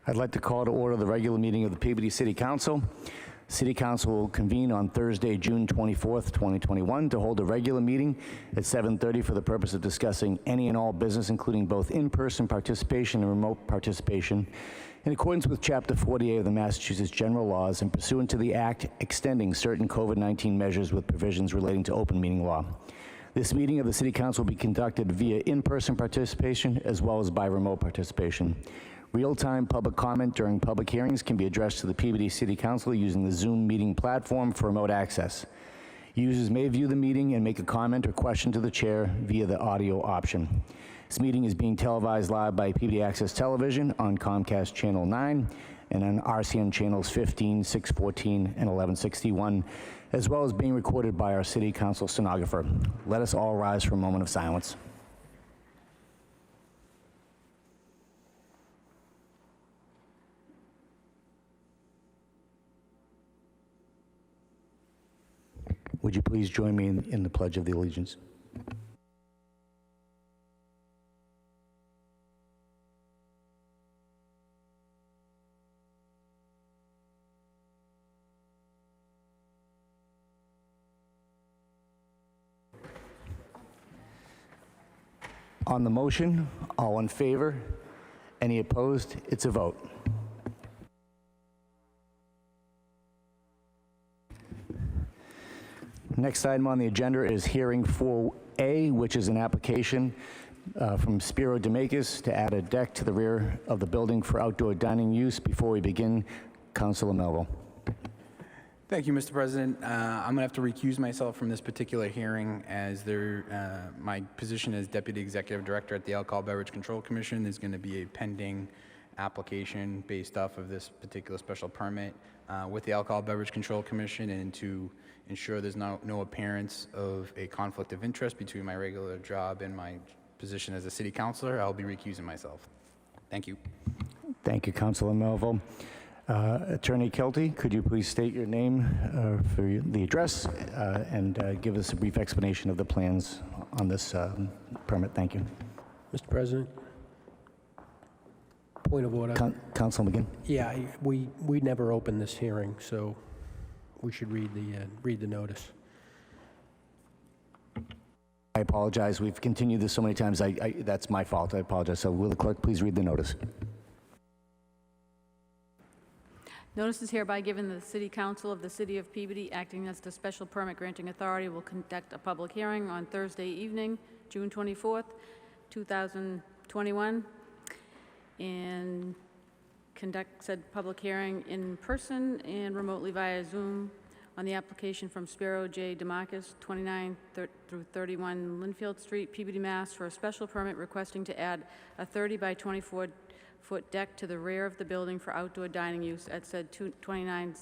I'd like to call to order the regular meeting of the Peabody City Council. City Council will convene on Thursday, June 24th, 2021, to hold a regular meeting at 7:30 for the purpose of discussing any and all business, including both in-person participation and remote participation, in accordance with Chapter 48 of the Massachusetts General Laws and pursuant to the Act extending certain COVID-19 measures with provisions relating to open meeting law. This meeting of the City Council will be conducted via in-person participation as well as by remote participation. Real-time public comment during public hearings can be addressed to the Peabody City Council using the Zoom meeting platform for remote access. Users may view the meeting and make a comment or question to the chair via the audio option. This meeting is being televised live by Peabody Access Television on Comcast Channel 9 and on RCN channels 15, 614, and 1161, as well as being recorded by our City Council stenographer. Let us all rise for a moment of silence. Would you please join me in the Pledge of the Allegiance? On the motion, all in favor? Any opposed? It's a vote. Next item on the agenda is hearing 4A, which is an application from Spiro Demakis to add a deck to the rear of the building for outdoor dining use. Before we begin, Councilor Melville. Thank you, Mr. President. I'm going to have to recuse myself from this particular hearing as my position as Deputy Executive Director at the Alcohol Beverage Control Commission is going to be a pending application based off of this particular special permit with the Alcohol Beverage Control Commission, and to ensure there's no appearance of a conflict of interest between my regular job and my position as a city councilor, I'll be recusing myself. Thank you. Thank you, Councilor Melville. Attorney Kelty, could you please state your name for the address and give us a brief explanation of the plans on this permit? Thank you. Mr. President, point of order. Councilor McGinn. Yeah, we never opened this hearing, so we should read the notice. I apologize. We've continued this so many times. That's my fault. I apologize. So will the clerk please read the notice? Notice is hereby given that the City Council of the City of Peabody, acting as the special permit granting authority, will conduct a public hearing on Thursday evening, June 24th, 2021, and conduct said public hearing in person and remotely via Zoom on the application from Spiro J. DeMarcus, 29 through 31 Linfield Street, Peabody, Mass., for a special permit requesting to add a 30 by 24-foot deck to the rear of the building for outdoor dining use at said 29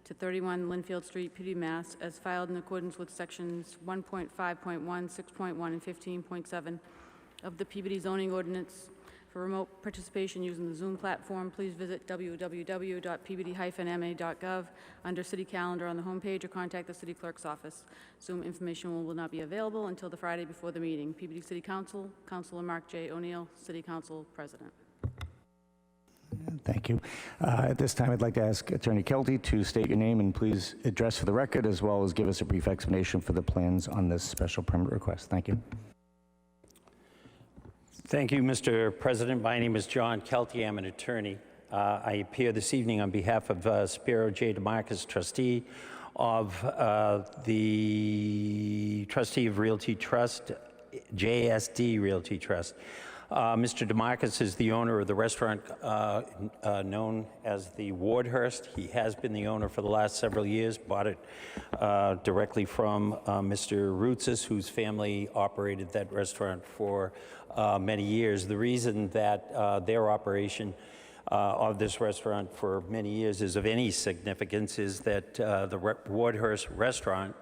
to 31 Linfield Street, Peabody, Mass., as filed in accordance with sections 1.5.1, 6.1, and 15.7 of the Peabody zoning ordinance. For remote participation using the Zoom platform, please visit www.peabody-ma.gov under City Calendar on the homepage, or contact the City Clerk's office. Zoom information will not be available until the Friday before the meeting. Peabody City Council, Councilor Mark J. O'Neill, City Council President. Thank you. At this time, I'd like to ask Attorney Kelty to state your name and please address for the record, as well as give us a brief explanation for the plans on this special permit request. Thank you. Thank you, Mr. President. My name is John Kelty. I'm an attorney. I appear this evening on behalf of Spiro J. DeMarcus, trustee of the trustee of Realty Trust, JSD Realty Trust. Mr. DeMarcus is the owner of the restaurant known as the Wardhurst. He has been the owner for the last several years, bought it directly from Mr. Rootsis, whose family operated that restaurant for many years. The reason that their operation of this restaurant for many years is of any significance is that the Wardhurst restaurant,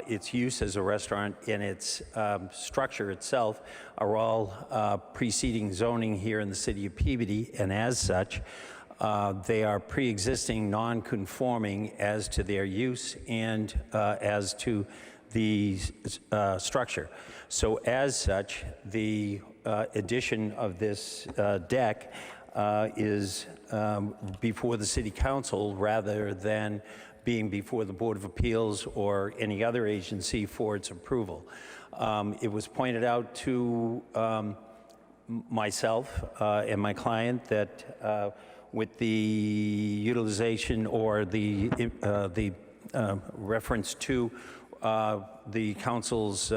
its use as a restaurant and its structure itself are all preceding zoning here in the city of Peabody, and as such, they are pre-existing non-conforming as to their use and as to the structure. So as such, the addition of this deck is before the City Council rather than being before the Board of Appeals or any other agency for its approval. It was pointed out to myself and my client that with the utilization or the reference to the council's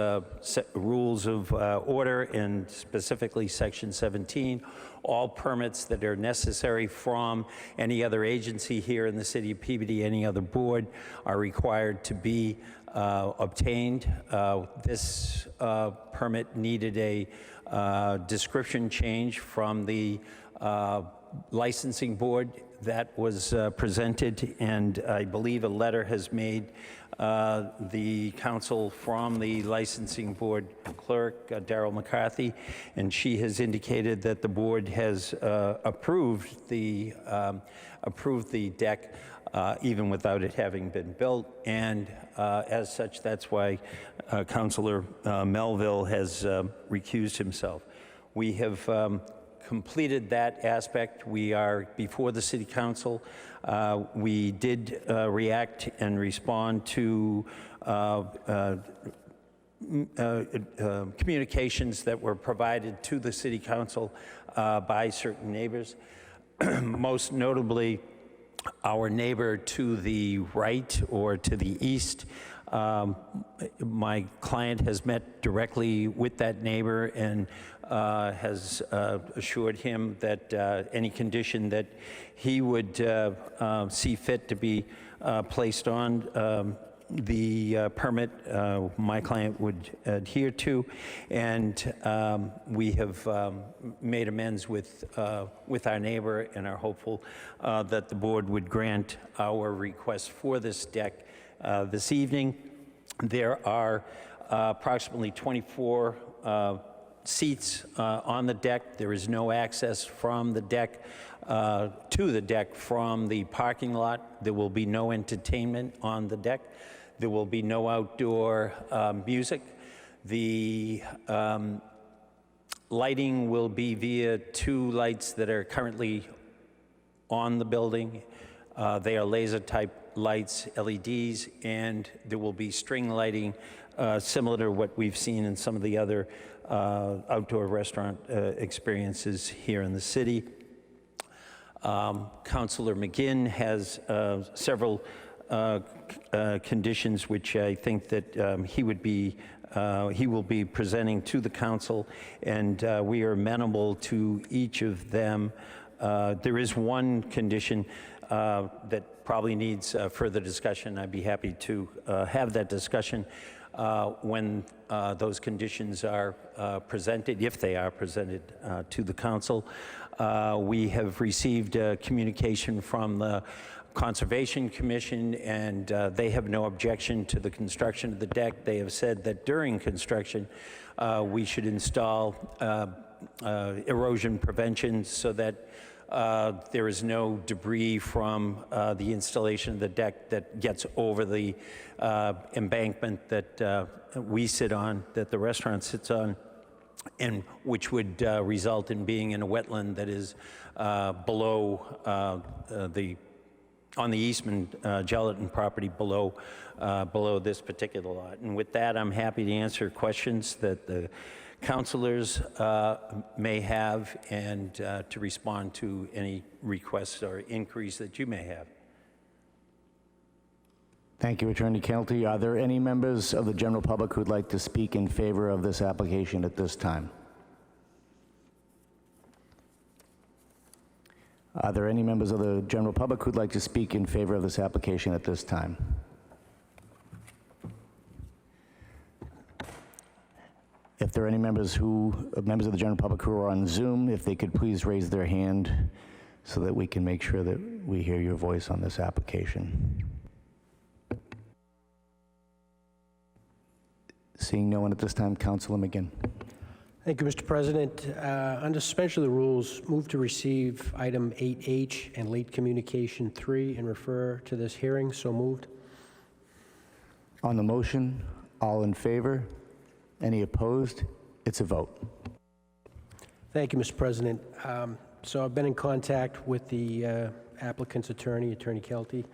rules of order, and specifically section 17, all permits that are necessary from any other agency here in the city of Peabody, any other board, are required to be obtained. This permit needed a description change from the licensing board that was presented, and I believe a letter has made the council from the licensing board clerk, Darrell McCarthy, and she has indicated that the board has approved the deck even without it having been built, and as such, that's why Councilor Melville has recused himself. We have completed that aspect. We are before the City Council. We did react and respond to communications that were provided to the City Council by certain neighbors. Most notably, our neighbor to the right or to the east. My client has met directly with that neighbor and has assured him that any condition that he would see fit to be placed on the permit, my client would adhere to, and we have made amends with our neighbor and are hopeful that the board would grant our request for this deck this evening. There are approximately 24 seats on the deck. There is no access from the deck to the deck from the parking lot. There will be no entertainment on the deck. There will be no outdoor music. The lighting will be via 2 lights that are currently on the building. They are laser-type lights, LEDs, and there will be string lighting similar to what we've seen in some of the other outdoor restaurant experiences here in the city. Councilor McGinn has several conditions which I think that he will be presenting to the council, and we are amenable to each of them. There is one condition that probably needs further discussion. I'd be happy to have that discussion when those conditions are presented, if they are presented to the council. We have received communication from the Conservation Commission, and they have no objection to the construction of the deck. They have said that during construction, we should install erosion prevention so that there is no debris from the installation of the deck that gets over the embankment that we sit on, that the restaurant sits on, and which would result in being in a wetland that is below on the Eastman Gelatin property below this particular lot. And with that, I'm happy to answer questions that the councilors may have and to respond to any requests or inquiries that you may have. Thank you, Attorney Kelty. Are there any members of the general public who'd like to speak in favor of this application at this time? Are there any members of the general public who'd like to speak in favor of this application at this time? If there are any members of the general public who are on Zoom, if they could please raise their hand so that we can make sure that we hear your voice on this application. Seeing no one at this time, Councilor McGinn. Thank you, Mr. President. Under suspension of the rules, move to receive item 8H and late communication 3 and refer to this hearing. So moved. On the motion, all in favor? Any opposed? It's a vote. Thank you, Mr. President. So I've been in contact with the applicant's attorney, Attorney Kelty.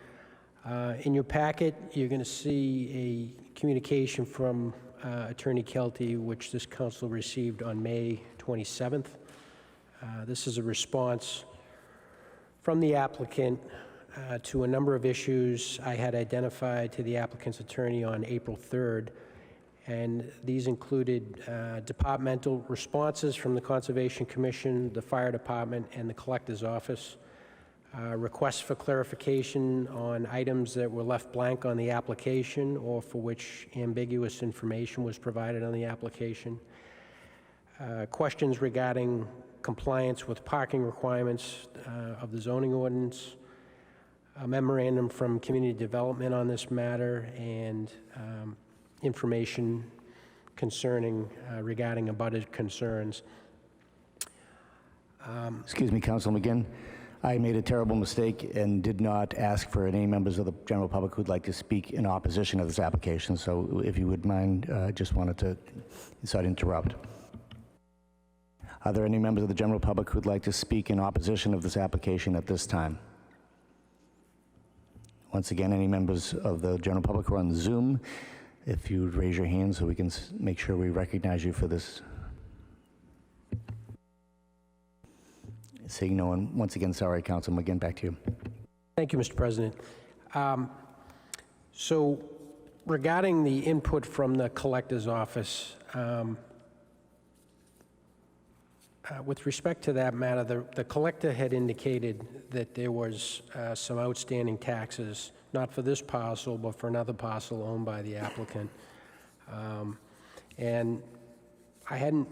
In your packet, you're going to see a communication from Attorney Kelty, which this council received on May 27th. This is a response from the applicant to a number of issues I had identified to the applicant's attorney on April 3rd. And these included departmental responses from the Conservation Commission, the Fire Department, and the Collector's Office. Requests for clarification on items that were left blank on the application or for which ambiguous information was provided on the application. Questions regarding compliance with parking requirements of the zoning ordinance. A memorandum from Community Development on this matter, and information concerning regarding abutter concerns. Excuse me, Councilman McGinn. I made a terrible mistake and did not ask for any members of the general public who'd like to speak in opposition of this application. So if you would mind, just wanted to, sorry to interrupt. Are there any members of the general public who'd like to speak in opposition of this application at this time? Once again, any members of the general public who are on Zoom, if you would raise your hand so we can make sure we recognize you for this. Seeing no one, once again, sorry, Councilman McGinn, back to you. Thank you, Mr. President. So regarding the input from the Collector's Office, with respect to that matter, the collector had indicated that there was some outstanding taxes, not for this parcel, but for another parcel owned by the applicant. And I hadn't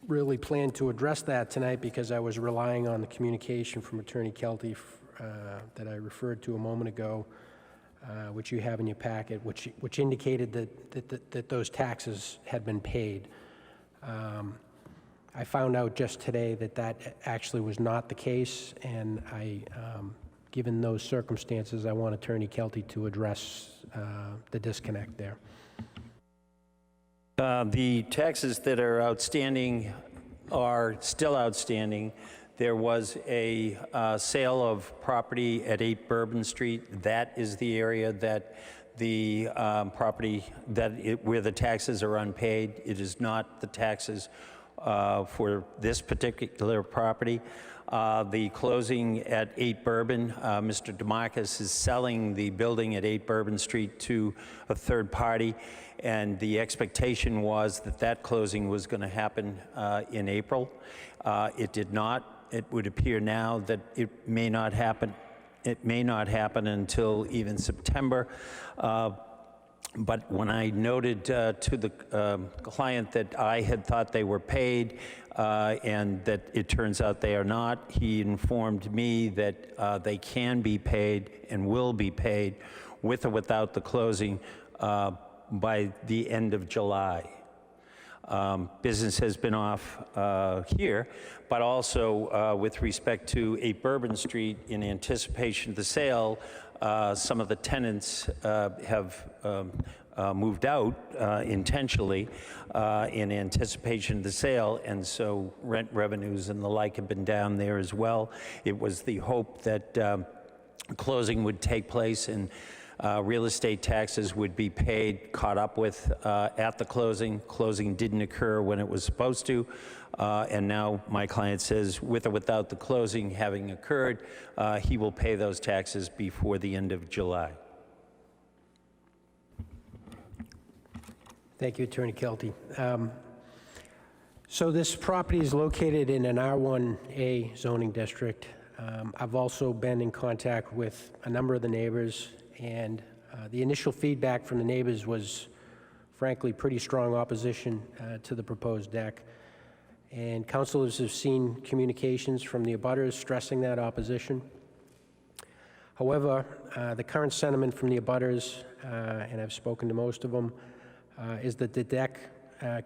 really planned to address that tonight because I was relying on the communication from Attorney Kelty that I referred to a moment ago, which you have in your packet, which indicated that those taxes had been paid. I found out just today that that actually was not the case, and given those circumstances, I want Attorney Kelty to address the disconnect there. The taxes that are outstanding are still outstanding. There was a sale of property at 8 Bourbon Street. That is the area that the property where the taxes are unpaid. It is not the taxes for this particular property. The closing at 8 Bourbon, Mr. DeMarcus is selling the building at 8 Bourbon Street to a third party, and the expectation was that that closing was going to happen in April. It did not. It would appear now that it may not happen. It may not happen until even September. But when I noted to the client that I had thought they were paid and that it turns out they are not, he informed me that they can be paid and will be paid with or without the closing by the end of July. Business has been off here, but also with respect to 8 Bourbon Street, in anticipation of the sale, some of the tenants have moved out intentionally in anticipation of the sale, and so rent revenues and the like have been down there as well. It was the hope that closing would take place and real estate taxes would be paid, caught up with at the closing. Closing didn't occur when it was supposed to, and now my client says with or without the closing having occurred, he will pay those taxes before the end of July. Thank you, Attorney Kelty. So this property is located in an R1A zoning district. I've also been in contact with a number of the neighbors, and the initial feedback from the neighbors was, frankly, pretty strong opposition to the proposed deck. And councilors have seen communications from the abutters stressing that opposition. However, the current sentiment from the abutters, and I've spoken to most of them, is that the deck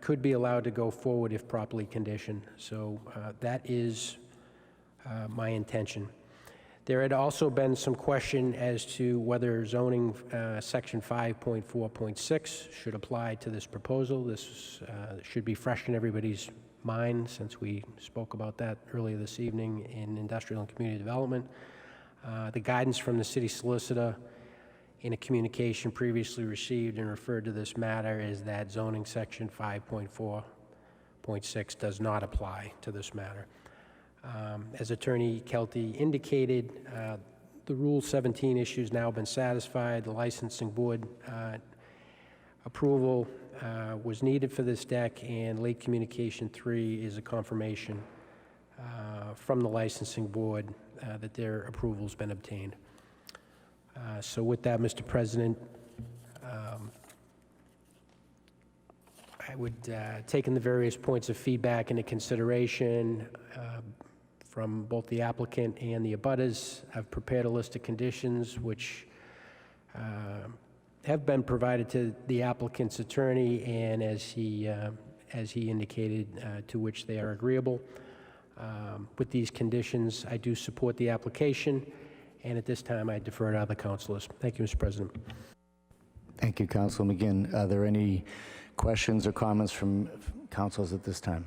could be allowed to go forward if properly conditioned. So that is my intention. There had also been some question as to whether zoning section 5.4.6 should apply to this proposal. This should be fresh in everybody's mind, since we spoke about that earlier this evening in Industrial and Community Development. The guidance from the city solicitor in a communication previously received and referred to this matter is that zoning section 5.4.6 does not apply to this matter. As Attorney Kelty indicated, the Rule 17 issue has now been satisfied. The licensing board approval was needed for this deck, and late communication 3 is a confirmation from the licensing board that their approval's been obtained. So with that, Mr. President, I would, taking the various points of feedback into consideration from both the applicant and the abutters, I've prepared a list of conditions which have been provided to the applicant's attorney, and as he indicated, to which they are agreeable. With these conditions, I do support the application, and at this time, I defer to other councilors. Thank you, Mr. President. Thank you, Councilor McGinn. Are there any questions or comments from councilors at this time?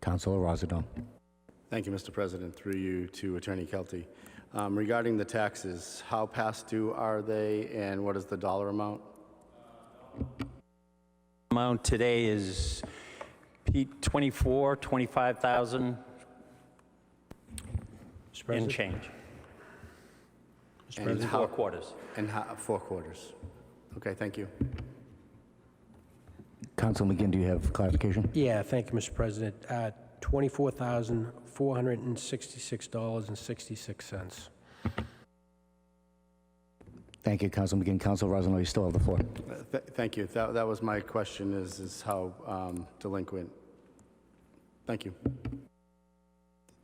Councilor Rosadone. Thank you, Mr. President. Through you to Attorney Kelty. Regarding the taxes, how past due are they, and what is the dollar amount? Amount today is 25,000 Mr. and President? change. Mr. And President? 4 quarters. And 4 quarters. Okay, thank you. Councilor McGinn, do you have clarification? Yeah, thank you, Mr. President. $24,466.66. Thank you, Councilor McGinn. Councilor Rosenthal, you still have the floor. Thank you. That was my question, is how delinquent. Thank you.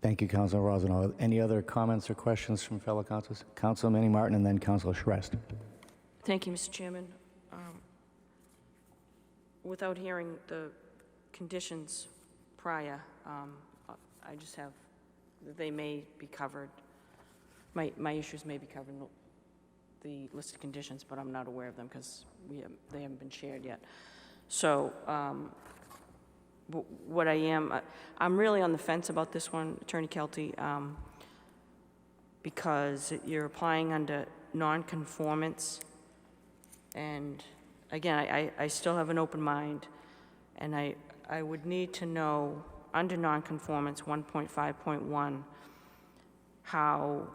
Thank you, Councilor Rosenthal. Any other comments or questions from fellow councilors? Councilor Manning Martin and then Councilor Shrest. Thank you, Mr. Chairman. Without hearing the conditions prior, I just have, they may be covered. My issues may be covered in the list of conditions, but I'm not aware of them because they haven't been shared yet. So what I'm really on the fence about this one, Attorney Kelty, because you're applying under non-conformance, and again, I still have an open mind, and I would need to know, under non-conformance 1.5.1, how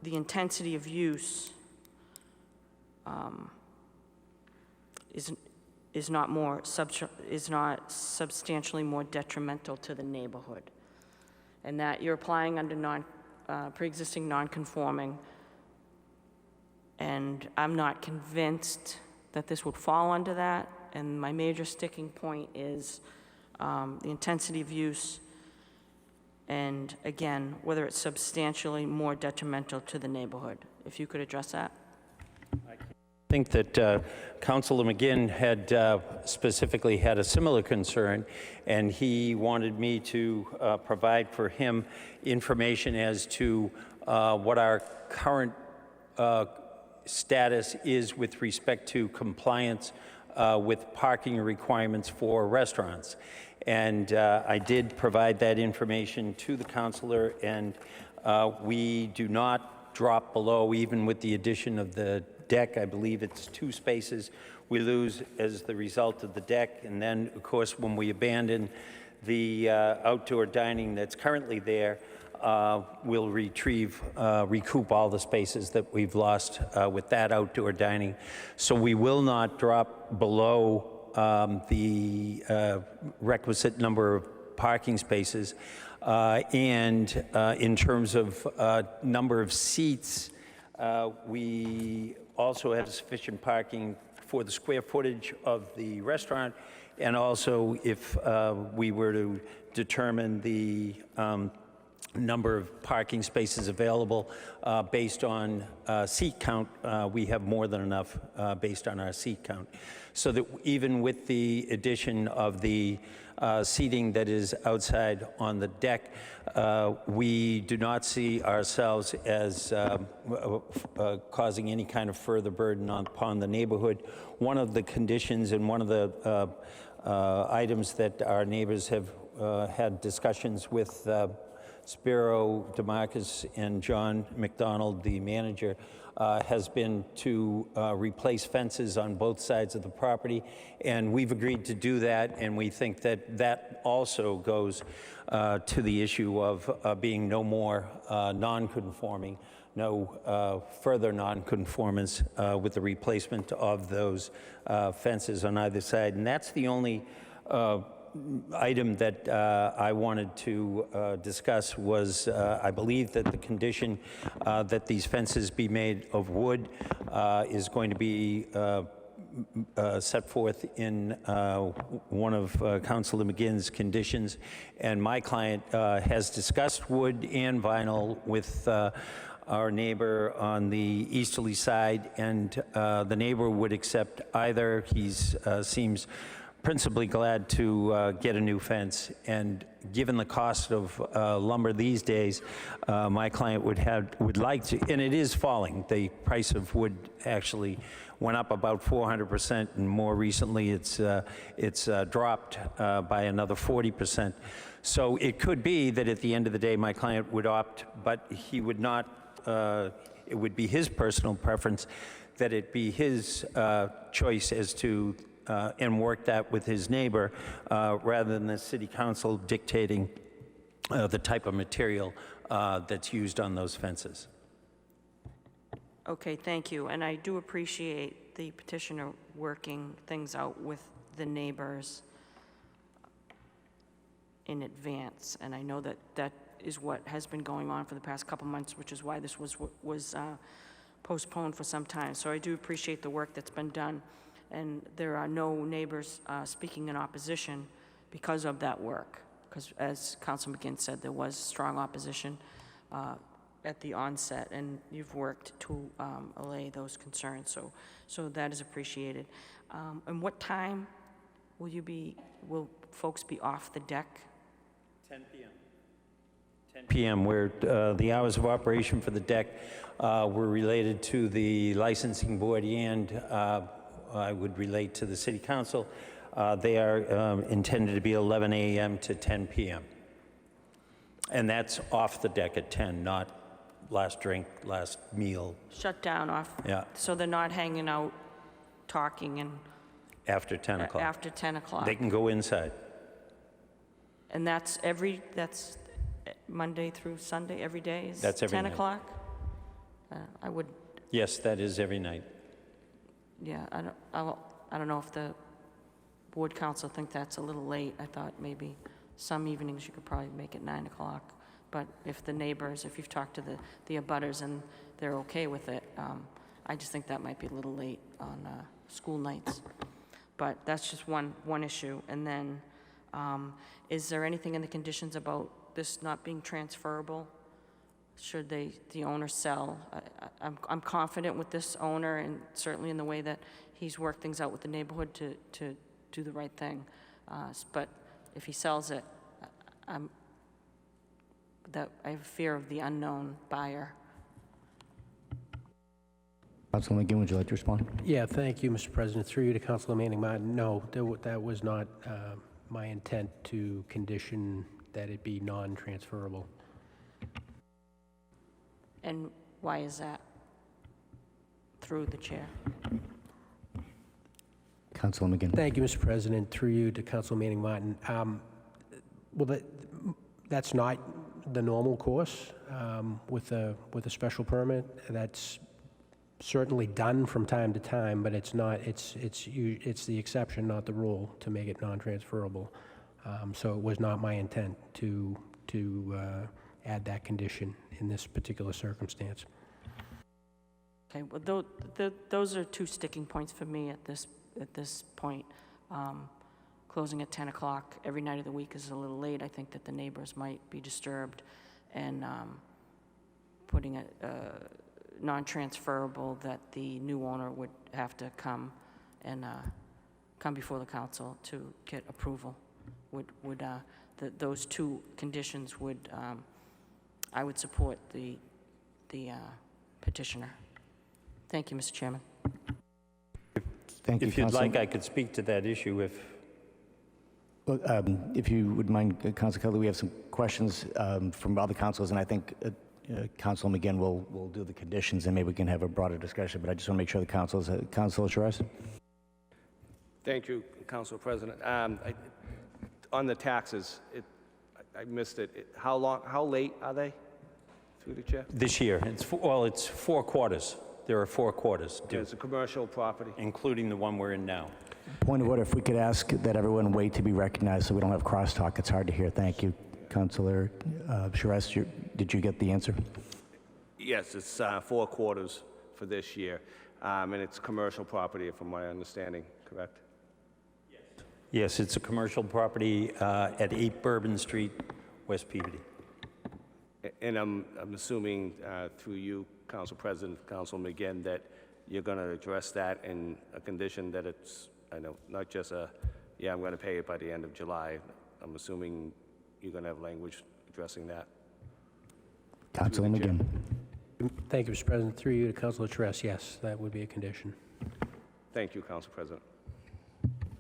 the intensity of use is not substantially more detrimental to the neighborhood, and that you're applying under pre-existing non-conforming, and I'm not convinced that this would fall under that, and my major sticking point is the intensity of use, and again, whether it's substantially more detrimental to the neighborhood. If you could address that. I think that Councilor McGinn had specifically had a similar concern, and he wanted me to provide for him information as to what our current status is with respect to compliance with parking requirements for restaurants. And I did provide that information to the councilor, and we do not drop below, even with the addition of the deck. I believe it's 2 spaces we lose as the result of the deck. And then, of course, when we abandon the outdoor dining that's currently there, we'll recoup all the spaces that we've lost with that outdoor dining. So we will not drop below the requisite number of parking spaces. And in terms of number of seats, we also have sufficient parking for the square footage of the restaurant, and also if we were to determine the number of parking spaces available based on seat count. We have more than enough based on our seat count. So that even with the addition of the seating that is outside on the deck, we do not see ourselves as causing any kind of further burden upon the neighborhood. One of the conditions and one of the items that our neighbors have had discussions with Spiro DeMarcus and John McDonald, the manager, has been to replace fences on both sides of the property, and we've agreed to do that, and we think that that also goes to the issue of being no more non-conforming, no further non-conformance with the replacement of those fences on either side. And that's the only item that I wanted to discuss was, I believe that the condition that these fences be made of wood is going to be set forth in one of Councilor McGinn's conditions. And my client has discussed wood and vinyl with our neighbor on the easterly side, and the neighbor would accept either. He's seems principally glad to get a new fence, and given the cost of lumber these days, my client would like to, and it is falling. The price of wood actually went up about 400%, and more recently it's dropped by another 40%. So it could be that at the end of the day my client would opt, but he would not, it would be his personal preference that it be his choice as to and work that with his neighbor rather than the city council dictating the type of material that's used on those fences. Okay, thank you. And I do appreciate the petitioner working things out with the neighbors in advance. And I know that that is what has been going on for the past couple months, which is why this was postponed for some time. So I do appreciate the work that's been done. And there are no neighbors speaking in opposition because of that work. Because as Councilor McGinn said, there was strong opposition at the onset, and you've worked to allay those concerns. So that is appreciated. And what time will folks be off the deck? 10 p.m. 10 p.m., where the hours of operation for the deck were related to the licensing board, and I would relate to the city council. They are intended to be 11 a.m. to 10 p.m. And that's off the deck at 10, not last drink, last meal. Shut down off? Yeah. So they're not hanging out, talking, and After 10 o'clock. after 10 o'clock? They can go inside. And that's Monday through Sunday, every day is That's every 10 night. o'clock? I would, Yes, that is every night. yeah, I don't know if the board council think that's a little late. I thought maybe some evenings you could probably make it 9 o'clock. But if the neighbors, if you've talked to the abutters and they're okay with it, I just think that might be a little late on school nights. But that's just one issue. And then, is there anything in the conditions about this not being transferable? Should the owner sell? I'm confident with this owner, and certainly in the way that he's worked things out with the neighborhood to do the right thing. But if he sells it, I have a fear of the unknown buyer. Councilor McGinn, would you like to respond? Yeah, thank you, Mr. President. Through you to Councilor Manning Martin. No, that was not my intent to condition that it be non-transferable. And why is that? Through the chair. Councilor McGinn. Thank you, Mr. President. Through you to Councilor Manning Martin. Well, that's not the normal course with a special permit. That's certainly done from time to time, but it's not. It's the exception, not the rule, to make it non-transferable. So it was not my intent to add that condition in this particular circumstance. Okay, well, those are two sticking points for me at this point. Closing at 10 o'clock every night of the week is a little late. I think that the neighbors might be disturbed. and putting a non-transferable that the new owner would have to come and come before the council to get approval. Those two conditions would, I would support the petitioner. Thank you, Mr. Chairman. Thank you, If you'd Councilman. like, I could speak to that issue if... Well, if you would mind, Council Kelly, we have some questions from other councils, and I think Council McGinn will do the conditions, and maybe we can have a broader discussion, but I just want to make sure the council's... Councilor Charest? Thank you, Council President. On the taxes, I missed it. How late are they, through the chair? This year, it's 4 quarters. There are 4 quarters due, It's a commercial property. including the one we're in now. Point of order, if we could ask that everyone wait to be recognized so we don't have crosstalk. It's hard to hear. Thank you. Councilor Charest, did you get the answer? Yes, it's 4 quarters for this year, and it's commercial property, from my understanding, correct? Yes, it's a commercial property at 8 Bourbon Street, West Peabody. And I'm assuming through you, Council President, Council McGinn, that you're going to address that in a condition that it's, I know, not just yeah, I'm going to pay it by the end of July. I'm assuming you're going to have language addressing that. Councilor McGinn. Thank you, Mr. President. Through you to Councilor Charest, yes, that would be a condition. Thank you, Council President.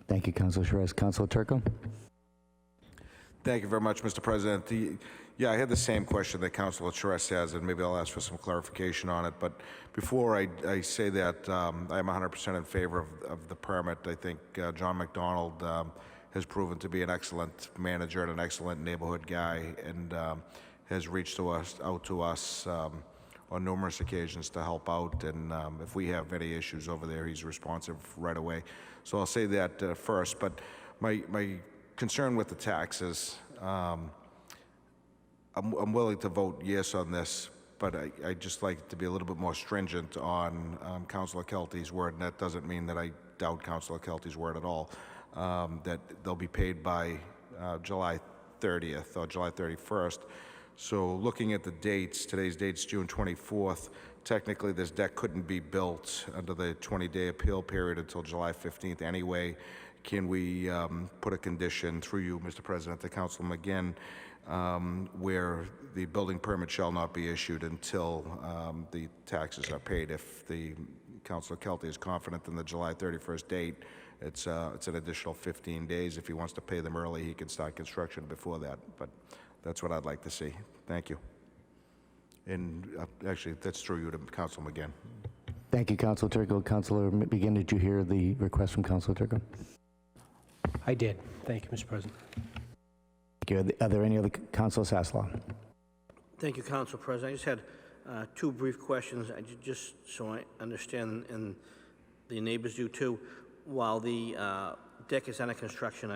Thank you, Councilor Charest. Councilor Turco? Thank you very much, Mr. President. Yeah, I had the same question that Councilor Charest has, and maybe I'll ask for some clarification on it. But before I say that, I am 100% in favor of the permit. I think John McDonald has proven to be an excellent manager and an excellent neighborhood guy, and has reached out to us on numerous occasions to help out. And if we have any issues over there, he's responsive right away. So I'll say that first. But my concern with the taxes, I'm willing to vote yes on this, but I just like to be a little bit more stringent on Councilor Kelty's word, and that doesn't mean that I doubt Councilor Kelty's word at all, that they'll be paid by July 30th or July 31st. So looking at the dates, today's date's June 24th. Technically, this deck couldn't be built under the 20-day appeal period until July 15th anyway. Can we put a condition through you, Mr. President, to Councilor McGinn, where the building permit shall not be issued until the taxes are paid? If the Councilor Kelty is confident in the July 31st date, it's an additional 15 days. If he wants to pay them early, he can start construction before that. But that's what I'd like to see. Thank you. And actually, that's through you to Councilor McGinn. Thank you, Councilor Turco. Councilor McGinn, did you hear the request from Councilor Turco? I did. Thank you, Mr. President. Thank you. Are there any other? Councilor Sasslaw? Thank you, Council President. I just had 2 brief questions, just so I understand, and the neighbors do too. While the deck is under construction,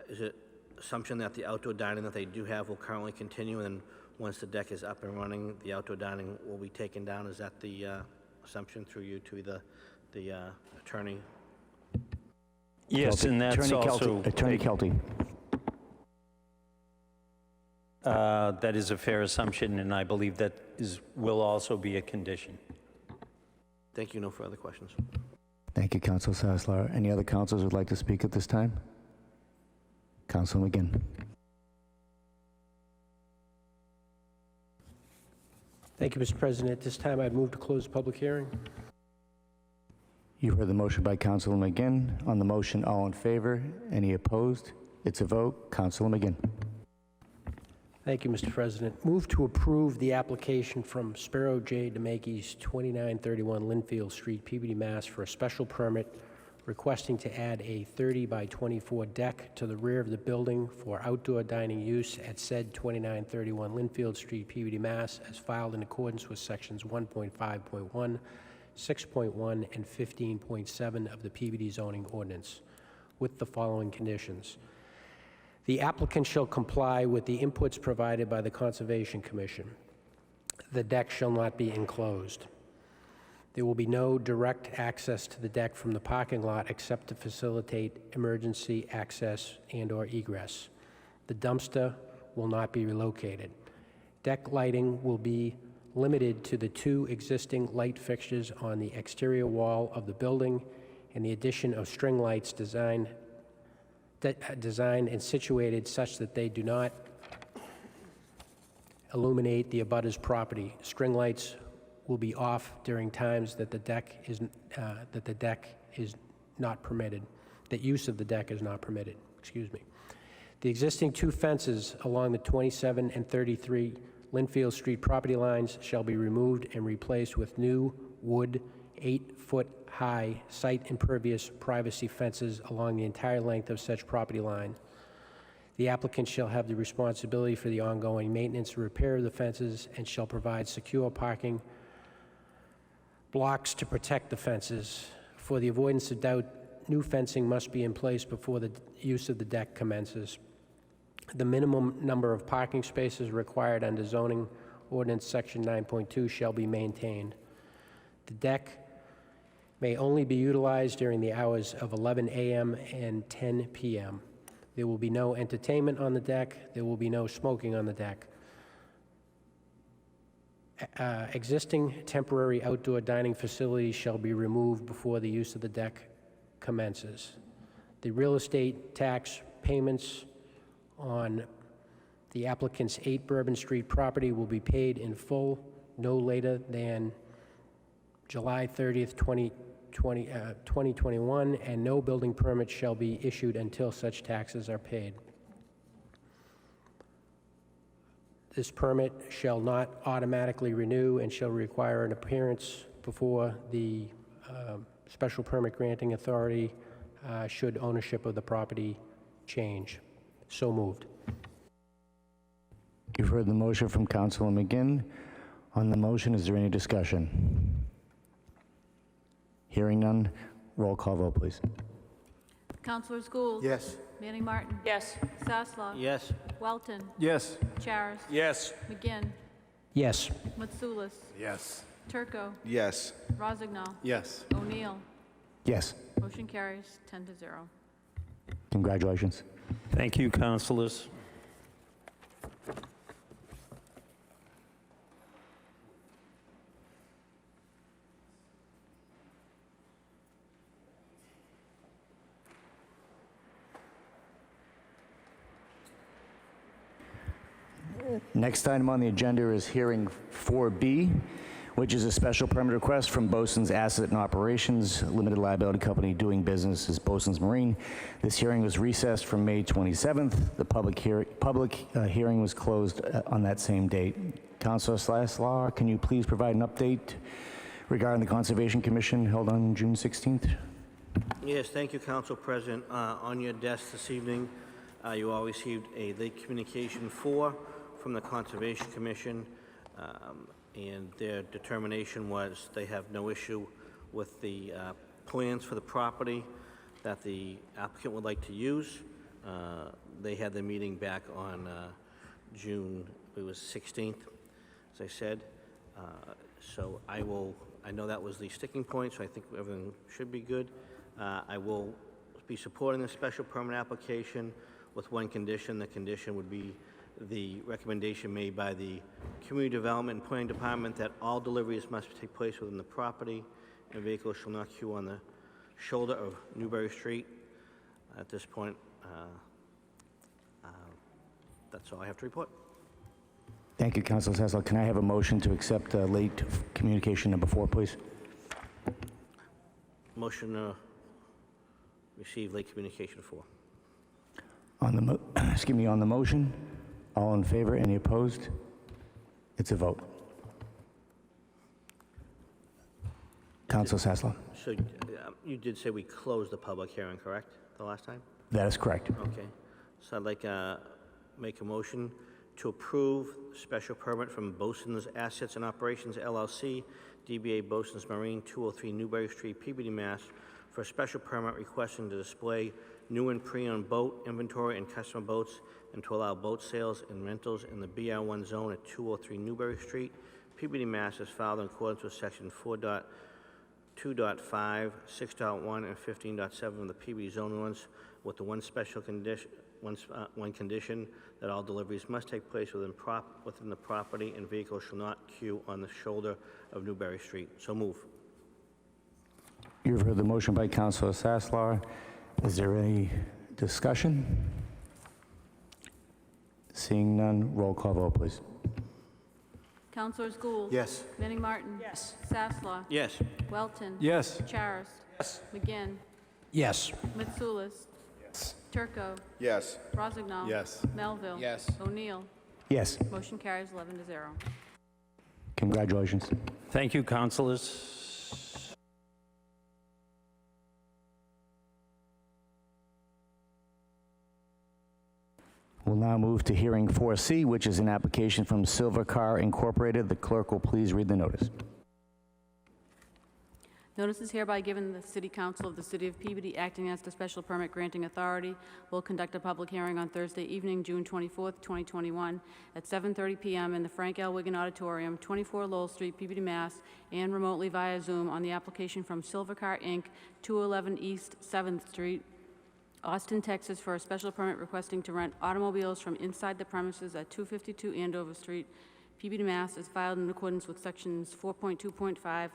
is it assumption that the outdoor dining that they do have will currently continue, and once the deck is up and running, the outdoor dining will be taken down? Is that the assumption through you to the attorney? Yes, Kelty. and that's also... Attorney Kelty. That is a fair assumption, and I believe that will also be a condition. Thank you. No further questions. Thank you, Councilor Sasslaw. Any other councilors who would like to speak at this time? Councilor McGinn. Thank you, Mr. President. At this time, I'd move to close the public hearing. You heard the motion by Councilor McGinn. On the motion, all in favor? Any opposed? It's a vote. Councilor McGinn. Thank you, Mr. President. Move to approve the application from Spiro J. DeMakis, 2931 Linfield Street, Peabody, Mass. for a special permit requesting to add a 30 by 24 deck to the rear of the building for outdoor dining use at said 2931 Linfield Street, Peabody, Mass. as filed in accordance with sections 1.5.1, 6.1, and 15.7 of the Peabody zoning ordinance, with the following conditions. The applicant shall comply with the inputs provided by the Conservation Commission. The deck shall not be enclosed. There will be no direct access to the deck from the parking lot except to facilitate emergency access and/or egress. The dumpster will not be relocated. Deck lighting will be limited to the 2 existing light fixtures on the exterior wall of the building and the addition of string lights designed and situated such that they do not illuminate the abutter's property. String lights will be off during times that the deck is not permitted, that use of the deck is not permitted, excuse me. The existing 2 fences along the 27 and 33 Linfield Street property lines shall be removed and replaced with new wood 8-foot-high site-impervious privacy fences along the entire length of such property line. The applicant shall have the responsibility for the ongoing maintenance and repair of the fences and shall provide secure parking blocks to protect the fences. For the avoidance of doubt, new fencing must be in place before the use of the deck commences. The minimum number of parking spaces required under zoning ordinance section 9.2 shall be maintained. The deck may only be utilized during the hours of 11 a.m. and 10 p.m. There will be no entertainment on the deck. There will be no smoking on the deck. Existing temporary outdoor dining facilities shall be removed before the use of the deck commences. The real estate tax payments on the applicant's 8 Bourbon Street property will be paid in full no later than July 30th, 2021, and no building permit shall be issued until such taxes are paid. This permit shall not automatically renew and shall require an appearance before the special permit granting authority should ownership of the property change. So moved. You've heard the motion from Councilor McGinn. On the motion, is there any discussion? Hearing none, roll call vote, please. Councilors Gould. Yes. Manning Martin. Yes. Sasslaw. Yes. Welton. Yes. Charis. Yes. McGinn. Yes. Matsoulis. Yes. Turco. Yes. Rozignol. Yes. O'Neill. Yes. Motion carries 10-0. Congratulations. Thank you, councilors. Next item on the agenda is hearing 4B, which is a special permit request from Bosun's Asset and Operations Limited Liability Company doing business as Bosun's Marine. This hearing was recessed from May 27th. The public hearing was closed on that same date. Councilor Sasslaw, can you please provide an update regarding the Conservation Commission held on June 16th? Yes, thank you, Council President. On your desk this evening, you all received a late communication 4 from the Conservation Commission, and their determination was they have no issue with the plans for the property that the applicant would like to use. They had their meeting back on June, it was 16th, as I said. So I know that was the sticking point, so I think everything should be good. I will be supporting the special permit application with one condition. The condition would be the recommendation made by the Community Development and Planning Department that all deliveries must take place within the property and vehicles shall not queue on the shoulder of Newbury Street. At this point, that's all I have to report. Thank you, Councilor Sasslaw. Can I have a motion to accept late communication number 4, please? Motion to receive late communication 4. On the on the motion, all in favor, any opposed? It's a vote. Councilor Sasslaw. So you did say we closed the public hearing, correct, the last time? That is correct. Okay. So I'd like to make a motion to approve special permit from Bosun's Assets and Operations LLC, DBA Bosun's Marine, 203 Newbury Street, Peabody, Mass., for a special permit requesting to display new and pre-owned boat inventory and customer boats and to allow boat sales and rentals in the BR1 zone at 203 Newbury Street, Peabody, Mass. As filed in accordance with Section 4.2.5, 6.1, and 15.7 of the Peabody zoning ordinance, with the one special condition one condition, that all deliveries must take place within the property and vehicles shall not queue on the shoulder of Newberry Street. So move. You've heard the motion by Councilor Sasslaw. Is there any discussion? Seeing none, roll call vote, please. Councilors Gould. Yes. Manning Martin. Yes. Sasslaw. Yes. Welton. Yes. Charis. Yes. McGinn. Yes. Mitsoulas. Turco. Yes. Rossignol. Yes. Melville. Yes. O'Neill. Yes. Motion carries 11-0. Congratulations. Thank you, councilors. We'll now move to hearing 4C, which is an application from Silver Car Incorporated. The clerk will please read the notice. Notice is hereby given the City Council of the City of Peabody, acting as the special permit granting authority, will conduct a public hearing on Thursday evening, June 24th, 2021, at 7:30 p.m. in the Frank L. Wigan Auditorium, 24 Lowell Street, Peabody, Mass., and remotely via Zoom on the application from Silver Car Inc., 211 East 7th Street, Austin, Texas, for a special permit requesting to rent automobiles from inside the premises at 252 Andover Street, Peabody, Mass., is filed in accordance with Sections 4.2.5,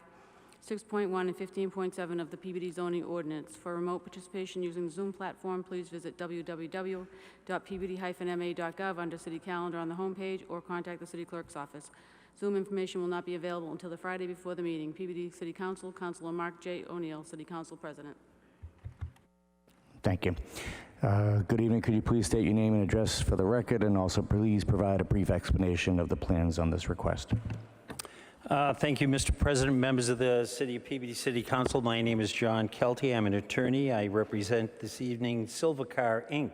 6.1, and 15.7 of the Peabody zoning ordinance. For remote participation using the Zoom platform, please visit www.peabody-ma.gov under City Calendar on the homepage or contact the City Clerk's office. Zoom information will not be available until the Friday before the meeting. Peabody City Council, Councilor Mark J. O'Neill, City Council President. Thank you. Good evening. Could you please state your name and address for the record, and also please provide a brief explanation of the plans on this request? Thank you, Mr. President, members of the City of Peabody City Council. My name is John Kelty. I'm an attorney. I represent this evening Silver Car Inc.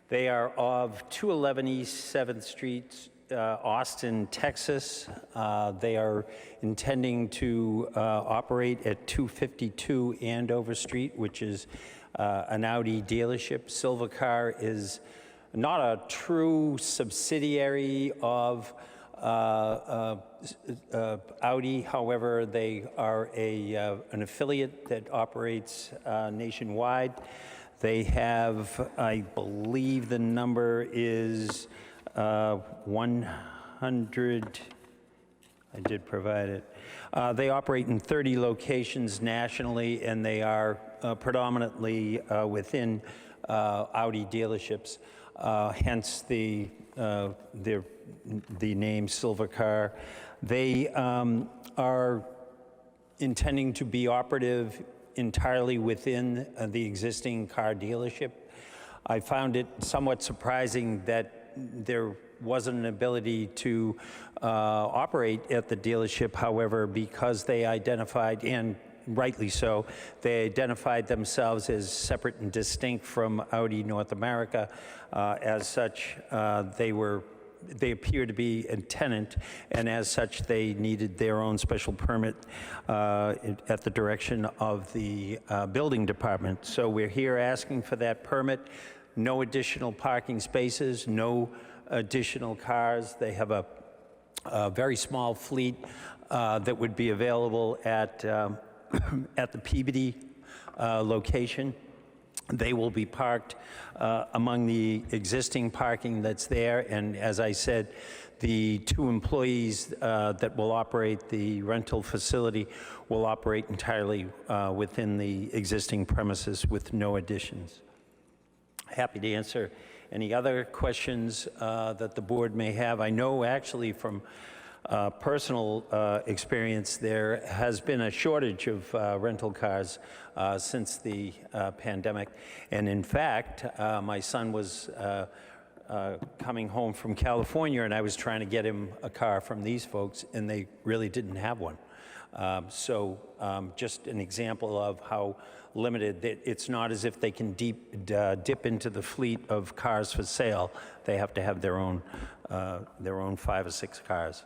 They are of 211 East 7th Street, Austin, Texas. They are intending to operate at 252 Andover Street, which is an Audi dealership. Silver Car is not a true subsidiary of Audi. However, they are an affiliate that operates nationwide. They have, I believe the number is 100, I did provide it. They operate in 30 locations nationally, and they are predominantly within Audi dealerships, hence the name Silver Car. They are intending to be operative entirely within the existing car dealership. I found it somewhat surprising that there wasn't an ability to operate at the dealership. However, because they identified, and rightly so, they identified themselves as separate and distinct from Audi North America. As such, they appear to be a tenant, and as such, they needed their own special permit at the direction of the building department. So we're here asking for that permit. No additional parking spaces, no additional cars. They have a very small fleet that would be available at the Peabody location. They will be parked among the existing parking that's there, and as I said, the two employees that will operate the rental facility will operate entirely within the existing premises with no additions. Happy to answer any other questions that the board may have. I know actually from personal experience, there has been a shortage of rental cars since the pandemic. And in fact, my son was coming home from California, and I was trying to get him a car from these folks, and they really didn't have one. Just an example of how limited. It's not as if they can dip into the fleet of cars for sale. They have to have their own 5 or 6 cars.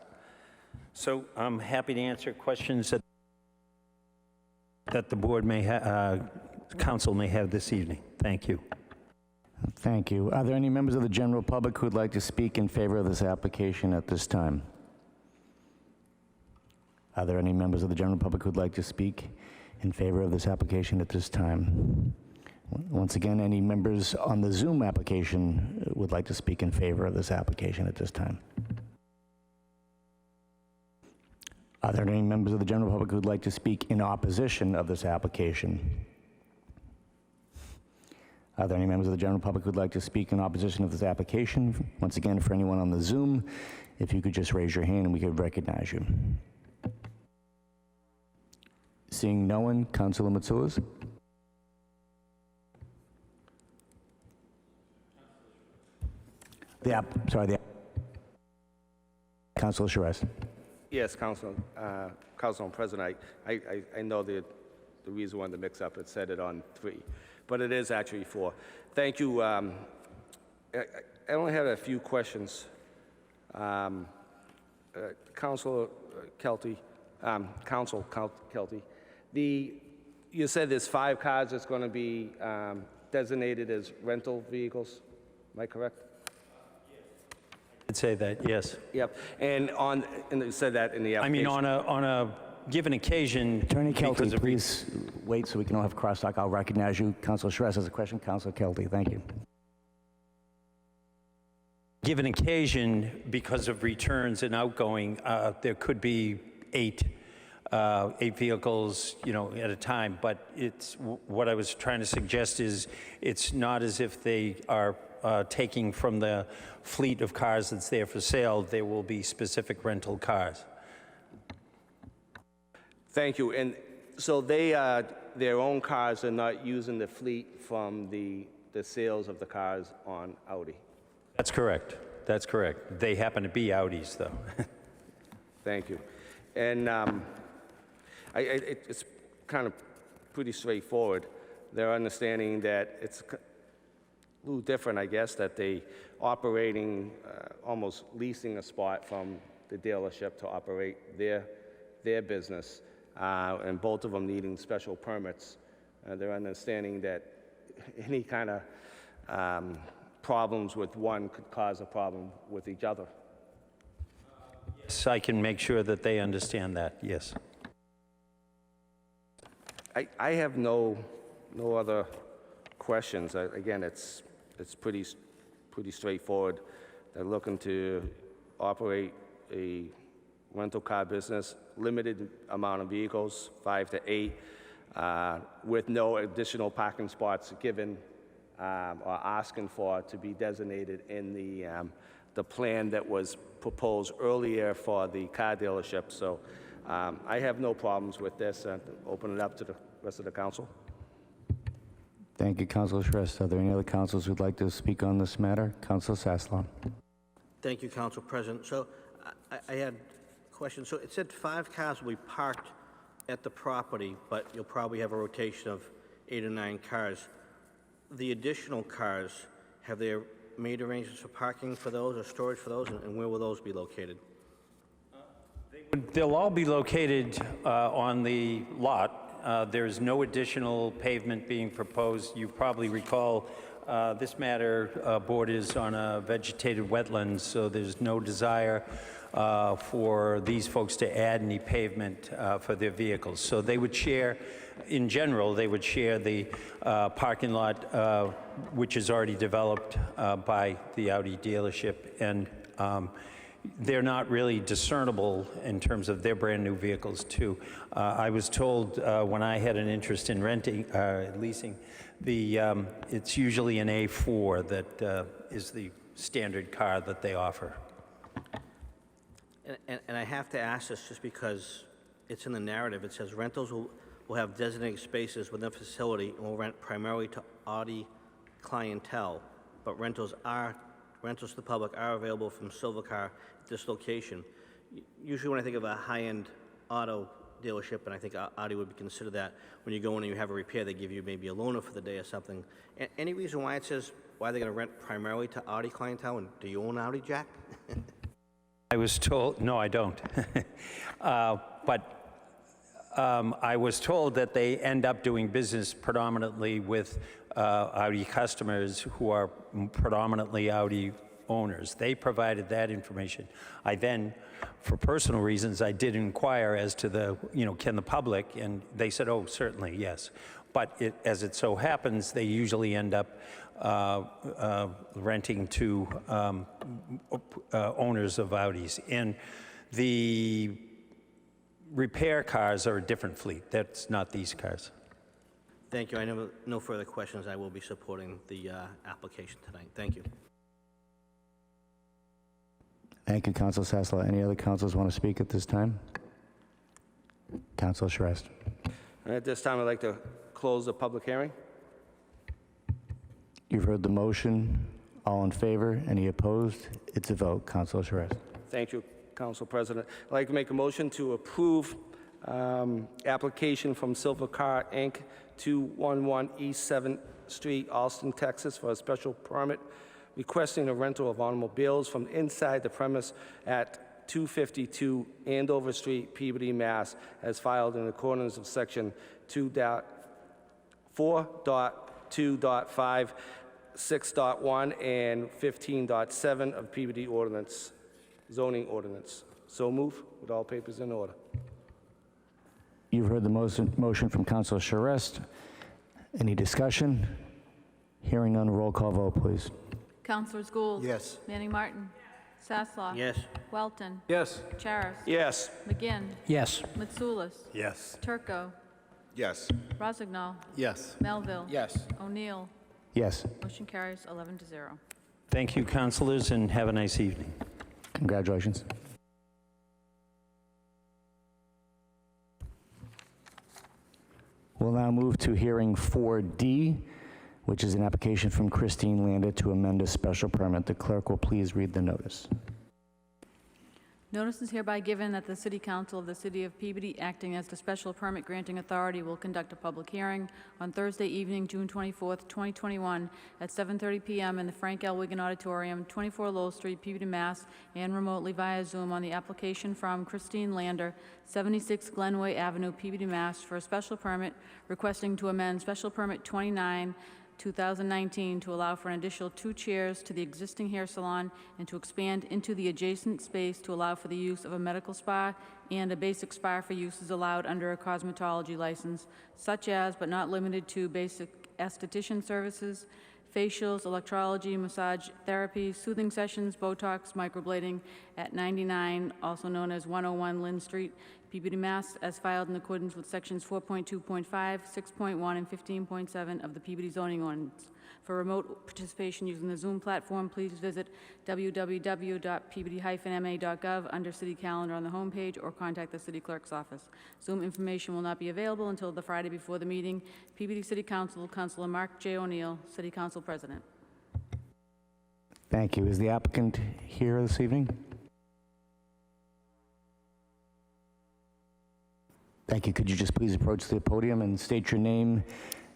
So I'm happy to answer questions that the board may council may have this evening. Thank you. Thank you. Are there any members of the general public who would like to speak in favor of this application at this time? Are there any members of the general public who would like to speak in favor of this application at this time? Once again, any members on the Zoom application would like to speak in favor of this application at this time? Are there any members of the general public who would like to speak in opposition of this application? Are there any members of the general public who would like to speak in opposition of this application? Once again, for anyone on the Zoom, if you could just raise your hand and we could recognize you. Seeing no one, Councilor Mitsoulas. Councilor Charest. Yes, Council President, I know the reason why the mix-up, it said it on 3, but it is actually 4. Thank you. I only had a few questions. Council Kelty, you said there's 5 cars that's going to be designated as rental vehicles. Am I correct? I'd say that, yes. Yep. And you said that in the I mean, application. on a given occasion. Attorney Kelty, because of please wait so we can all have crosstalk. I'll recognize you. Councilor Charest has a question. Councilor Kelty, thank you. Given occasion, because of returns and outgoing, there could be 8 vehicles, at a time. But what I was trying to suggest is it's not as if they are taking from the fleet of cars that's there for sale. There will be specific rental cars. Thank you. And so their own cars are not using the fleet from the sales of the cars on Audi? That's correct. That's correct. They happen to be Audis, though. Thank you. And it's kind of pretty straightforward. They're understanding that it's a little different, I guess, that they operating, almost leasing a spot from the dealership to operate their business, and both of them needing special permits. They're understanding that any kind of problems with one could cause a problem with each other. Yes, I can make sure that they understand that, yes. I have no other questions. Again, it's pretty straightforward. They're looking to operate a rental car business, limited amount of vehicles, 5 to 8, with no additional parking spots given or asking for to be designated in the plan that was proposed earlier for the car dealership. So I have no problems with this. Open it up to the rest of the council. Thank you, Councilor Charest. Are there any other councilors who'd like to speak on this matter? Councilor Saslam. Thank you, Council President. So I had a question. So it said 5 cars will be parked at the property, but you'll probably have a rotation of 8 or 9 cars. The additional cars, have they made arrangements for parking for those or storage for those, and where will those be located? They'll all be located on the lot. There's no additional pavement being proposed. You probably recall this matter borders on a vegetated wetland, so there's no desire for these folks to add any pavement for their vehicles. So they would share, in general, they would share the parking lot, which is already developed by the Audi dealership, and they're not really discernible in terms of their brand new vehicles too. I was told when I had an interest in leasing, it's usually an A4 that is the standard car that they offer. And I have to ask this just because it's in the narrative. It says rentals will have designated spaces within the facility and will rent primarily to Audi clientele, but rentals to the public are available from Silvercar at this location. Usually when I think of a high-end auto dealership, and I think Audi would be considered that, when you go in and you have a repair, they give you maybe a loaner for the day or something. Any reason why it says, why they're going to rent primarily to Audi clientele? And do you own Audi, Jack? I was told, no, I don't. But I was told that they end up doing business predominantly with Audi customers who are predominantly Audi owners. They provided that information. I then, for personal reasons, I did inquire as to the, can the public, and they said, oh, certainly, yes. But as it so happens, they usually end up renting to owners of Audis. And the repair cars are a different fleet. That's not these cars. Thank you. I have no further questions. I will be supporting the application tonight. Thank you. Thank you, Council Sasla. Any other councils want to speak at this time? Council Shrest. At this time, I'd like to close the public hearing. You've heard the motion. All in favor? Any opposed? It's a vote. Council Shrest. Thank you, Council President. I'd like to make a motion to approve application from Silver Car, Inc., 211 East 7th Street, Austin, Texas, for a special permit requesting a rental of automobiles from inside the premise at 252 Andover Street, Peabody, Mass., as filed in accordance with Section 2.4.2.5, 6.1, and 15.7 of Peabody Ordinance, zoning ordinance. So move, with all papers in order. You've heard the motion from Council Shrest. Any discussion? Hearing none, roll call vote, please. Councilors Gould. Yes. Manning Martin. Sasslaw. Yes. Welton. Yes. Charis. Yes. McGinn. Yes. Mitsoulas. Yes. Turco. Yes. Rossignol. Yes. Melville. Yes. O'Neill. Yes. Motion carries 11-0. Thank you, councilors, and have a nice evening. Congratulations. We'll now move to hearing 4D, which is an application from Christine Lander to amend a special permit. The clerk will please read the notice. Notice is hereby given that the City Council of the City of Peabody, acting as the special permit granting authority, will conduct a public hearing on Thursday evening, June 24th, 2021, at 7:30 p.m. in the Frank L. Wigan Auditorium, 24 Lowell Street, Peabody, Mass., and remotely via Zoom on the application from Christine Lander, 76 Glenway Avenue, Peabody, Mass., for a special permit requesting to amend Special Permit 29, 2019, to allow for an additional 2 chairs to the existing hair salon and to expand into the adjacent space to allow for the use of a medical spa, and a basic spa for use is allowed under a cosmetology license, such as, but not limited to, basic esthetician services, facials, electrology, massage therapy, soothing sessions, Botox, microblading at 99, also known as 101 Lynn Street, Peabody, Mass., as filed in accordance with Sections 4.2.5, 6.1, and 15.7 of the Peabody zoning ordinance. For remote participation using the Zoom platform, please visit www.peabody-ma.gov under City Calendar on the homepage, or contact the City Clerk's office. Zoom information will not be available until the Friday before the meeting. Peabody City Council, Councilor Mark J. O'Neill, City Council President. Thank you. Is the applicant here this evening? Thank you. Could you just please approach the podium and state your name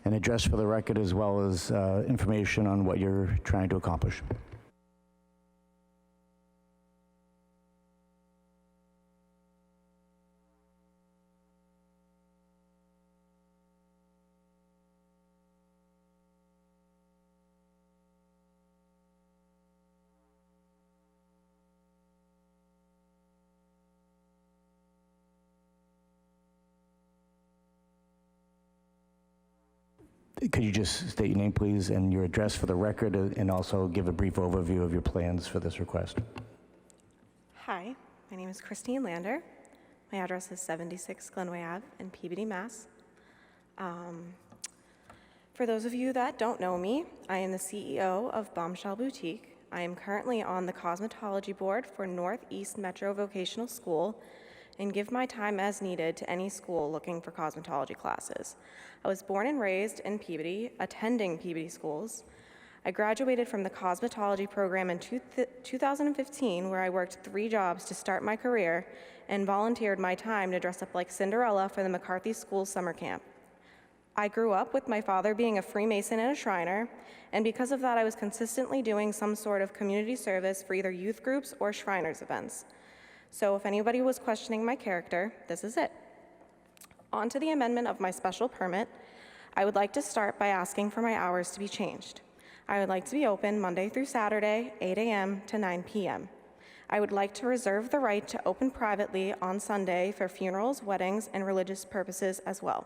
and address for the record, as well as information on what you're trying to accomplish? Could you just state your name, please, and your address for the record, and also give a brief overview of your plans for this request? Hi, my name is Christine Lander. My address is 76 Glenway Ave in Peabody, Mass. For those of you that don't know me, I am the CEO of Bombshell Boutique. I am currently on the cosmetology board for Northeast Metro Vocational School, and give my time as needed to any school looking for cosmetology classes. I was born and raised in Peabody, attending Peabody schools. I graduated from the cosmetology program in 2015, where I worked 3 jobs to start my career and volunteered my time to dress up like Cinderella for the McCarthy School summer camp. I grew up with my father being a Freemason and a Shriner, and because of that, I was consistently doing some sort of community service for either youth groups or Shriners events. So if anybody was questioning my character, this is it. On to the amendment of my special permit, I would like to start by asking for my hours to be changed. I would like to be open Monday through Saturday, 8 a.m. to 9 p.m. I would like to reserve the right to open privately on Sunday for funerals, weddings, and religious purposes as well.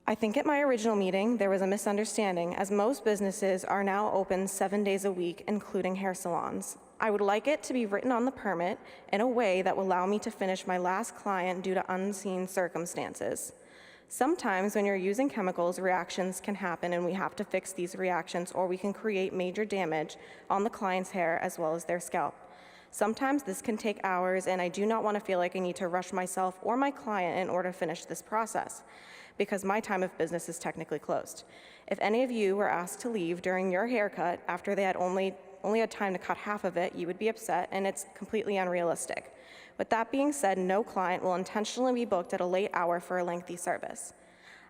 I think at my original meeting, there was a misunderstanding, as most businesses are now open 7 days a week, including hair salons. I would like it to be written on the permit in a way that will allow me to finish my last client due to unseen circumstances. Sometimes when you're using chemicals, reactions can happen and we have to fix these reactions, or we can create major damage on the client's hair as well as their scalp. Sometimes this can take hours, and I do not want to feel like I need to rush myself or my client in order to finish this process, because my time of business is technically closed. If any of you were asked to leave during your haircut after they had only had time to cut half of it, you would be upset, and it's completely unrealistic. With that being said, no client will intentionally be booked at a late hour for a lengthy service.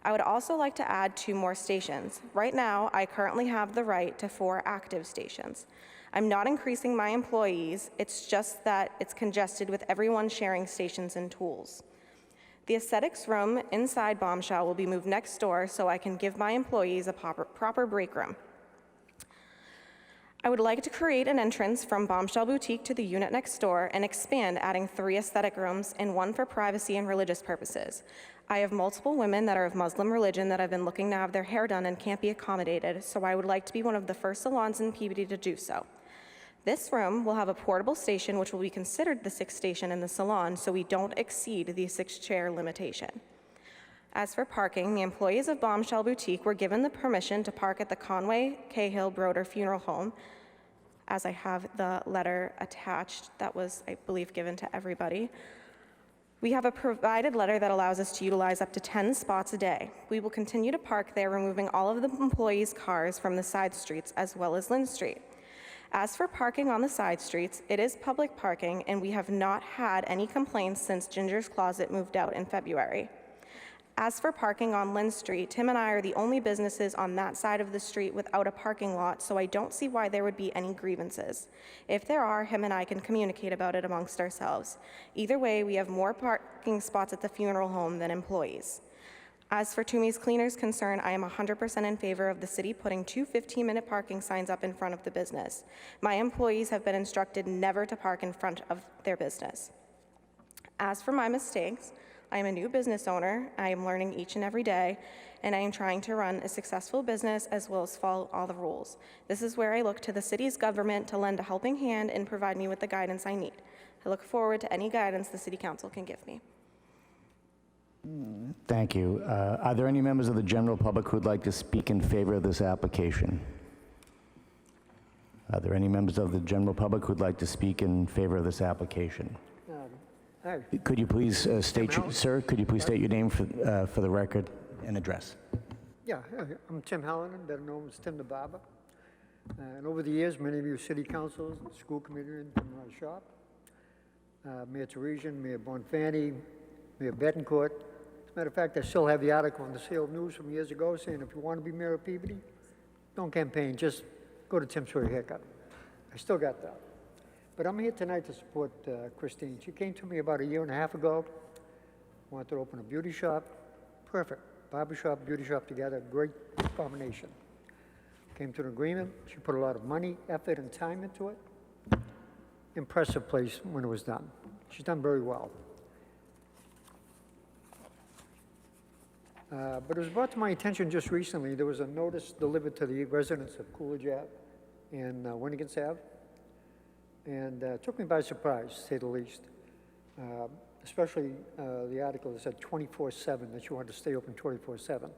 I would also like to add 2 more stations. Right now, I currently have the right to 4 active stations. I'm not increasing my employees, it's just that it's congested with everyone sharing stations and tools. The aesthetics room inside Bombshell will be moved next door so I can give my employees a proper break room. I would like to create an entrance from Bombshell Boutique to the unit next door and expand, adding 3 aesthetic rooms and 1 for privacy and religious purposes. I have multiple women that are of Muslim religion that have been looking to have their hair done and can't be accommodated, so I would like to be one of the first salons in Peabody to do so. This room will have a portable station, which will be considered the 6th station in the salon, so we don't exceed the 6-chair limitation. As for parking, the employees of Bombshell Boutique were given the permission to park at the Conway Cahill Broder Funeral Home, as I have the letter attached that was, I believe, given to everybody. We have a provided letter that allows us to utilize up to 10 spots a day. We will continue to park there, removing all of the employees' cars from the side streets as well as Lynn Street. As for parking on the side streets, it is public parking, and we have not had any complaints since Ginger's Closet moved out in February. As for parking on Lynn Street, Tim and I are the only businesses on that side of the street without a parking lot, so I don't see why there would be any grievances. If there are, him and I can communicate about it amongst ourselves. Either way, we have more parking spots at the funeral home than employees. As for Toomey's Cleaners concern, I am 100% in favor of the city putting 2 15-minute parking signs up in front of the business. My employees have been instructed never to park in front of their business. As for my mistakes, I am a new business owner. I am learning each and every day, and I am trying to run a successful business as well as follow all the rules. This is where I look to the city's government to lend a helping hand and provide me with the guidance I need. I look forward to any guidance the city council can give me. Thank you. Are there any members of the general public who would like to speak in favor of this application? Are there any members of the general public who would like to speak in favor of this application? Hi. Could you please sir, could you please state your name for the record and address? Yeah, I'm Tim Hallinan, better known as Tim the Barber. And over the years, many of you city councils, school committee, and come to my shop. Mayor Teresian, Mayor Bonfanti, Mayor Betancourt. As a matter of fact, I still have the article in the Sale News from years ago saying if you want to be mayor of Peabody, don't campaign, just go to Tim's for a haircut. I still got that. But I'm here tonight to support Christine. She came to me about 1.5 years ago, wanted to open a beauty shop. Perfect. Barber shop, beauty shop together, great combination. Came to an agreement. She put a lot of money, effort, and time into it. Impressive place when it was done. She's done very well. But it was brought to my attention just recently, there was a notice delivered to the residents of Coolidge Ave and Winnegans Ave, and took me by surprise, to say the least. Especially the article that said 24/7, that you wanted to stay open 24/7.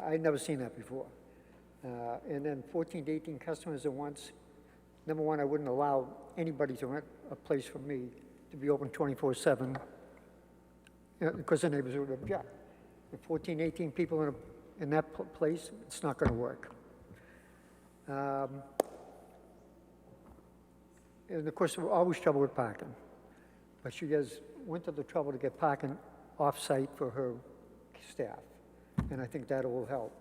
I'd never seen that before. And then 14 to 18 customers at once. Number one, I wouldn't allow anybody to rent a place from me to be open 24/7 because the neighbors would object. If 14, 18 people in that place, it's not going to work. And of course, there was always trouble with parking. But she went to the trouble to get parking off-site for her staff. And I think that will help.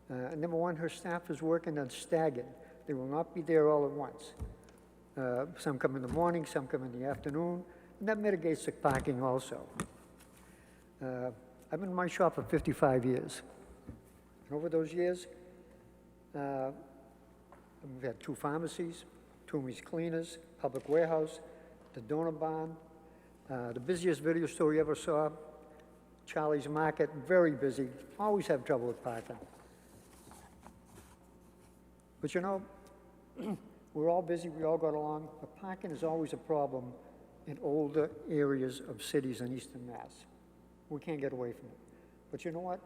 Number one, her staff is working on staggered. They will not be there all at once. Some come in the morning, some come in the afternoon, and that mitigates the parking also. I've been in my shop for 55 years. And over those years, We've had 2 pharmacies, Toomey's Cleaners, Public Warehouse, the Donut Barn, the busiest video store you ever saw, Charlie's Market, very busy, always have trouble with parking. But you know, we're all busy, we all got along, but parking is always a problem in older areas of cities in Eastern Mass. We can't get away from it. But you know what?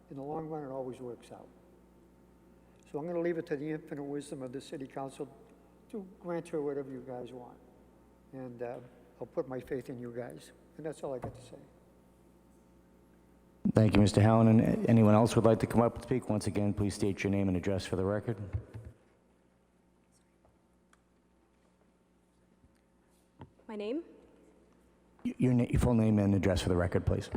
In the long run, it always works out. So I'm going to leave it to the infinite wisdom of the city council to grant her whatever you guys want. And I'll put my faith in you guys. And that's all I got to say. Thank you, Mr. Hallinan. Anyone else would like to come up and speak? Once again, please state your name and address for the record. My name? Your full name and address for the record, please.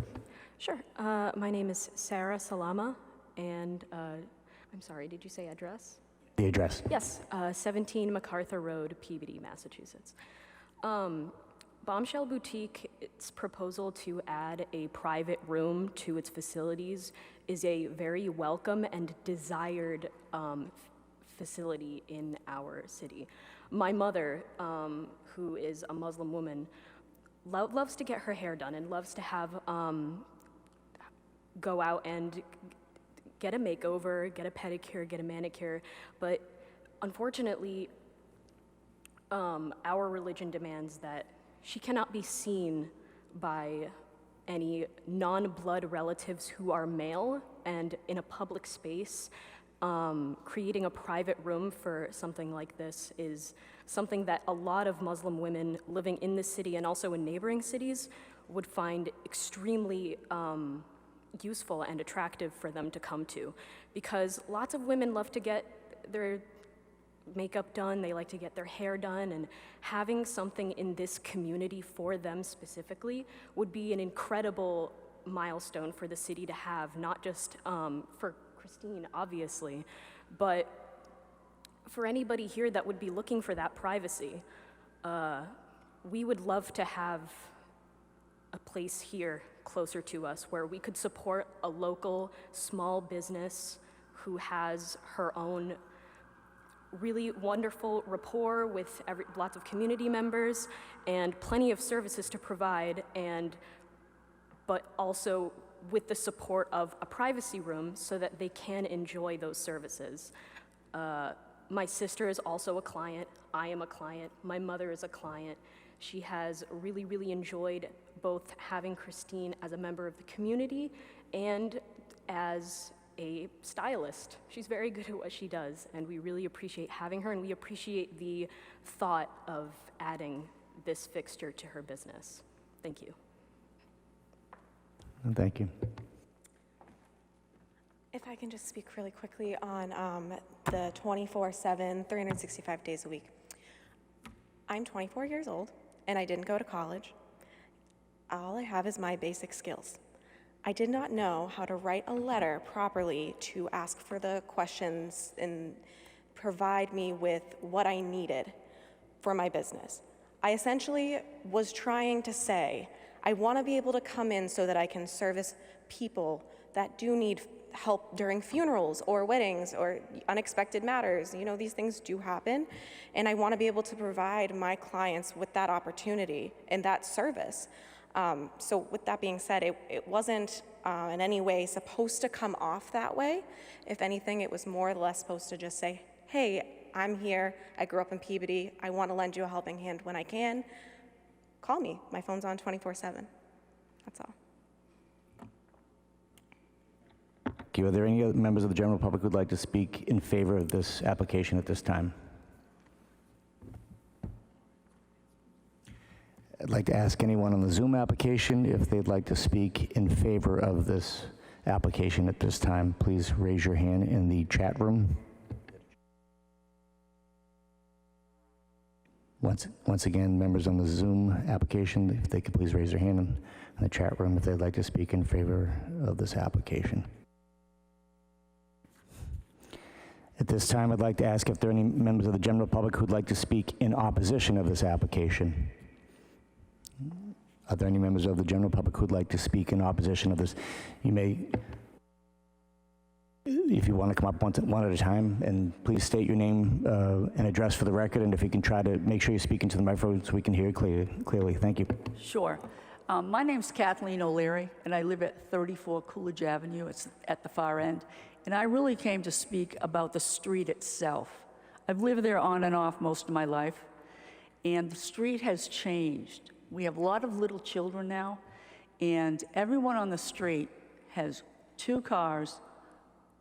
Sure. My name is Sarah Salama, and I'm sorry, did you say address? The address. Yes, 17 MacArthur Road, Peabody, Massachusetts. Bombshell Boutique's proposal to add a private room to its facilities is a very welcome and desired facility in our city. My mother, who is a Muslim woman, loves to get her hair done and loves to have go out and get a makeover, get a pedicure, get a manicure, but unfortunately, our religion demands that she cannot be seen by any non-blood relatives who are male, and in a public space, creating a private room for something like this is something that a lot of Muslim women living in this city and also in neighboring cities would find extremely useful and attractive for them to come to, because lots of women love to get their makeup done, they like to get their hair done, and having something in this community for them specifically would be an incredible milestone for the city to have, not just for Christine, obviously, but for anybody here that would be looking for that privacy. We would love to have a place here closer to us where we could support a local small business who has her own really wonderful rapport with lots of community members and plenty of services to provide, but also with the support of a privacy room so that they can enjoy those services. My sister is also a client. I am a client. My mother is a client. She has really, really enjoyed both having Christine as a member of the community and as a stylist. She's very good at what she does, and we really appreciate having her, and we appreciate the thought of adding this fixture to her business. Thank you. Thank you. If I can just speak really quickly on the 24/7, 365 days a week. I'm 24 years old, and I didn't go to college. All I have is my basic skills. I did not know how to write a letter properly to ask for the questions and provide me with what I needed for my business. I essentially was trying to say, I want to be able to come in so that I can service people that do need help during funerals or weddings or unexpected matters. You know, these things do happen, and I want to be able to provide my clients with that opportunity and that service. So with that being said, it wasn't in any way supposed to come off that way. If anything, it was more or less supposed to just say, hey, I'm here, I grew up in Peabody, I want to lend you a helping hand when I can. Call me, my phone's on 24/7. That's all. Thank you. Are there any other members of the general public who'd like to speak in favor of this application at this time? I'd like to ask anyone on the Zoom application if they'd like to speak in favor of this application at this time. Please raise your hand in the chat room. Once again, members on the Zoom application, if they could please raise their hand in the chat room if they'd like to speak in favor of this application. At this time, I'd like to ask if there are any members of the general public who'd like to speak in opposition of this application. Are there any members of the general public who'd like to speak in opposition of this? You may if you want to come up one at a time, and please state your name and address for the record, and if you can try to make sure you're speaking to the microphone so we can hear you clearly. Thank you. Sure. My name's Kathleen O'Leary, and I live at 34 Coolidge Avenue. It's at the far end. And I really came to speak about the street itself. I've lived there on and off most of my life, and the street has changed. We have a lot of little children now, and everyone on the street has 2 cars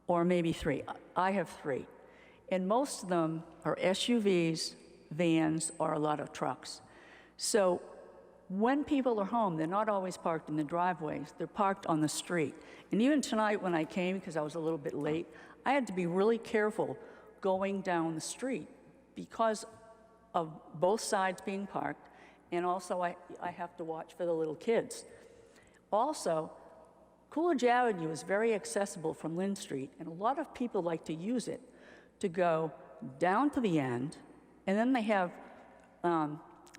or maybe 3. I have 3. And most of them are SUVs, vans, or a lot of trucks. So when people are home, they're not always parked in the driveways, they're parked on the street. And even tonight when I came, because I was a little bit late, I had to be really careful going down the street because of both sides being parked, and also I have to watch for the little kids. Also, Coolidge Avenue is very accessible from Lynn Street, and a lot of people like to use it to go down to the end, and then they have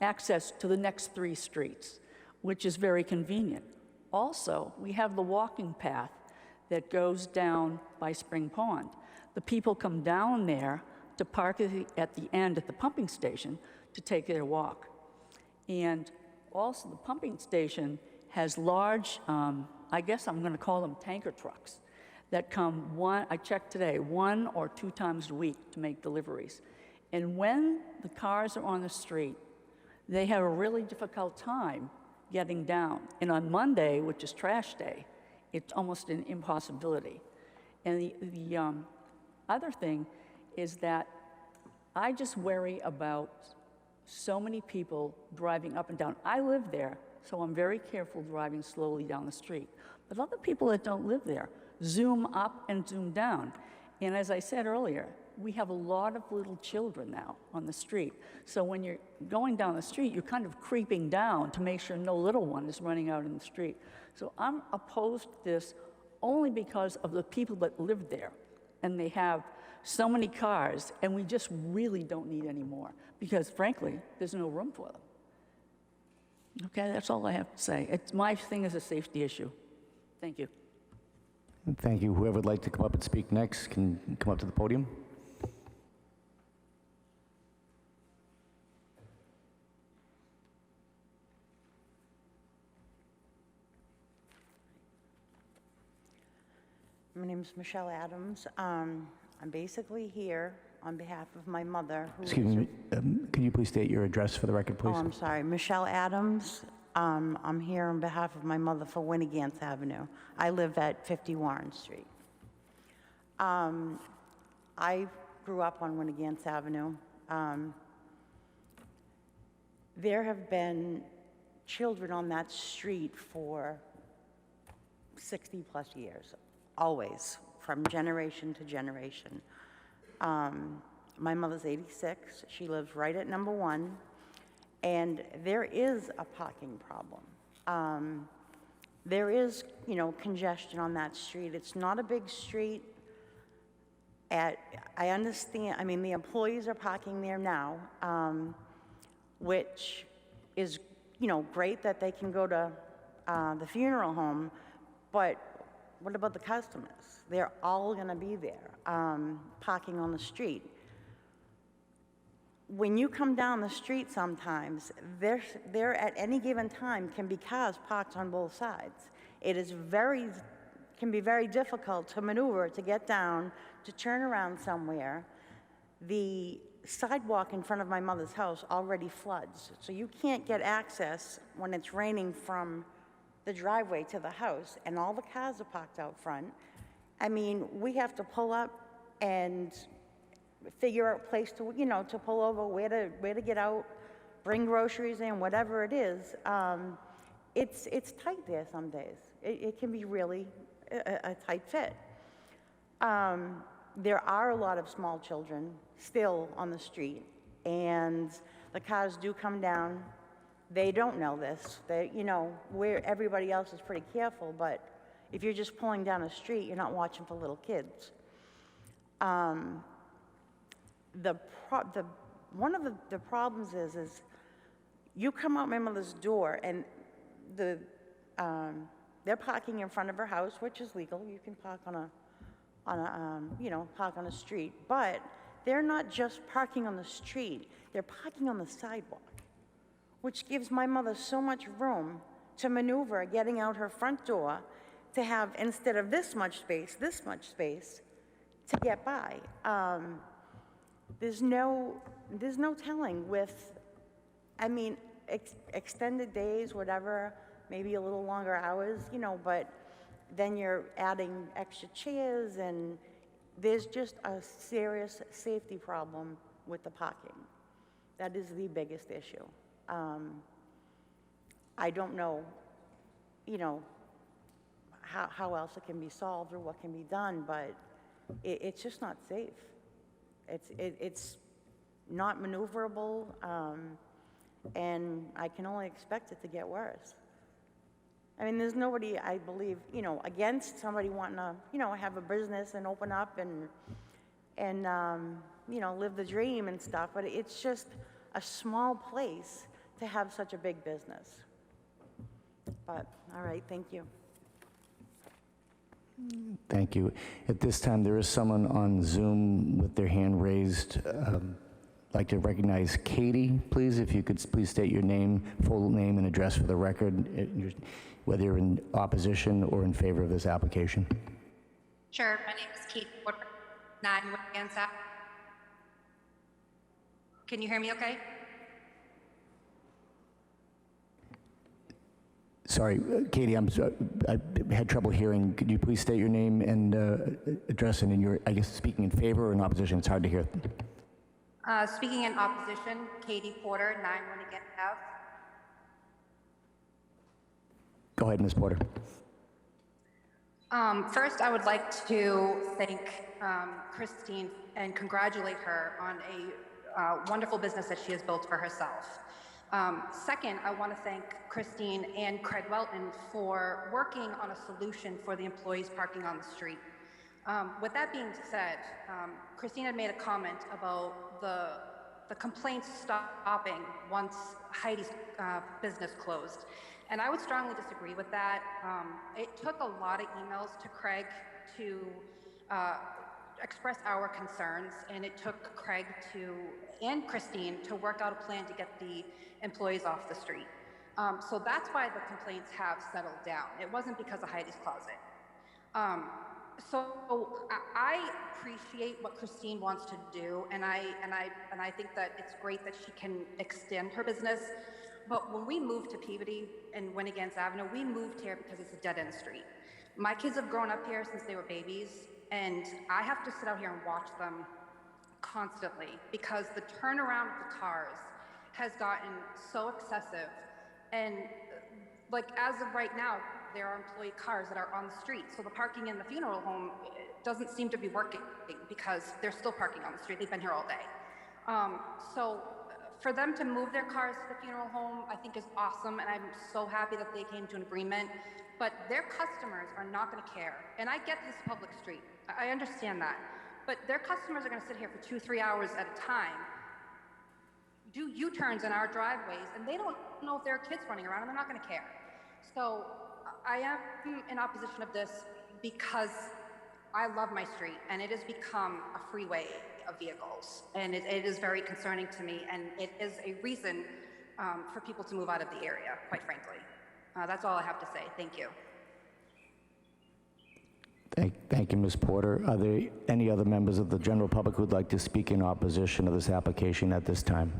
access to the next 3 streets, which is very convenient. Also, we have the walking path that goes down by Spring Pond. The people come down there to park at the end at the pumping station to take their walk. And also the pumping station has large, I guess I'm going to call them tanker trucks, that come I checked today, 1 or 2 times a week to make deliveries. And when the cars are on the street, they have a really difficult time getting down. And on Monday, which is trash day, it's almost an impossibility. And the other thing is that I just worry about so many people driving up and down. I live there, so I'm very careful driving slowly down the street. But other people that don't live there zoom up and zoom down. And as I said earlier, we have a lot of little children now on the street. So when you're going down the street, you're kind of creeping down to make sure no little one is running out in the street. So I'm opposed to this only because of the people that live there. And they have so many cars, and we just really don't need any more because, frankly, there's no room for them. Okay, that's all I have to say. My thing is a safety issue. Thank you. Thank you. Whoever would like to come up and speak next can come up to the podium. My name is Michelle Adams. I'm basically here on behalf of my mother. Excuse me, can you please state your address for the record, please? Oh, I'm sorry. Michelle Adams. I'm here on behalf of my mother for Winnegans Avenue. I live at 50 Warren Street. I grew up on Winnegans Avenue. There have been children on that street for 60 plus years, always, from generation to generation. My mother's 86. She lives right at number 1. And there is a parking problem. There is, congestion on that street. It's not a big street. I understand, the employees are parking there now, which is, great that they can go to the funeral home, but what about the customers? They're all gonna be there, parking on the street. When you come down the street sometimes, there at any given time can be cars parked on both sides. It can be very difficult to maneuver, to get down, to turn around somewhere. The sidewalk in front of my mother's house already floods, so you can't get access when it's raining from the driveway to the house, and all the cars are parked out front. We have to pull up and figure out a place to, to pull over, where to get out, bring groceries in, whatever it is. It's tight there some days. It can be really a tight fit. There are a lot of small children still on the street, and the cars do come down. They don't know this. Where everybody else is pretty careful, but if you're just pulling down a street, you're not watching for little kids. One of the problems is you come out my mother's door, and they're parking in front of her house, which is legal. You can park on a, park on the street. But they're not just parking on the street, they're parking on the sidewalk, which gives my mother so much room to maneuver getting out her front door to have, instead of this much space to get by. There's no telling with, extended days, whatever, maybe a little longer hours, but then you're adding extra chairs, and there's just a serious safety problem with the parking. That is the biggest issue. I don't know, how else it can be solved or what can be done, but it's just not safe. It's not maneuverable, and I can only expect it to get worse. There's nobody, I believe, against somebody wanting to, have a business and open up and live the dream and stuff, but it's just a small place to have such a big business. But, all right, thank you. Thank you. At this time, there is someone on Zoom with their hand raised. I'd like to recognize Katie, please. If you could please state your name, full name and address for the record, whether you're in opposition or in favor of this application. Sure. My name is Katie Porter, 9 Wigan South. Can you hear me okay? Sorry, Katie, I had trouble hearing. Could you please state your name and address, and you're, I guess, speaking in favor or in opposition? It's hard to hear. Speaking in opposition, Katie Porter, 9 Wigan South. Go ahead, Ms. Porter. First, I would like to thank Christine and congratulate her on a wonderful business that she has built for herself. Second, I want to thank Christine and Craig Welton for working on a solution for the employees parking on the street. With that being said, Christine had made a comment about the complaints stopping once Heidi's business closed. And I would strongly disagree with that. It took a lot of emails to Craig to express our concerns, and it took Craig and Christine to work out a plan to get the employees off the street. So that's why the complaints have settled down. It wasn't because of Heidi's Closet. So I appreciate what Christine wants to do, and I think that it's great that she can extend her business. But when we moved to Peabody and Winnegans Avenue, we moved here because it's a dead-end street. My kids have grown up here since they were babies, and I have to sit out here and watch them constantly because the turnaround of the cars has gotten so excessive. And as of right now, there are employee cars that are on the street. So the parking in the funeral home doesn't seem to be working because they're still parking on the street. They've been here all day. So for them to move their cars to the funeral home, I think is awesome, and I'm so happy that they came to an agreement. But their customers are not going to care. And I get this public street. I understand that. But their customers are going to sit here for 2-3 hours at a time, do U-turns in our driveways, and they don't know if there are kids running around, and they're not going to care. So I am in opposition of this because I love my street, and it has become a freeway of vehicles, and it is very concerning to me, and it is a reason for people to move out of the area, quite frankly. That's all I have to say. Thank you. Thank you, Ms. Porter. Are there any other members of the general public who would like to speak in opposition of this application at this time?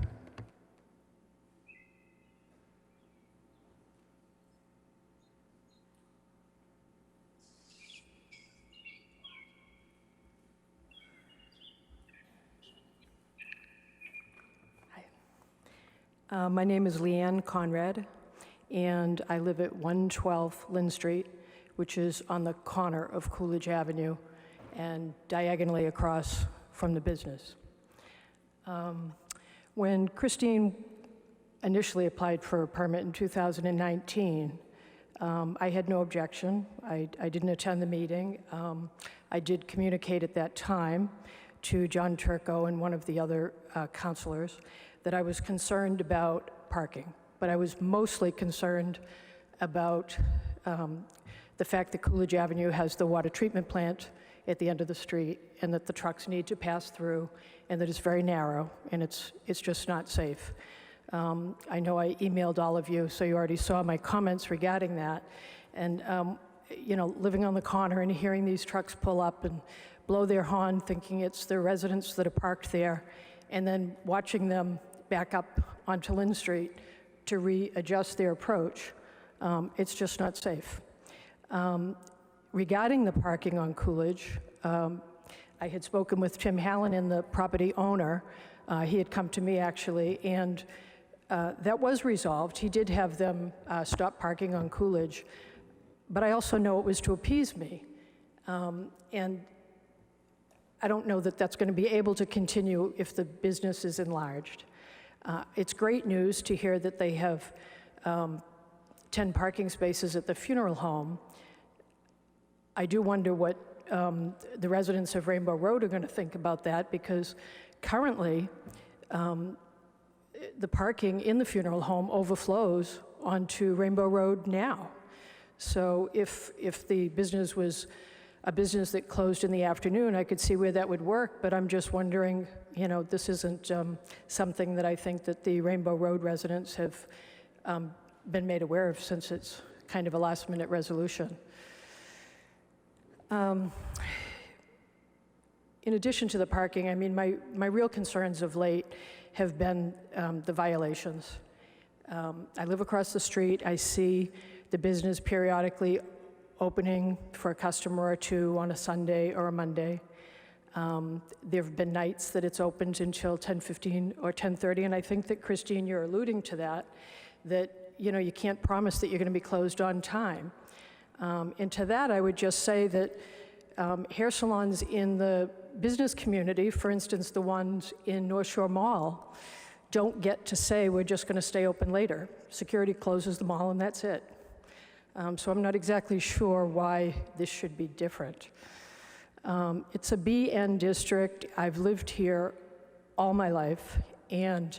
My name is Leanne Conrad, and I live at 112 Lynn Street, which is on the corner of Coolidge Avenue and diagonally across from the business. When Christine initially applied for a permit in 2019, I had no objection. I didn't attend the meeting. I did communicate at that time to John Turco and one of the other counselors that I was concerned about parking, but I was mostly concerned about the fact that Coolidge Avenue has the water treatment plant at the end of the street, and that the trucks need to pass through, and that it's very narrow, and it's just not safe. I know I emailed all of you, so you already saw my comments regarding that. And, you know, living on the corner and hearing these trucks pull up and blow their horn, thinking it's the residents that are parked there, and then watching them back up onto Lynn Street to readjust their approach, it's just not safe. Regarding the parking on Coolidge, I had spoken with Tim Hallinan, the property owner. He had come to me, actually, and that was resolved. He did have them stop parking on Coolidge, but I also know it was to appease me. And I don't know that that's going to be able to continue if the business is enlarged. It's great news to hear that they have 10 parking spaces at the funeral home. I do wonder what the residents of Rainbow Road are going to think about that, because currently the parking in the funeral home overflows onto Rainbow Road now. So if the business was a business that closed in the afternoon, I could see where that would work, but I'm just wondering, you know, this isn't something that I think that the Rainbow Road residents have been made aware of, since it's kind of a last-minute resolution. In addition to the parking, I mean, my real concerns of late have been the violations. I live across the street. I see the business periodically opening for a customer or two on a Sunday or a Monday. There have been nights that it's opened until 10:15 or 10:30, and I think that, Christine, you're alluding to that, you know, you can't promise that you're going to be closed on time. And to that, I would just say that hair salons in the business community, for instance, the ones in North Shore Mall, don't get to say, we're just going to stay open later. Security closes the mall and that's it. So I'm not exactly sure why this should be different. It's a BN district. I've lived here all my life, and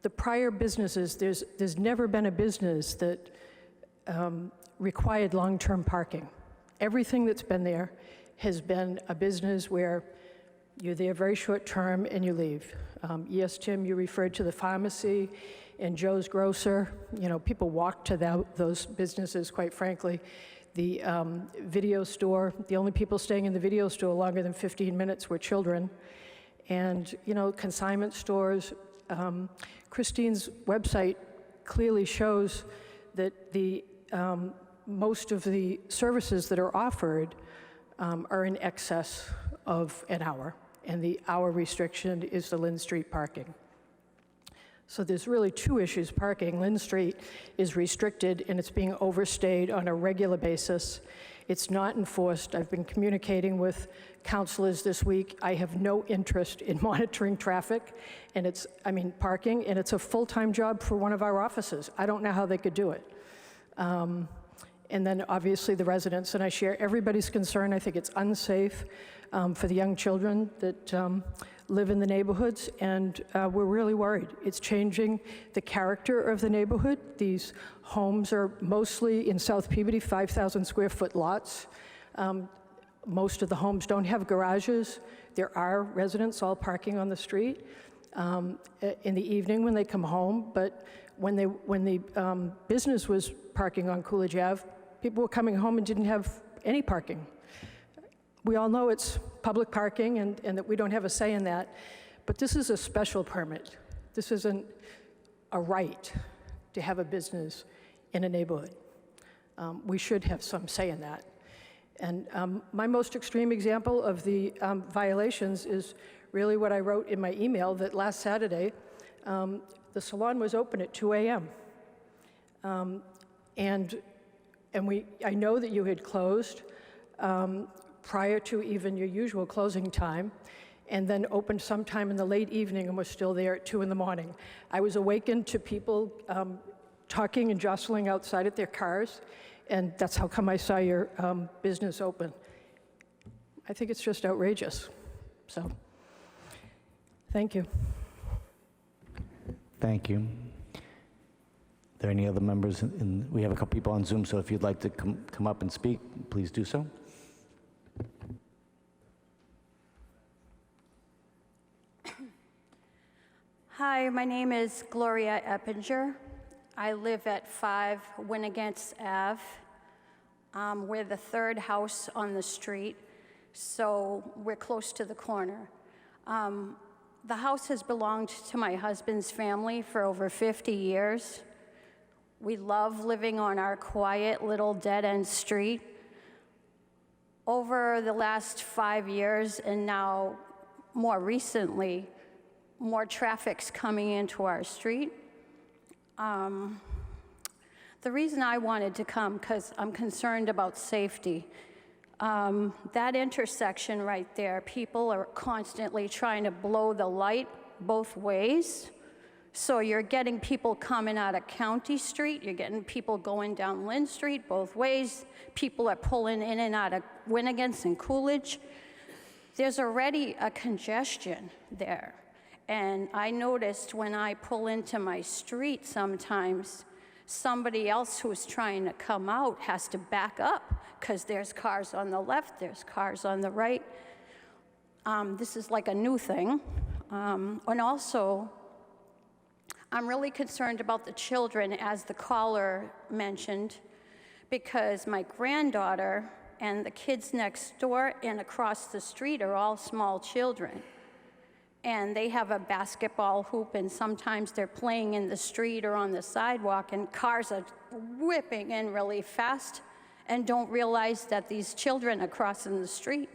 the prior businesses, there's never been a business that required long-term parking. Everything that's been there has been a business where you're there very short term and you leave. Yes, Tim, you referred to the pharmacy and Joe's Grocer. You know, people walk to those businesses, quite frankly. The video store, the only people staying in the video store longer than 15 minutes were children. And, you know, consignment stores. Christine's website clearly shows that the most of the services that are offered are in excess of an hour, and the hour restriction is the Lynn Street parking. So there's really two issues parking. Lynn Street is restricted, and it's being overstayed on a regular basis. It's not enforced. I've been communicating with councilors this week. I have no interest in monitoring traffic, and parking, and it's a full-time job for one of our offices. I don't know how they could do it. And then obviously the residents, and I share everybody's concern. I think it's unsafe for the young children that live in the neighborhoods, and we're really worried. It's changing the character of the neighborhood. These homes are mostly in South Peabody, 5,000 square foot lots. Most of the homes don't have garages. There are residents all parking on the street in the evening when they come home, but when the business was parking on Coolidge Ave, people were coming home and didn't have any parking. We all know it's public parking and that we don't have a say in that, but this is a special permit. This isn't a right to have a business in a neighborhood. We should have some say in that. And my most extreme example of the violations is really what I wrote in my email, that last Saturday, the salon was open at 2 a.m. I know that you had closed prior to even your usual closing time, and then opened sometime in the late evening and was still there at 2 in the morning. I was awakened to people talking and jostling outside at their cars, and that's how come I saw your business open. I think it's just outrageous. So, thank you. Thank you. Are there any other members? We have a couple people on Zoom, so if you'd like to come up and speak, please do so. Hi, my name is Gloria Eppinger. I live at 5 Winnegans Ave. We're the third house on the street, so we're close to the corner. The house has belonged to my husband's family for over 50 years. We love living on our quiet little dead-end street. Over the last 5 years, and now more recently, more traffic's coming into our street. The reason I wanted to come, because I'm concerned about safety. That intersection right there, people are constantly trying to blow the light both ways. So you're getting people coming out of County Street, you're getting people going down Lynn Street both ways. People are pulling in and out of Winnegans and Coolidge. There's already a congestion there. And I noticed when I pull into my street sometimes, somebody else who's trying to come out has to back up because there's cars on the left, there's cars on the right. This is like a new thing. And also, I'm really concerned about the children, as the caller mentioned, because my granddaughter and the kids next door and across the street are all small children. And they have a basketball hoop, and sometimes they're playing in the street or on the sidewalk, and cars are whipping in really fast and don't realize that these children are crossing the street.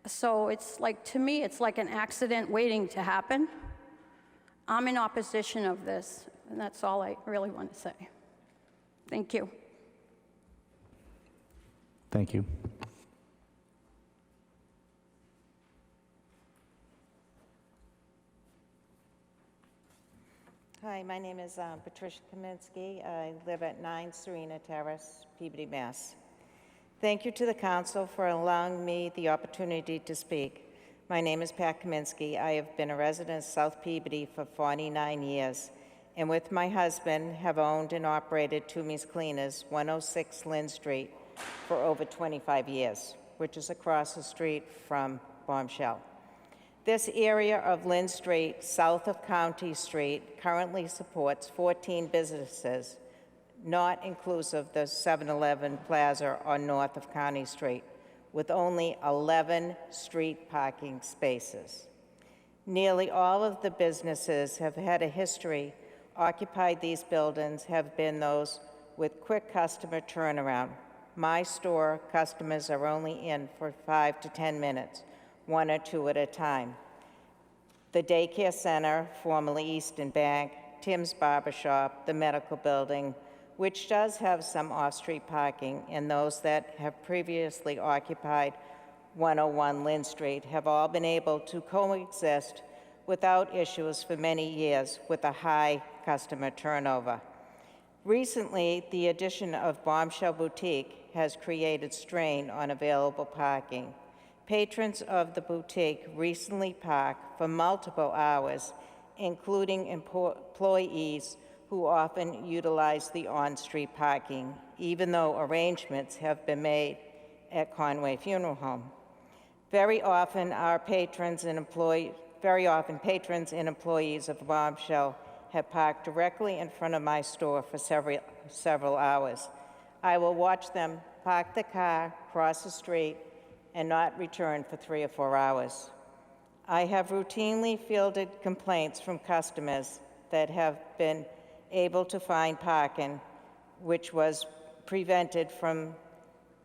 So it's like, to me, it's like an accident waiting to happen. I'm in opposition of this, and that's all I really want to say. Thank you. Thank you. Hi, my name is Patricia Kaminsky. I live at 9 Serena Terrace, Peabody, Mass. Thank you to the council for allowing me the opportunity to speak. My name is Pat Kaminsky. I have been a resident of South Peabody for 49 years, and with my husband have owned and operated Toomey's Cleaners, 106 Lynn Street, for over 25 years, which is across the street from Bombshell. This area of Lynn Street, south of County Street, currently supports 14 businesses, not inclusive the 7-Eleven Plaza on north of County Street, with only 11 street parking spaces. Nearly all of the businesses have had a history. Occupied these buildings have been those with quick customer turnaround. My store customers are only in for 5 to 10 minutes. 1 or 2 at a time. The daycare center, formerly Easton Bank, Tim's Barbershop, the medical building, which does have some off-street parking, and those that have previously occupied 101 Lynn Street have all been able to coexist without issues for many years with a high customer turnover. Recently, the addition of Bombshell Boutique has created strain on available parking. Patrons of the boutique recently parked for multiple hours, including employees who often utilize the on-street parking, even though arrangements have been made at Conway Funeral Home. Very often, patrons and employees of Bombshell have parked directly in front of my store for several hours. I will watch them park the car, cross the street, and not return for 3 or 4 hours. I have routinely fielded complaints from customers that have been able to find parking, which was prevented from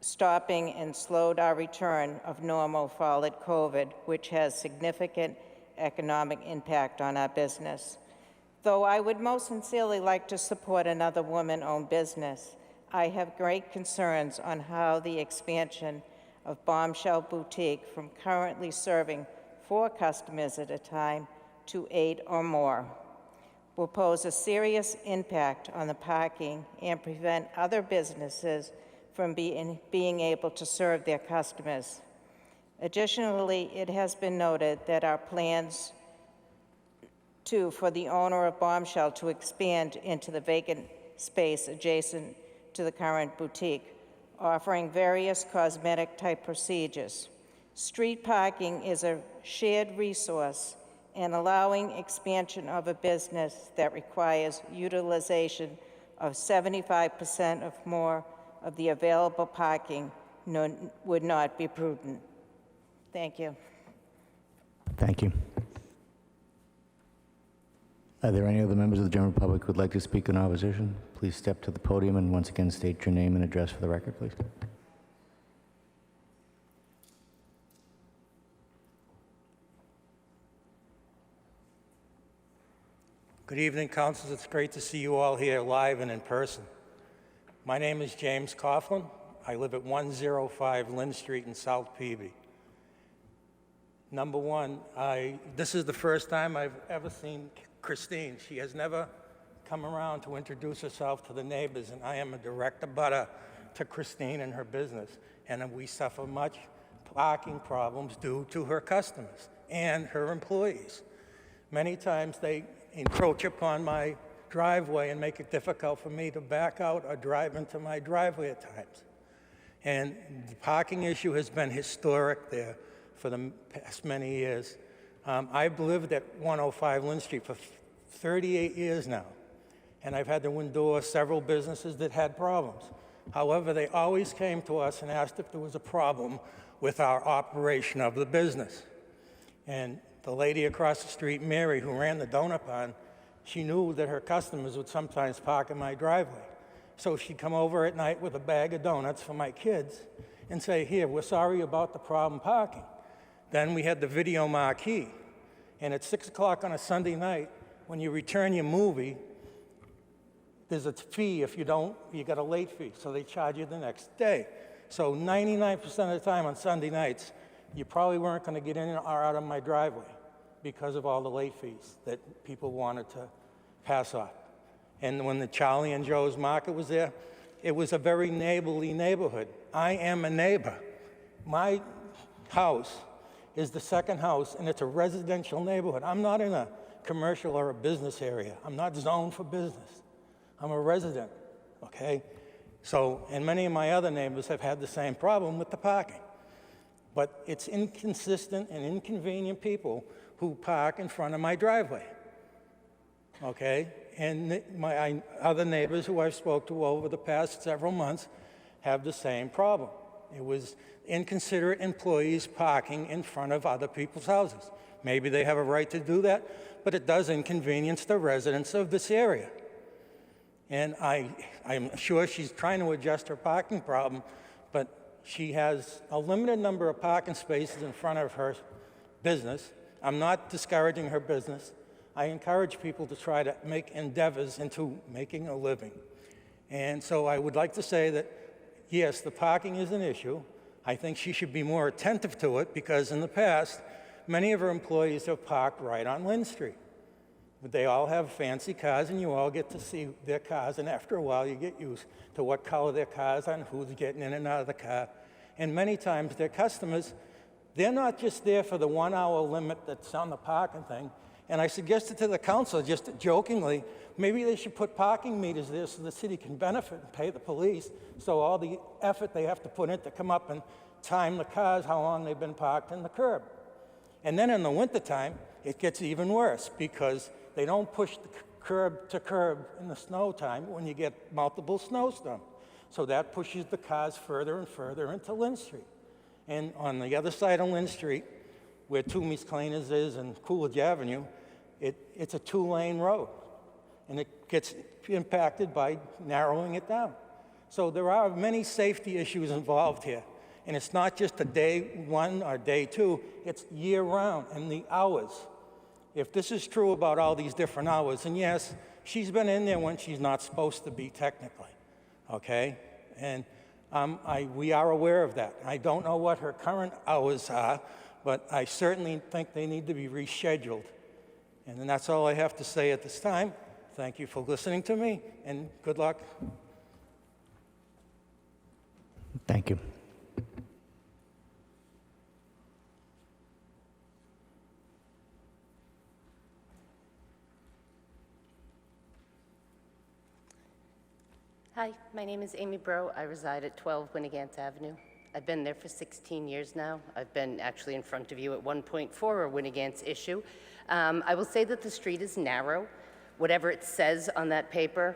stopping and slowed our return of normal following COVID, which has significant economic impact on our business. Though I would most sincerely like to support another woman-owned business, I have great concerns on how the expansion of Bombshell Boutique from currently serving 4 customers at a time to 8 or more will pose a serious impact on the parking and prevent other businesses from being able to serve their customers. Additionally, it has been noted that our plans for the owner of Bombshell to expand into the vacant space adjacent to the current boutique, offering various cosmetic-type procedures. Street parking is a shared resource, and allowing expansion of a business that requires utilization of 75% of more of the available parking would not be prudent. Thank you. Thank you. Are there any other members of the general public who would like to speak in opposition? Please step to the podium and once again state your name and address for the record, please. Good evening, councils. It's great to see you all here live and in person. My name is James Coughlin. I live at 105 Lynn Street in South Peabody. Number one, this is the first time I've ever seen Christine. She has never come around to introduce herself to the neighbors, and I am a direct abutter to Christine and her business. And we suffer much parking problems due to her customers and her employees. Many times they encroach upon my driveway and make it difficult for me to back out or drive into my driveway at times. And the parking issue has been historic there for the past many years. I've lived at 105 Lynn Street for 38 years now, and I've had to endure several businesses that had problems. However, they always came to us and asked if there was a problem with our operation of the business. And the lady across the street, Mary, who ran the donut barn, she knew that her customers would sometimes park in my driveway. So she'd come over at night with a bag of donuts for my kids and say, "Here, we're sorry about the problem parking." Then we had the video marquee. And at 6 o'clock on a Sunday night, when you return your movie, there's a fee. If you don't, you got a late fee. So they charge you the next day. So 99% of the time on Sunday nights, you probably weren't going to get in or out of my driveway because of all the late fees that people wanted to pass off. And when the Charlie and Joe's Market was there, it was a very neighborly neighborhood. I am a neighbor. My house is the second house, and it's a residential neighborhood. I'm not in a commercial or a business area. I'm not zoned for business. I'm a resident, okay? So, and many of my other neighbors have had the same problem with the parking. But it's inconsistent and inconvenient people who park in front of my driveway, okay? And my other neighbors who I've spoke to over the past several months have the same problem. It was inconsiderate employees parking in front of other people's houses. Maybe they have a right to do that, but it does inconvenience the residents of this area. And I'm sure she's trying to adjust her parking problem, but she has a limited number of parking spaces in front of her business. I'm not discouraging her business. I encourage people to try to make endeavors into making a living. And so I would like to say that, yes, the parking is an issue. I think she should be more attentive to it because in the past, many of her employees have parked right on Lynn Street. But they all have fancy cars and you all get to see their cars, and after a while you get used to what color their cars are and who's getting in and out of the car. And many times their customers, they're not just there for the 1 hour limit that's on the parking thing. And I suggested to the council, just jokingly, maybe they should put parking meters there so the city can benefit and pay the police, so all the effort they have to put in to come up and time the cars, how long they've been parked in the curb. And then in the wintertime, it gets even worse because they don't push the curb to curb in the snow time when you get multiple snowstorms. So that pushes the cars further and further into Lynn Street. And on the other side of Lynn Street, where Toomey's Cleaners is and Coolidge Avenue, it's a 2-lane road. And it gets impacted by narrowing it down. So there are many safety issues involved here. And it's not just a day 1 or day 2, it's year round and the hours. If this is true about all these different hours, and yes, she's been in there when she's not supposed to be technically, okay? And we are aware of that. I don't know what her current hours are, but I certainly think they need to be rescheduled. And then that's all I have to say at this time. Thank you for listening to me, and good luck. Thank you. Hi, my name is Amy Bro. I reside at 12 Winnegans Avenue. I've been there for 16 years now. I've been actually in front of you at one point for a Winnigan's issue. I will say that the street is narrow. Whatever it says on that paper,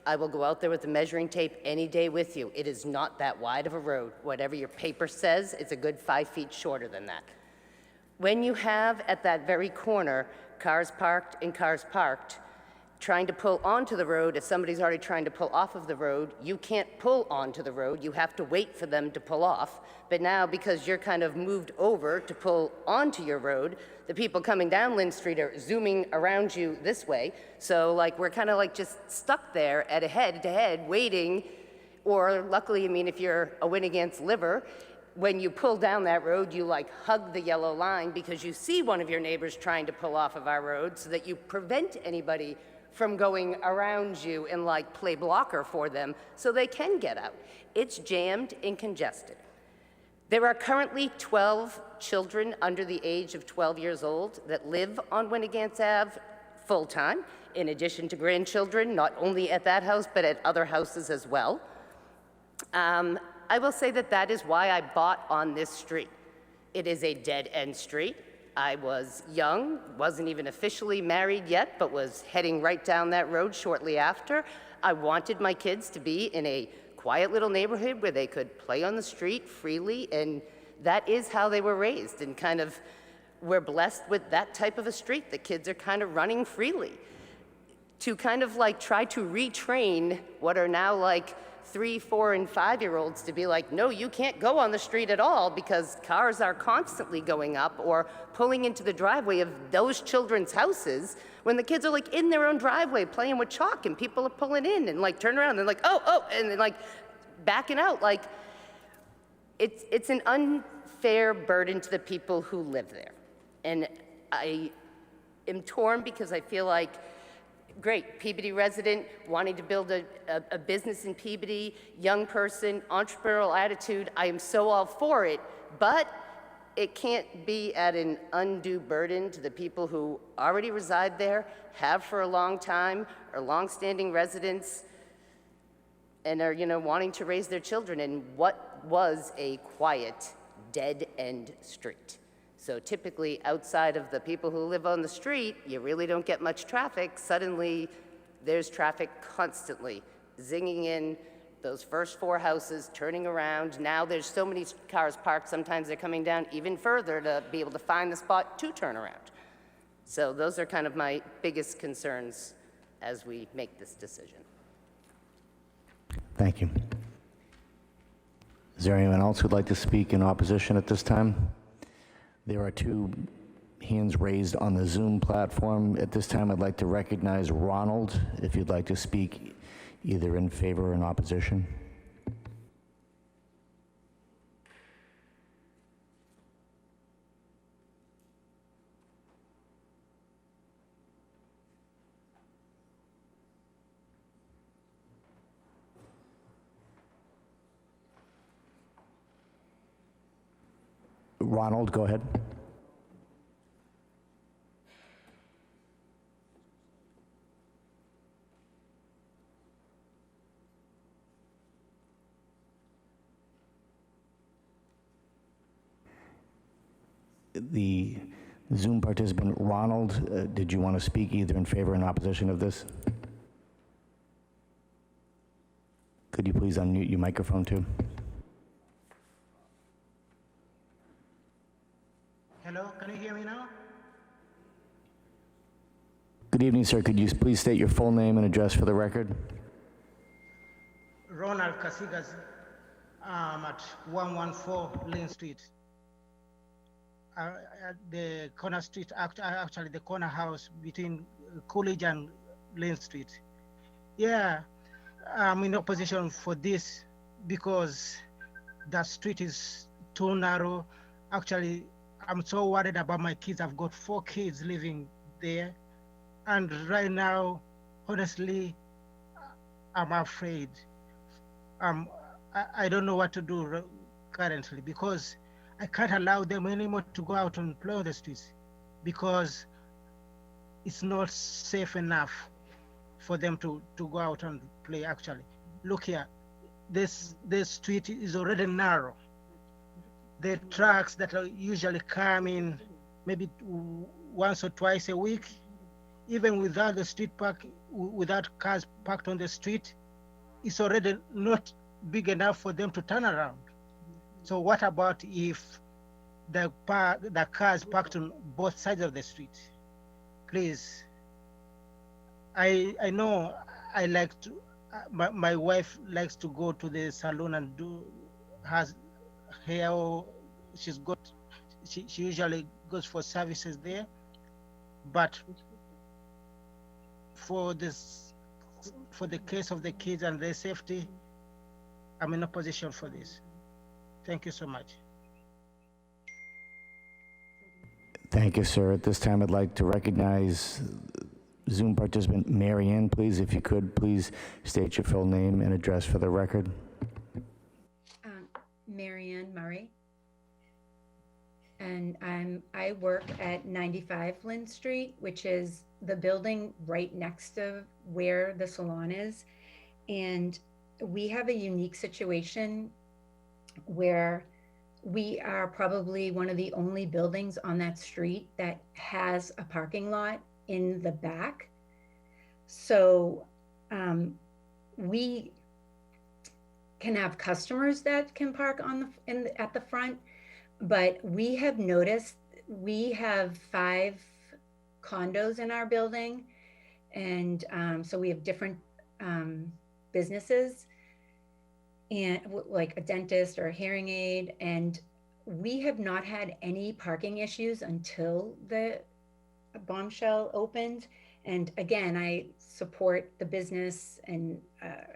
I will go out there with the measuring tape any day with you. It is not that wide of a road. Whatever your paper says, it's a good 5 feet shorter than that. When you have at that very corner cars parked and cars parked, trying to pull onto the road, if somebody's already trying to pull off of the road, you can't pull onto the road. You have to wait for them to pull off. But now, because you're kind of moved over to pull onto your road, the people coming down Lynn Street are zooming around you this way. So like we're kind of like just stuck there at a head-to-head waiting, or luckily, I mean, if you're a Winnigan's liver, when you pull down that road, you like hug the yellow line because you see one of your neighbors trying to pull off of our road so that you prevent anybody from going around you and like play blocker for them so they can get out. It's jammed and congested. There are currently 12 children under the age of 12 years old that live on Winnigan's Ave full-time, in addition to grandchildren, not only at that house, but at other houses as well. I will say that that is why I bought on this street. It is a dead-end street. I was young, wasn't even officially married yet, but was heading right down that road shortly after. I wanted my kids to be in a quiet little neighborhood where they could play on the street freely, and that is how they were raised, and kind of we're blessed with that type of a street. The kids are kind of running freely. To kind of like try to retrain what are now like 3, 4, and 5-year-olds to be like, no, you can't go on the street at all because cars are constantly going up or pulling into the driveway of those children's houses when the kids are like in their own driveway playing with chalk and people are pulling in and like turn around and like, oh, and then like backing out. Like it's an unfair burden to the people who live there. And I am torn because I feel like, great, Peabody resident, wanting to build a business in Peabody, young person, entrepreneurial attitude, I am so all for it, but it can't be at an undue burden to the people who already reside there, have for a long time, are longstanding residents, and are, wanting to raise their children in what was a quiet, dead-end street. So typically, outside of the people who live on the street, you really don't get much traffic. Suddenly, there's traffic constantly, zinging in those first 4 houses, turning around. Now there's so many cars parked, sometimes they're coming down even further to be able to find the spot to turn around. So those are kind of my biggest concerns as we make this decision. Thank you. Is there anyone else who'd like to speak in opposition at this time? There are 2 hands raised on the Zoom platform. At this time, I'd like to recognize Ronald, if you'd like to speak either in favor or in opposition. Ronald, go ahead. The Zoom participant, Ronald, did you want to speak either in favor or in opposition of this? Could you please unmute your microphone too? Hello, can you hear me now? Good evening, sir. Could you please state your full name and address for the record? Ronald Casigas, at 114 Lynn Street. At the corner street, actually the corner house between Coolidge and Lynn Street. Yeah, I'm in opposition for this because that street is too narrow. Actually, I'm so worried about my kids. I've got 4 kids living there. And right now, honestly, I'm afraid. I don't know what to do currently because I can't allow them anymore to go out and play on the streets because it's not safe enough for them to go out and play actually. Look here, this street is already narrow. the trucks that are usually come in maybe once or twice a week, even without the street park, without cars parked on the street, it's already not big enough for them to turn around. So what about if the cars parked on both sides of the street? Please, I know I like to, my wife likes to go to the salon and do has hair, or she usually goes for services there. But for the case of the kids and their safety, I'm in opposition for this. Thank you so much. Thank you, sir. At this time, I'd like to recognize Zoom participant Mary Ann, please. If you could, please state your full name and address for the record. Mary Ann Murray, and I work at 95 Lynn Street, which is the building right next to where the salon is. And we have a unique situation where we are probably one of the only buildings on that street that has a parking lot in the back. So we can have customers that can park at the front, but we have noticed we have 5 condos in our building, and so we have different businesses, and like a dentist or a hearing aid, and we have not had any parking issues until the Bombshell opened. And again, I support the business and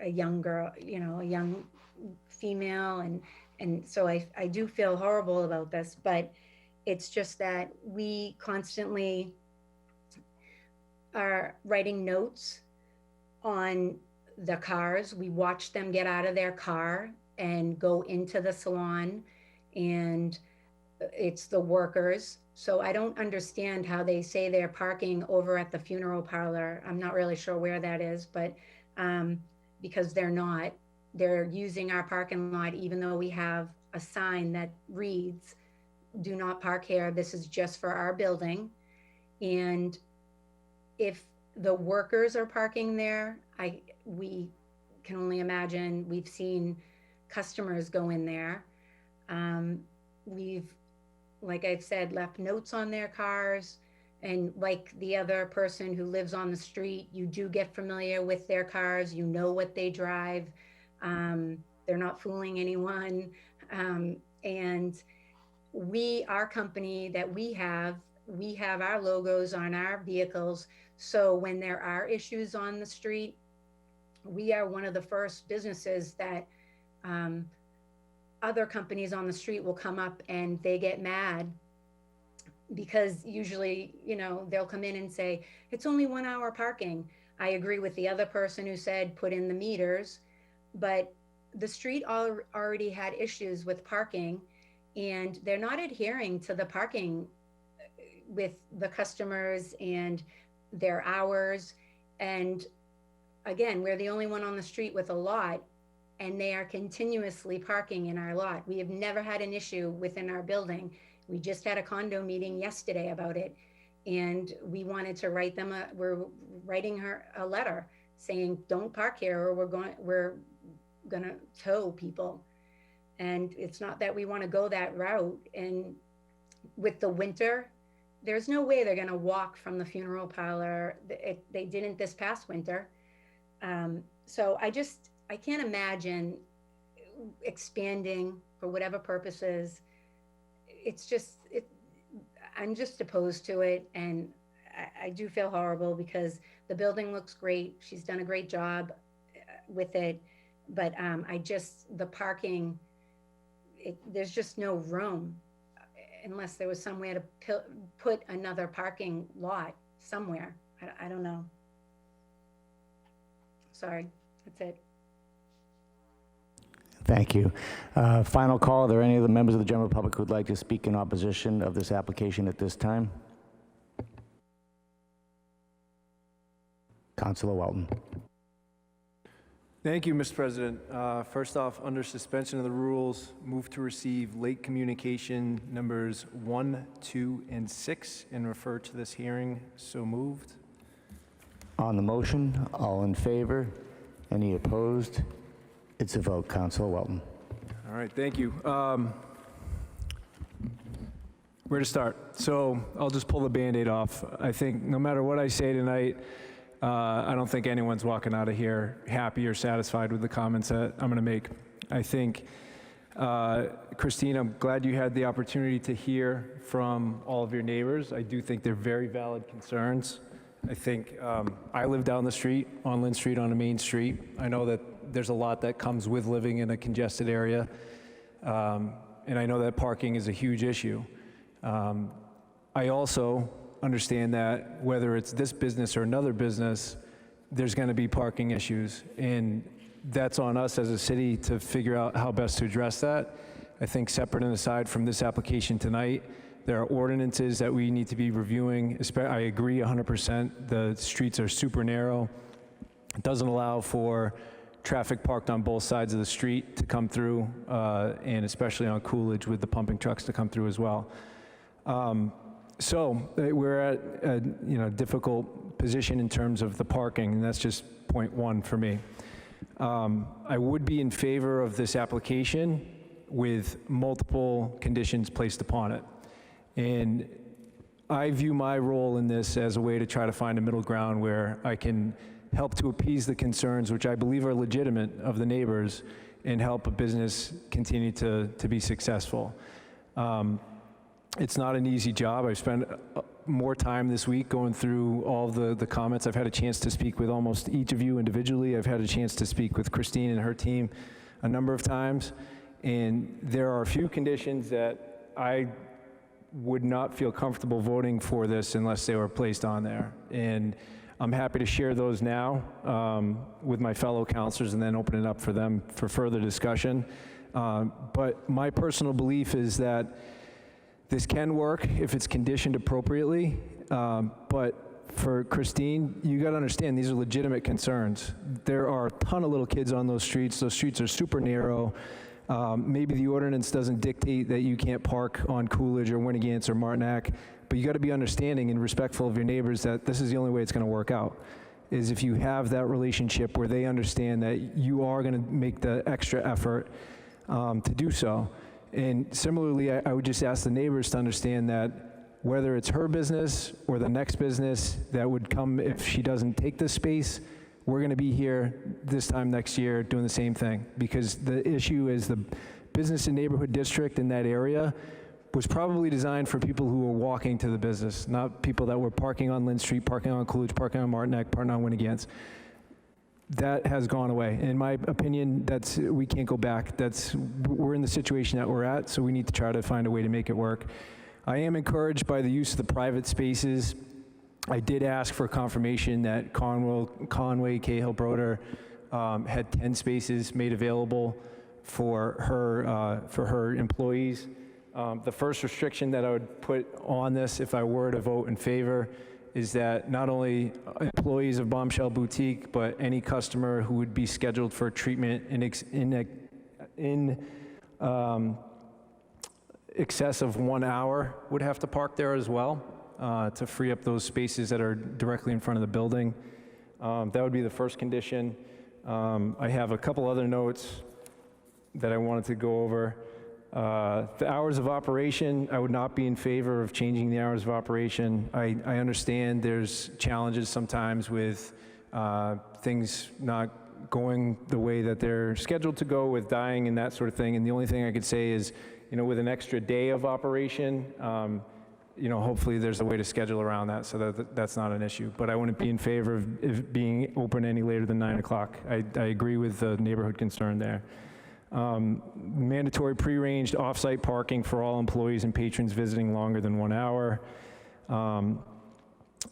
a young girl, a young female, and so I do feel horrible about this, but it's just that we constantly are writing notes on the cars. We watch them get out of their car and go into the salon, and it's the workers. So I don't understand how they say they're parking over at the funeral parlor. I'm not really sure where that is, but because they're not. They're using our parking lot, even though we have a sign that reads, "Do not park here. This is just for our building." And if the workers are parking there, we can only imagine. We've seen customers go in there. We've, like I've said, left notes on their cars. And like the other person who lives on the street, you do get familiar with their cars. You know what they drive. They're not fooling anyone. And our company that we have our logos on our vehicles. So when there are issues on the street, we are one of the first businesses that other companies on the street will come up and they get mad because usually, they'll come in and say, it's only 1 hour parking. I agree with the other person who said, put in the meters, but the street already had issues with parking, and they're not adhering to the parking with the customers and their hours. And again, we're the only one on the street with a lot, and they are continuously parking in our lot. We have never had an issue within our building. We just had a condo meeting yesterday about it, and we wanted to write them we're writing her a letter saying, don't park here or we're gonna tow people. And it's not that we want to go that route. And with the winter, there's no way they're gonna walk from the funeral parlor. They didn't this past winter. So I can't imagine expanding for whatever purposes. I'm just opposed to it, and I do feel horrible because the building looks great. She's done a great job with it, but the parking, there's just no room unless there was somewhere to put another parking lot somewhere. I don't know. Sorry, that's it. Thank you. Final call. Are there any other members of the general public who would like to speak in opposition of this application at this time? Councilor Welton. Thank you, Mr. President. First off, under suspension of the rules, move to receive late communication numbers 1, 2, and 6 and refer to this hearing. So moved. On the motion, all in favor? Any opposed? It's a vote. Councilor Welton. All right, thank you. Where to start? So I'll just pull the Band-Aid off. I think no matter what I say tonight, I don't think anyone's walking out of here happy or satisfied with the comments that I'm going to make. I think, Christine, I'm glad you had the opportunity to hear from all of your neighbors. I do think they're very valid concerns. I think I live down the street, on Lynn Street, on a main street. I know that there's a lot that comes with living in a congested area, and I know that parking is a huge issue. I also understand that whether it's this business or another business, there's going to be parking issues, and that's on us as a city to figure out how best to address that. I think separate and aside from this application tonight, there are ordinances that we need to be reviewing. I agree 100%. The streets are super narrow. It doesn't allow for traffic parked on both sides of the street to come through, and especially on Coolidge with the pumping trucks to come through as well. So we're at a difficult position in terms of the parking, and that's just point one for me. I would be in favor of this application with multiple conditions placed upon it. And I view my role in this as a way to try to find a middle ground where I can help to appease the concerns, which I believe are legitimate, of the neighbors, and help a business continue to be successful. It's not an easy job. I've spent more time this week going through all the comments. I've had a chance to speak with almost each of you individually. I've had a chance to speak with Christine and her team a number of times. And there are a few conditions that I would not feel comfortable voting for this unless they were placed on there. And I'm happy to share those now with my fellow councilors and then open it up for them for further discussion. But my personal belief is that this can work if it's conditioned appropriately, but for Christine, you got to understand these are legitimate concerns. There are a ton of little kids on those streets. Those streets are super narrow. Maybe the ordinance doesn't dictate that you can't park on Coolidge or Winnegans or Martinac, but you got to be understanding and respectful of your neighbors that this is the only way it's going to work out, is if you have that relationship where they understand that you are going to make the extra effort to do so. And similarly, I would just ask the neighbors to understand that whether it's her business or the next business that would come if she doesn't take this space, we're going to be here this time next year doing the same thing, because the issue is the business and neighborhood district in that area was probably designed for people who were walking to the business, not people that were parking on Lynn Street, parking on Coolidge, parking on Martinac, parking on Winnegans. That has gone away. In my opinion, we can't go back. We're in the situation that we're at, so we need to try to find a way to make it work. I am encouraged by the use of the private spaces. I did ask for confirmation that Conway Cahill Broder had 10 spaces made available for her employees. The first restriction that I would put on this, if I were to vote in favor, is that not only employees of Bombshell Boutique, but any customer who would be scheduled for treatment in excess of 1 hour would have to park there as well to free up those spaces that are directly in front of the building. That would be the first condition. I have a couple other notes that I wanted to go over. The hours of operation, I would not be in favor of changing the hours of operation. I understand there's challenges sometimes with things not going the way that they're scheduled to go, with dying and that sort of thing. And the only thing I could say is, with an extra day of operation, hopefully there's a way to schedule around that so that that's not an issue. But I wouldn't be in favor of it being open any later than 9 o'clock. I agree with the neighborhood concern there. Mandatory pre-arranged off-site parking for all employees and patrons visiting longer than 1 hour.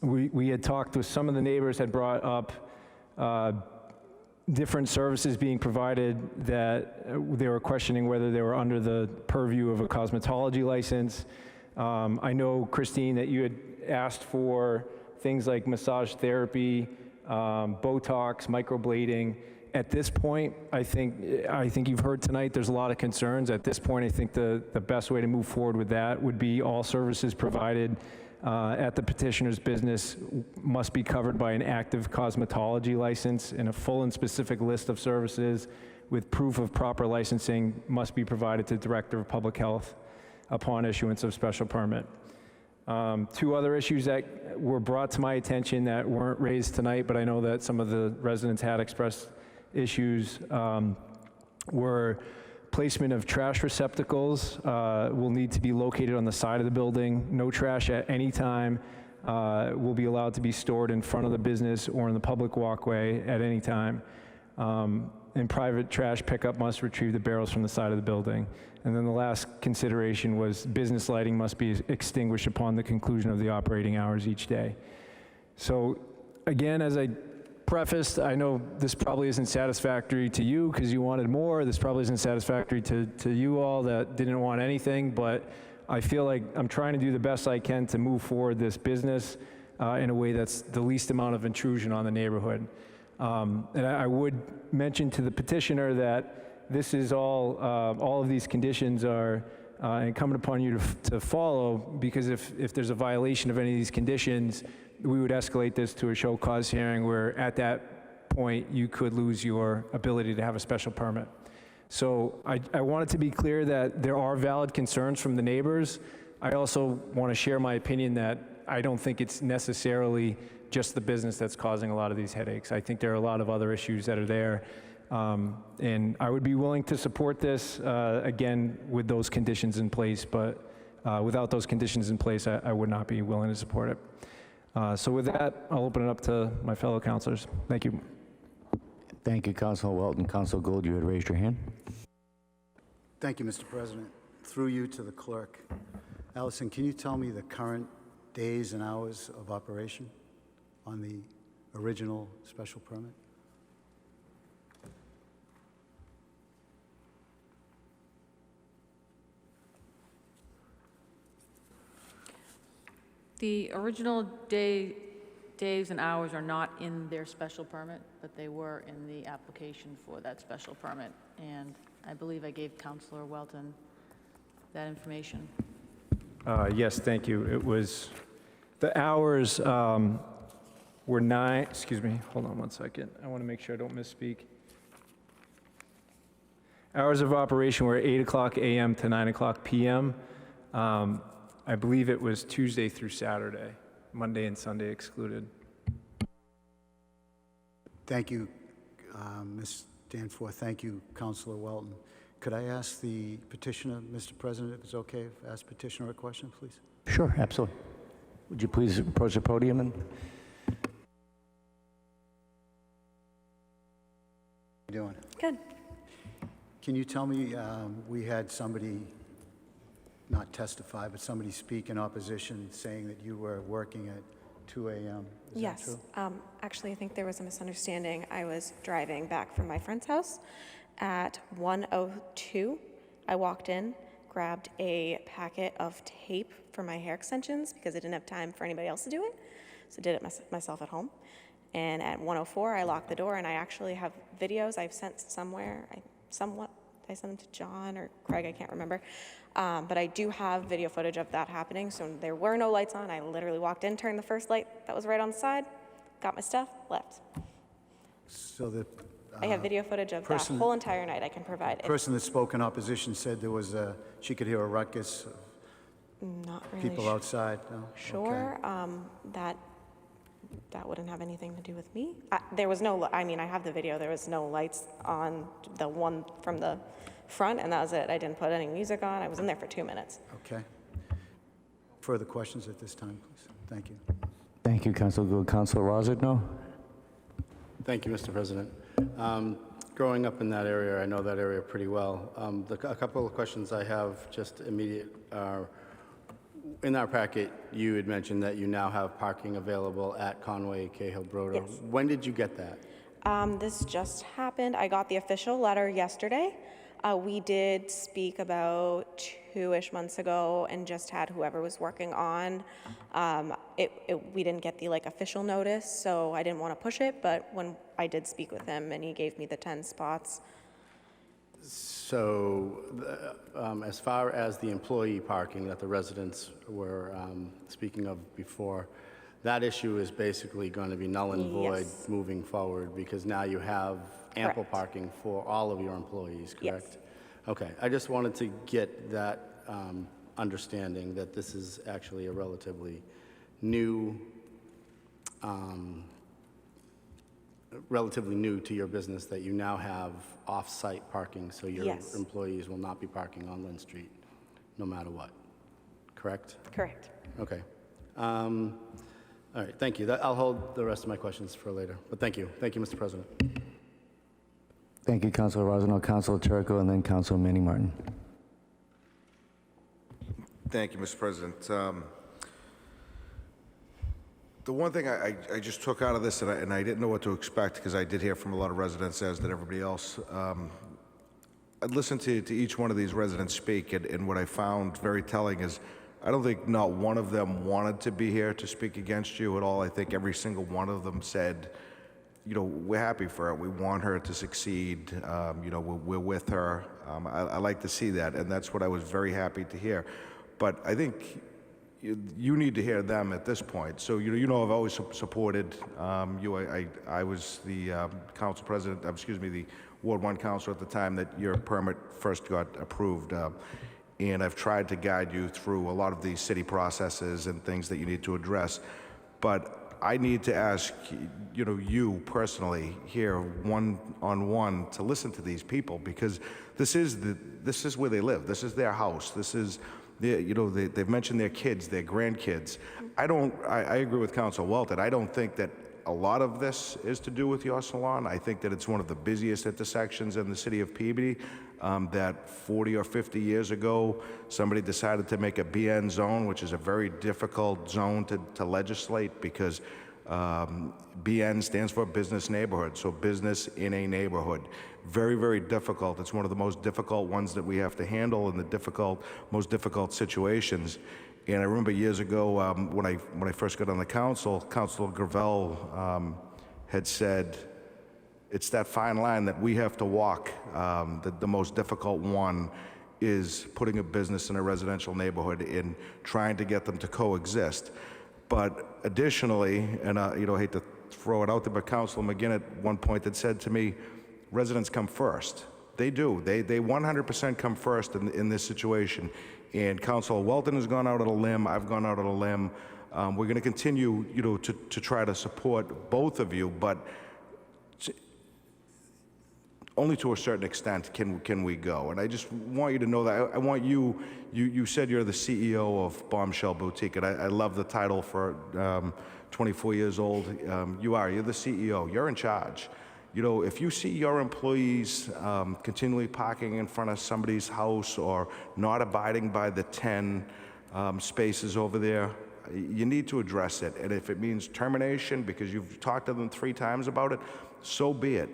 We had talked with some of the neighbors, had brought up different services being provided that they were questioning whether they were under the purview of a cosmetology license. I know, Christine, that you had asked for things like massage therapy, Botox, microblading, at this point, I think you've heard tonight, there's a lot of concerns. At this point, I think the best way to move forward with that would be all services provided at the petitioner's business must be covered by an active cosmetology license, and a full and specific list of services with proof of proper licensing must be provided to the Director of Public Health upon issuance of special permit. Two other issues that were brought to my attention that weren't raised tonight, but I know that some of the residents had expressed issues, were placement of trash receptacles will need to be located on the side of the building. No trash at any time will be allowed to be stored in front of the business or in the public walkway at any time. And private trash pickup must retrieve the barrels from the side of the building. And then the last consideration was business lighting must be extinguished upon the conclusion of the operating hours each day. So again, as I prefaced, I know this probably isn't satisfactory to you because you wanted more. This probably isn't satisfactory to you all that didn't want anything, but I feel like I'm trying to do the best I can to move forward this business in a way that's the least amount of intrusion on the neighborhood. And I would mention to the petitioner that this is all of these conditions are incumbent upon you to follow, because if there's a violation of any of these conditions, we would escalate this to a show cause hearing where at that point you could lose your ability to have a special permit. So I want it to be clear that there are valid concerns from the neighbors. I also want to share my opinion that I don't think it's necessarily just the business that's causing a lot of these headaches. I think there are a lot of other issues that are there. And I would be willing to support this, again, with those conditions in place, but without those conditions in place, I would not be willing to support it. So with that, I'll open it up to my fellow councilors. Thank you. Thank you, Councilor Welton. Councilor Gould, you had raised your hand. Thank you, Mr. President. Through you to the clerk. Allison, can you tell me the current days and hours of operation on the original special permit? The original days and hours are not in their special permit, but they were in the application for that special permit. And I believe I gave Councilor Welton that information. Yes, thank you. It was, the hours were 9, excuse me, hold on one second. I want to make sure I don't misspeak. Hours of operation were 8 o'clock a.m. to 9 o'clock p.m. I believe it was Tuesday through Saturday, Monday and Sunday excluded. Thank you, Ms. Danforth. Thank you, Councilor Welton. Could I ask the petitioner, Mr. President, if it's okay if I ask petitioner a question, please? Sure, absolutely. Would you please approach the podium and... How you doing? Good. Can you tell me, we had somebody not testify, but somebody speak in opposition saying that you were working at 2 a.m. Is Yes. that true? Actually, I think there was a misunderstanding. I was driving back from my friend's house at 1:02. I walked in, grabbed a packet of tape for my hair extensions because I didn't have time for anybody else to do it, so did it myself at home. And at 1:04, I locked the door, and I actually have videos I've sent somewhere. I sent them to John or Craig, I can't remember. But I do have video footage of that happening, so there were no lights on. I literally walked in, turned the first light that was right on the side, got my stuff, left. So the I have video footage of that whole entire night I can provide. The person that spoke in opposition said there was she could hear a ruckus of Not really people outside. No? Sure, Okay. that wouldn't have anything to do with me. There was no, I mean, I have the video, there was no lights on the one from the front, and that was it. I didn't put any music on. I was in there for 2 minutes. Okay. Further questions at this time, please? Thank you. Thank you, Councilor Gould. Councilor Rosagno? Thank you, Mr. President. Growing up in that area, I know that area pretty well. A couple of questions I have just immediate are, in our packet, you had mentioned that you now have parking available at Conway Cahill Broder. Yes. When did you get that? This just happened. I got the official letter yesterday. We did speak about 2-ish months ago and just had whoever was working on. We didn't get the official notice, so I didn't want to push it, but when I did speak with him and he gave me the 10 spots. So as far as the employee parking that the residents were speaking of before, that issue is basically going to be null and void Yes. moving forward because now you have ample Correct. parking for all of your employees, correct? Yes. Okay, I just wanted to get that understanding that this is actually a relatively new to your business, that you now have off-site parking, so your Yes. employees will not be parking on Lynn Street, no matter what, correct? Correct. Okay. All right, thank you. I'll hold the rest of my questions for later, but thank you. Thank you, Mr. President. Thank you, Councilor Rosenau, Councilor Turco, and then Councilor Manning Martin. Thank you, Mr. President. The one thing I just took out of this, and I didn't know what to expect because I did hear from a lot of residents, as did everybody else. I listened to each one of these residents speak, and what I found very telling is I don't think not one of them wanted to be here to speak against you at all. I think every single one of them said, you know, we're happy for her. We want her to succeed. You know, we're with her. I like to see that, and that's what I was very happy to hear. But I think you need to hear them at this point. So, you know, I've always supported you. I was the council president, the Ward 1 councilor at the time that your permit first got approved. And I've tried to guide you through a lot of these city processes and things that you need to address. But I need to ask, you know, you personally here one-on-one to listen to these people, because this is where they live. This is their house. This is, you know, they've mentioned their kids, their grandkids. I agree with Councilor Welton. I don't think that a lot of this is to do with your salon. I think that it's one of the busiest intersections in the city of Peabody, that 40 or 50 years ago, somebody decided to make a BN zone, which is a very difficult zone to legislate because BN stands for business neighborhood, so business in a neighborhood. Very, very difficult. It's one of the most difficult ones that we have to handle in the most difficult situations. And I remember years ago when I first got on the council, Councilor Gravel had said, it's that fine line that we have to walk. The most difficult one is putting a business in a residential neighborhood and trying to get them to coexist. But additionally, and you know, I hate to throw it out there, but Councilor McGinn at one point had said to me, residents come first. They do. They 100% come first in this situation. And Councilor Welton has gone out on a limb. I've gone out on a limb. We're going to continue, you know, to try to support both of you, but only to a certain extent can we go. And I just want you to know that I want you said you're the CEO of Bombshell Boutique, and I love the title for 24 years old. You're the CEO. You're in charge. You know, if you see your employees continually parking in front of somebody's house or not abiding by the 10 spaces over there, you need to address it. And if it means termination because you've talked to them 3 times about it, so be it.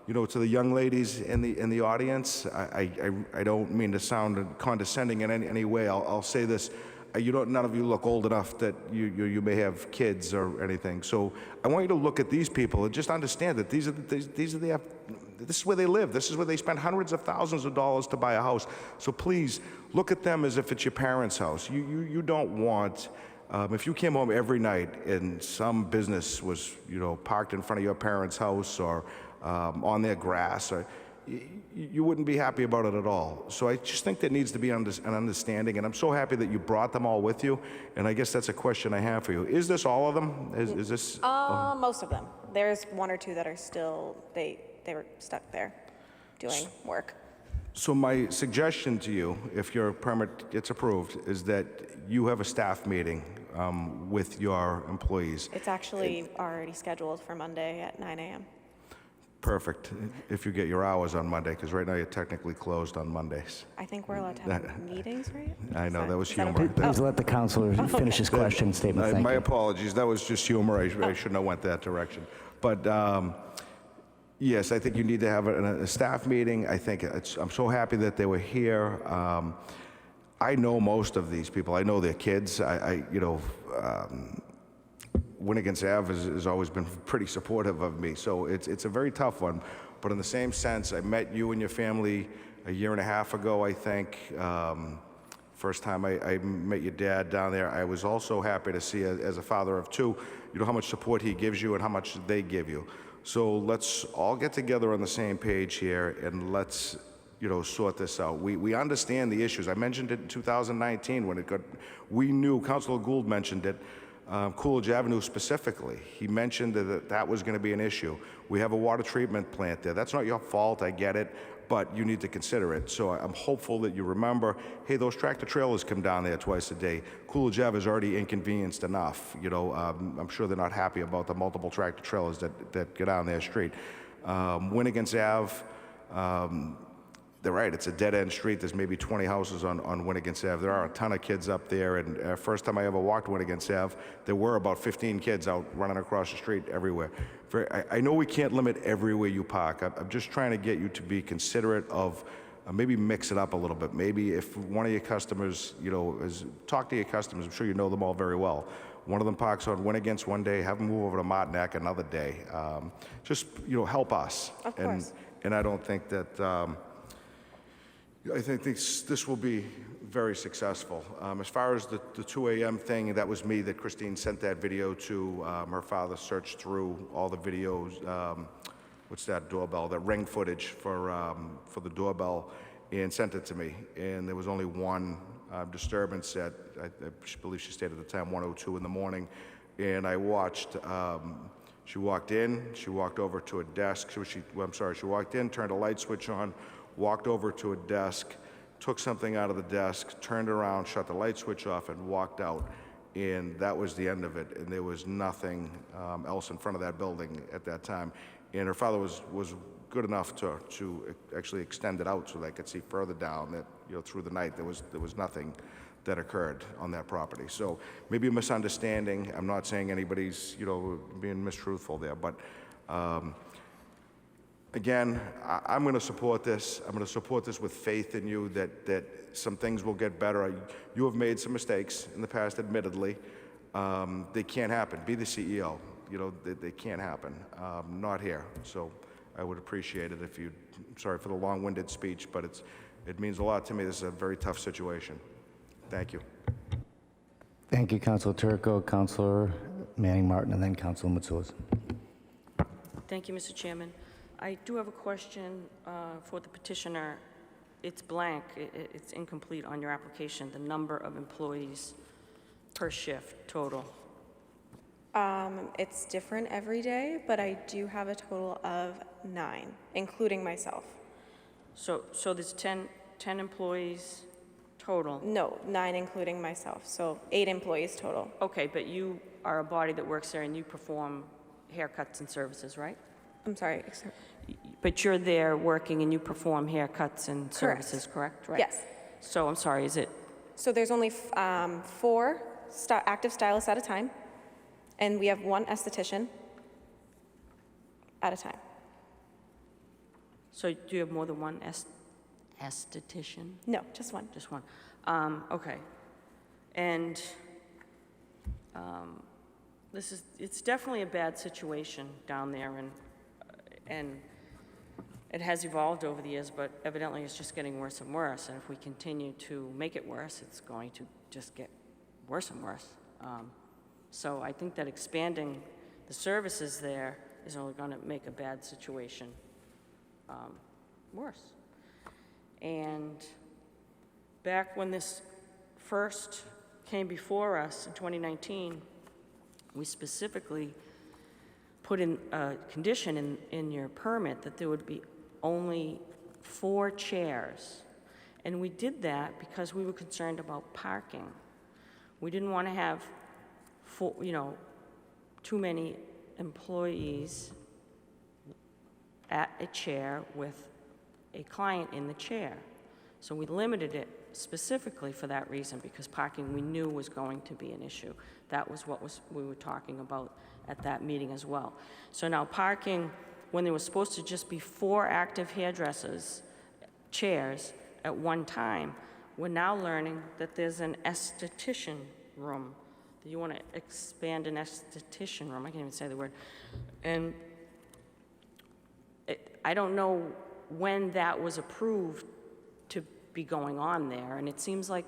You know, to the young ladies in the audience, I don't mean to sound condescending in any way. I'll say this. None of you look old enough that you may have kids or anything. So I want you to look at these people and just understand that this is where they live. This is where they spend hundreds of thousands of dollars to buy a house. So please look at them as if it's your parents' house. You don't want, if you came home every night and some business was, you know, parked in front of your parents' house or on their grass, or you wouldn't be happy about it at all. So I just think there needs to be an understanding, and I'm so happy that you brought them all with you, and I guess that's a question I have for you. Is this all of them? Is this? Most of them. There's 1 or 2 that are still, they were stuck there doing work. So my suggestion to you, if your permit gets approved, is that you have a staff meeting with your employees. It's actually already scheduled for Monday at 9 a.m. Perfect, if you get your hours on Monday, because right now you're technically closed on Mondays. I think we're allowed to have meetings, right? I know, that was humor. okay? Please let the councilor finish his question statement. Thank My you. apologies, that was just humor. I shouldn't have went that direction. But yes, I think you need to have a staff meeting. I think I'm so happy that they were here. I know most of these people. I know their kids. Winnegans Ave has always been pretty supportive of me, so it's a very tough one. But in the same sense, I met you and your family a year and a half ago, I think. First time I met your dad down there. I was also happy to see, as a father of two, you know how much support he gives you and how much they give you. So let's all get together on the same page here, and let's sort this out. We understand the issues. I mentioned it in 2019 when we knew, Councilor Gould mentioned it, Coolidge Avenue specifically. He mentioned that was going to be an issue. We have a water treatment plant there. That's not your fault, I get it, but you need to consider it. So I'm hopeful that you remember, hey, those tractor trailers come down there twice a day. Coolidge Ave is already inconvenienced enough. I'm sure they're not happy about the multiple tractor trailers that get down their street. Winnegans Ave, they're right, it's a dead-end street. There's maybe 20 houses on Winnegans Ave. There are a ton of kids up there, and first time I ever walked Winnegans Ave, there were about 15 kids out running across the street everywhere. I know we can't limit everywhere you park. I'm just trying to get you to be considerate of, maybe mix it up a little bit. Maybe if one of your customers, talk to your customers. I'm sure you know them all very well. One of them parks on Winnegans one day, have them move over to Martineck another day. Just, help us. Of course. And I don't think that... I think this will be very successful. As far as the 2 a.m. thing, that was me that Christine sent that video to. Her father searched through all the videos. What's that doorbell? That ring footage for the doorbell, and sent it to me. And there was only one disturbance at, I believe she stayed at the time, 1:02 in the morning. And I watched. She walked in. She walked over to a desk. She walked in, turned a light switch on, walked over to a desk, took something out of the desk, turned around, shut the light switch off, and walked out. And that was the end of it. And there was nothing else in front of that building at that time. And her father was good enough to actually extend it out so that I could see further down that, through the night, there was nothing that occurred on that property. So maybe a misunderstanding. I'm not saying anybody's, being mistruthful there, but again, I'm going to support this. I'm going to support this with faith in you that some things will get better. You have made some mistakes in the past, admittedly. They can't happen. Be the CEO. They can't happen. Not here. So I would appreciate it if you. Sorry for the long-winded speech, but it means a lot to me. This is a very tough situation. Thank you. Thank you, Councilor Turco, Councilor Manning Martin, and then Councilor Mitsoulas. Thank you, Mr. Chairman. I do have a question for the petitioner. It's blank, it's incomplete on your application, the number of employees per shift total. It's different every day, but I do have a total of 9, including myself. So there's 10 employees total? No, 9 including myself, so 8 employees total. Okay, but you are a body that works there and you perform haircuts and services, right? I'm sorry. But you're there working and you perform haircuts and services, correct? Right. Yes. So I'm sorry, is it? So there's only 4 active stylists at a time, and we have 1 esthetician at a time. So do you have more than one esthetician? No, just 1. Just 1. Okay. And it's definitely a bad situation down there, and it has evolved over the years, but evidently it's just getting worse and worse. And if we continue to make it worse, it's going to just get worse and worse. So I think that expanding the services there is only going to make a bad situation worse. And back when this first came before us in 2019, we specifically put in a condition in your permit that there would be only 4 chairs. And we did that because we were concerned about parking. We didn't want to have too many employees at a chair with a client in the chair. So we limited it specifically for that reason, because parking we knew was going to be an issue. That was what we were talking about at that meeting as well. So now parking, when there was supposed to just be 4 active hairdressers, chairs, at one time, we're now learning that there's an esthetician room. That you want to expand an esthetician room. I can't even say the word. And I don't know when that was approved to be going on there. And it seems like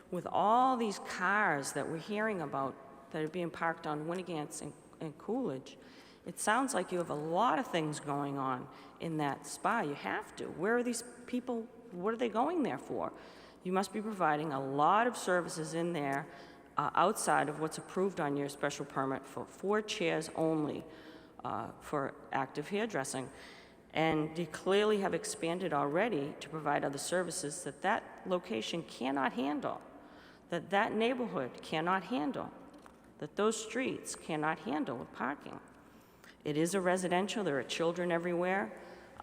with all these cars that we're hearing about that are being parked on Winnegans and Coolidge, it sounds like you have a lot of things going on in that spa. You have to. Where are these people? What are they going there for? You must be providing a lot of services in there outside of what's approved on your special permit for 4 chairs only for active hairdressing. And you clearly have expanded already to provide other services that that location cannot handle, that that neighborhood cannot handle, that those streets cannot handle with parking. It is a residential, there are children everywhere,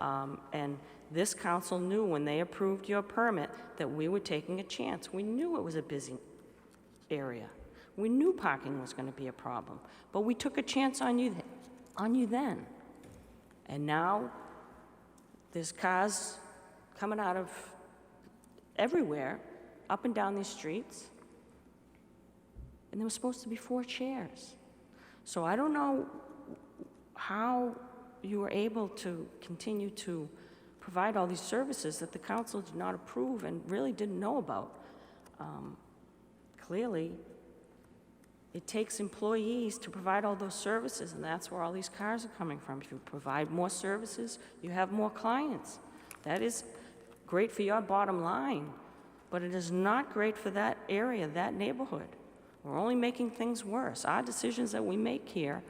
and this council knew when they approved your permit that we were taking a chance. We knew it was a busy area. We knew parking was going to be a problem, but we took a chance on you then. And now there's cars coming out of everywhere, up and down these streets, and there was supposed to be 4 chairs. So I don't know how you were able to continue to provide all these services that the council did not approve and really didn't know about. Clearly, it takes employees to provide all those services, and that's where all these cars are coming from. If you provide more services, you have more clients. That is great for your bottom line, but it is not great for that area, that neighborhood. We're only making things worse. Our decisions that we make here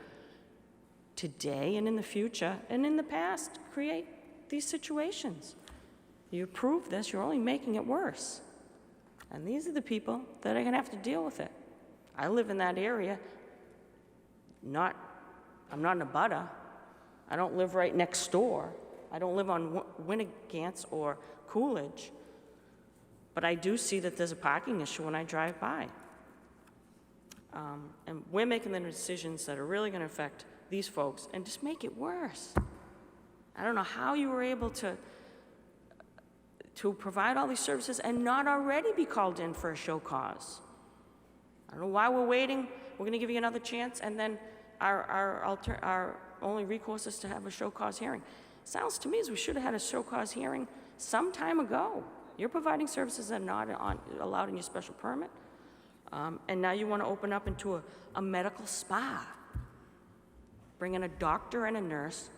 today and in the future and in the past create these situations. You approve this, you're only making it worse. And these are the people that are going to have to deal with it. I live in that area. I'm not in a butter. I don't live right next door. I don't live on Winnegans or Coolidge. But I do see that there's a parking issue when I drive by. And we're making the decisions that are really going to affect these folks and just make it worse. I don't know how you were able to provide all these services and not already be called in for a show cause. I don't know why we're waiting. We're going to give you another chance, and then our only recourse is to have a show cause hearing. Sounds to me as we should have had a show cause hearing some time ago. You're providing services that are not allowed in your special permit, and now you want to open up into a medical spa. Bring in a doctor and a nurse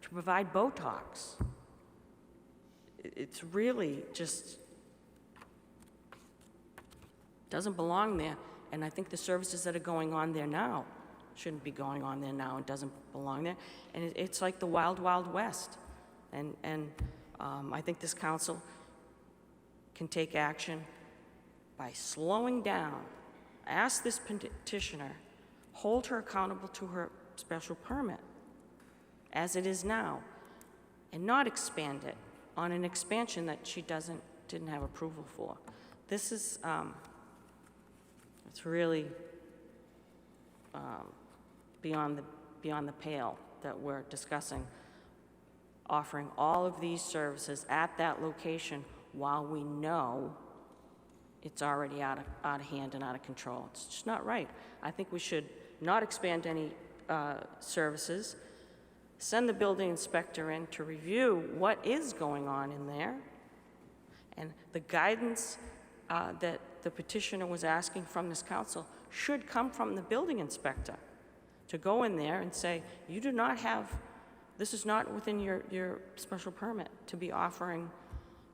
to provide Botox. It's really just doesn't belong there. And I think the services that are going on there now shouldn't be going on there now. It doesn't belong there. And it's like the wild, wild west. And I think this council can take action by slowing down. Ask this petitioner, hold her accountable to her special permit as it is now, and not expand it on an expansion that she didn't have approval for. This is, it's really beyond the pale that we're discussing, offering all of these services at that location while we know it's already out of hand and out of control. It's just not right. I think we should not expand any services, send the building inspector in to review what is going on in there, and the guidance that the petitioner was asking from this council should come from the building inspector to go in there and say, you do not have, this is not within your special permit to be offering,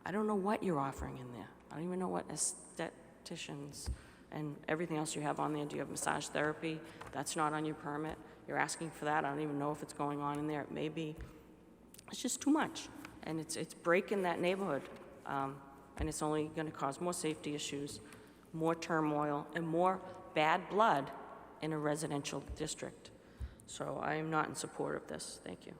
I don't know what you're offering in there. I don't even know what estheticians and everything else you have on there. Do you have massage therapy? That's not on your permit. You're asking for that. I don't even know if it's going on in there. It may be. It's just too much. And it's breaking that neighborhood. And it's only going to cause more safety issues, more turmoil, and more bad blood in a residential district. So I am not in support of this. Thank you.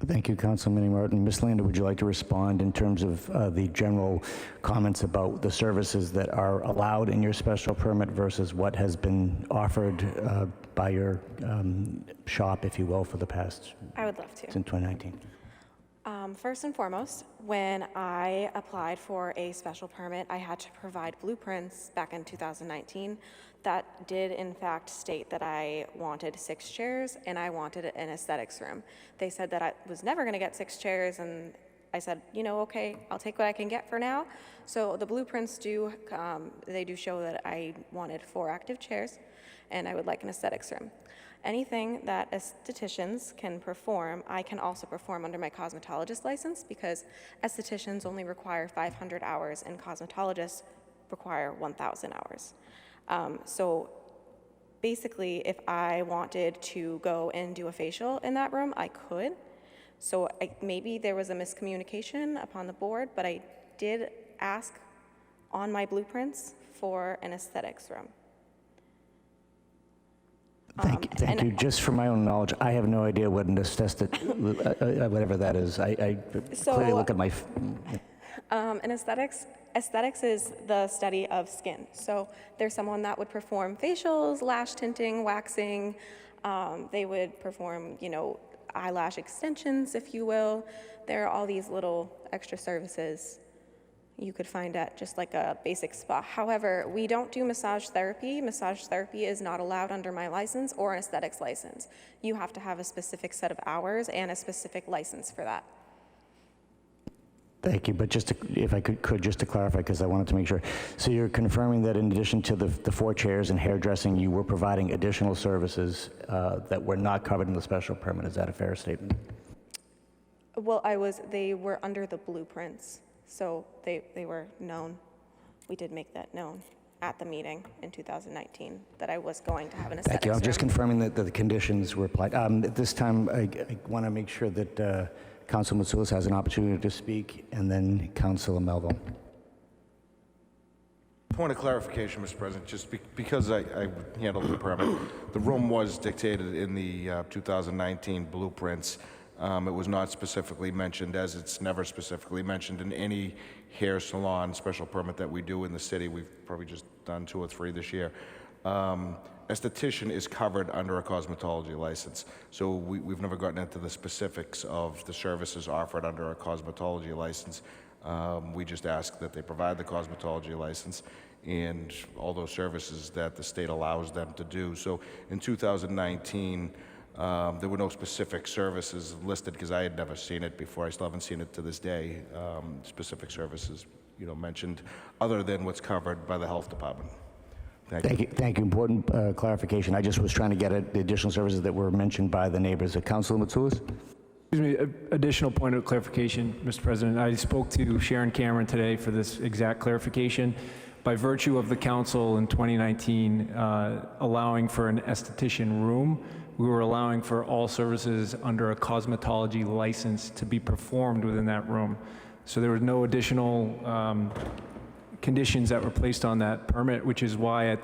Thank you, Councilman Martin. Ms. Lander, would you like to respond in terms of the general comments about the services that are allowed in your special permit versus what has been offered by your shop, if you will, for the past, I would love to. since 2019? First and foremost, when I applied for a special permit, I had to provide blueprints back in 2019 that did in fact state that I wanted 6 chairs and I wanted an aesthetics room. They said that I was never gonna get 6 chairs, and I said, you know, okay, I'll take what I can get for now. So the blueprints they do show that I wanted 4 active chairs and I would like an aesthetics room. Anything that estheticians can perform, I can also perform under my cosmetologist license, because estheticians only require 500 hours and cosmetologists require 1,000 hours. So basically, if I wanted to go and do a facial in that room, I could. So maybe there was a miscommunication upon the board, but I did ask on my blueprints for an aesthetics room. Thank you. Just for my own knowledge, I have no idea what an whatever that is. I clearly look at my... An aesthetics is the study of skin. So there's someone that would perform facials, lash tinting, waxing. They would perform, eyelash extensions, if you will. There are all these little extra services you could find at just like a basic spa. However, we don't do massage therapy. Massage therapy is not allowed under my license or an aesthetics license. You have to have a specific set of hours and a specific license for that. Thank you, but if I could just to clarify, because I wanted to make sure. So you're confirming that in addition to the 4 chairs and hairdressing, you were providing additional services that were not covered in the special permit. Is that a fair statement? Well, they were under the blueprints, so they were known. We did make that known at the meeting in 2019 that I was going to have an aesthetics Thank you. I'm just room. confirming that the conditions were applied. At this time, I want to make sure that Council Matsoulis has an opportunity to speak, and then Councilor Melville. Point of clarification, Mr. President, just because I handled the permit, the room was dictated in the 2019 blueprints. It was not specifically mentioned, as it's never specifically mentioned in any hair salon special permit that we do in the city. We've probably just done 2 or 3 this year. Esthetician is covered under a cosmetology license, so we've never gotten into the specifics of the services offered under a cosmetology license. We just ask that they provide the cosmetology license and all those services that the state allows them to do. So in 2019, there were no specific services listed because I had never seen it before. I still haven't seen it to this day, specific services, mentioned other than what's covered by the health department. Thank you. Thank you. Important clarification. I just was trying to get at the additional services that were mentioned by the neighbors. Councilor Matsoulis? Excuse me, additional point of clarification, Mr. President. I spoke to Sharon Cameron today for this exact clarification. By virtue of the council in 2019 allowing for an esthetician room, we were allowing for all services under a cosmetology license to be performed within that room. So there was no additional conditions that were placed on that permit, which is why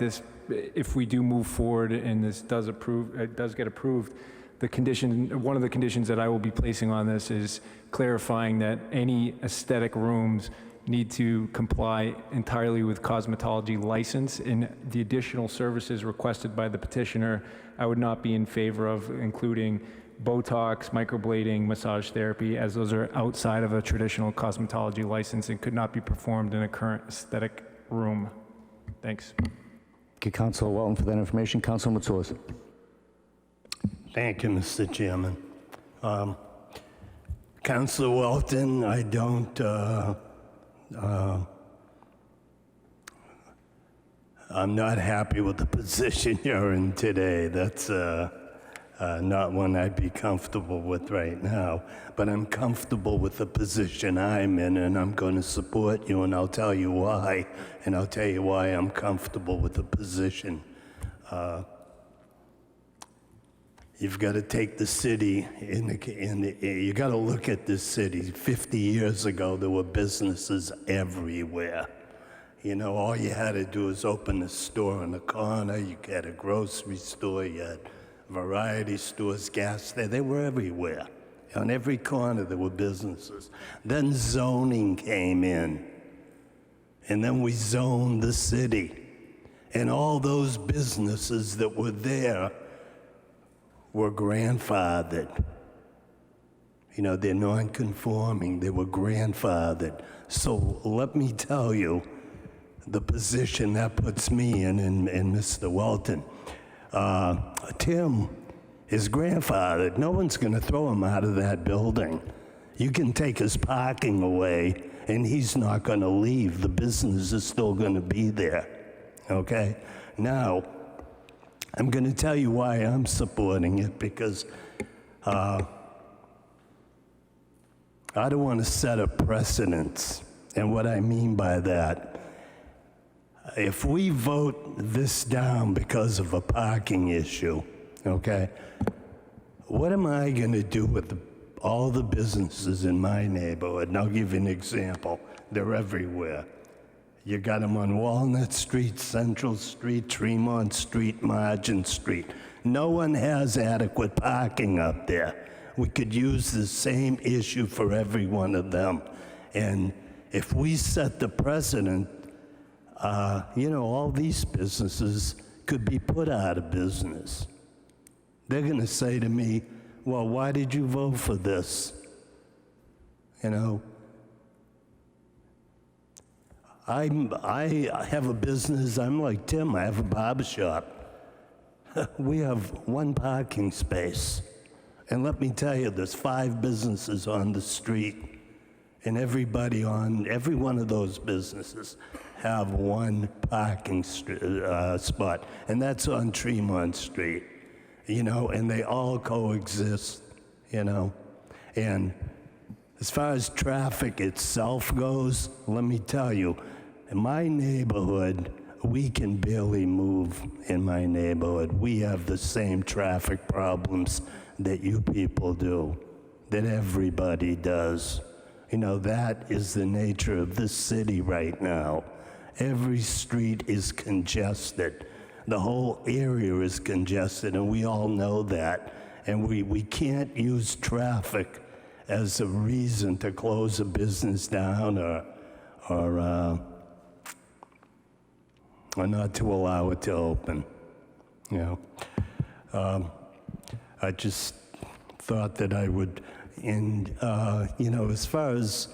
if we do move forward and this does get approved, one of the conditions that I will be placing on this is clarifying that any aesthetic rooms need to comply entirely with cosmetology license, and the additional services requested by the petitioner, I would not be in favor of including Botox, microblading, massage therapy, as those are outside of a traditional cosmetology license and could not be performed in a current aesthetic room. Thanks. Thank you, Councilor Walton, for that information. Councilor Matsoulis. Thank you, Mr. Chairman. Councilor Walton, I don't, I'm not happy with the position you're in today. That's not one I'd be comfortable with right now, but I'm comfortable with the position I'm in, and I'm going to support you, and I'll tell you why, and I'll tell you why I'm comfortable with the position. You've got to take the city, you got to look at this city. 50 years ago, there were businesses everywhere. All you had to do was open a store on the corner. You had a grocery store, you had variety stores, gas stations. They were everywhere. On every corner, there were businesses. Then zoning came in, and then we zoned the city. And all those businesses that were there were grandfathered. You know, they're non-conforming, they were grandfathered. So let me tell you, the position that puts me in and Mr. Walton. Tim is grandfathered. No one's gonna throw him out of that building. You can take his parking away and he's not gonna leave. The business is still gonna be there, okay? Now, I'm gonna tell you why I'm supporting it, because I don't wanna set a precedence. And what I mean by that, if we vote this down because of a parking issue, okay, what am I gonna do with all the businesses in my neighborhood? And I'll give you an example. They're everywhere. You got them on Walnut Street, Central Street, Tremont Street, Margin Street. No one has adequate parking up there. We could use the same issue for every one of them. And if we set the precedent, you know, all these businesses could be put out of business. They're gonna say to me, well, why did you vote for this? You know, I have a business, I'm like Tim, I have a barber shop. We have one parking space. And let me tell you, there's 5 businesses on the street. And everybody on every one of those businesses have one parking spot. And that's on Tremont Street, you know, and they all coexist, you know. And as far as traffic itself goes, let me tell you, in my neighborhood, we can barely move in my neighborhood. We have the same traffic problems that you people do, that everybody does. You know, that is the nature of this city right now. Every street is congested. The whole area is congested, and we all know that. And we can't use traffic as a reason to close a business down or not to allow it to open, you know. I just thought that I would, and you know, as far as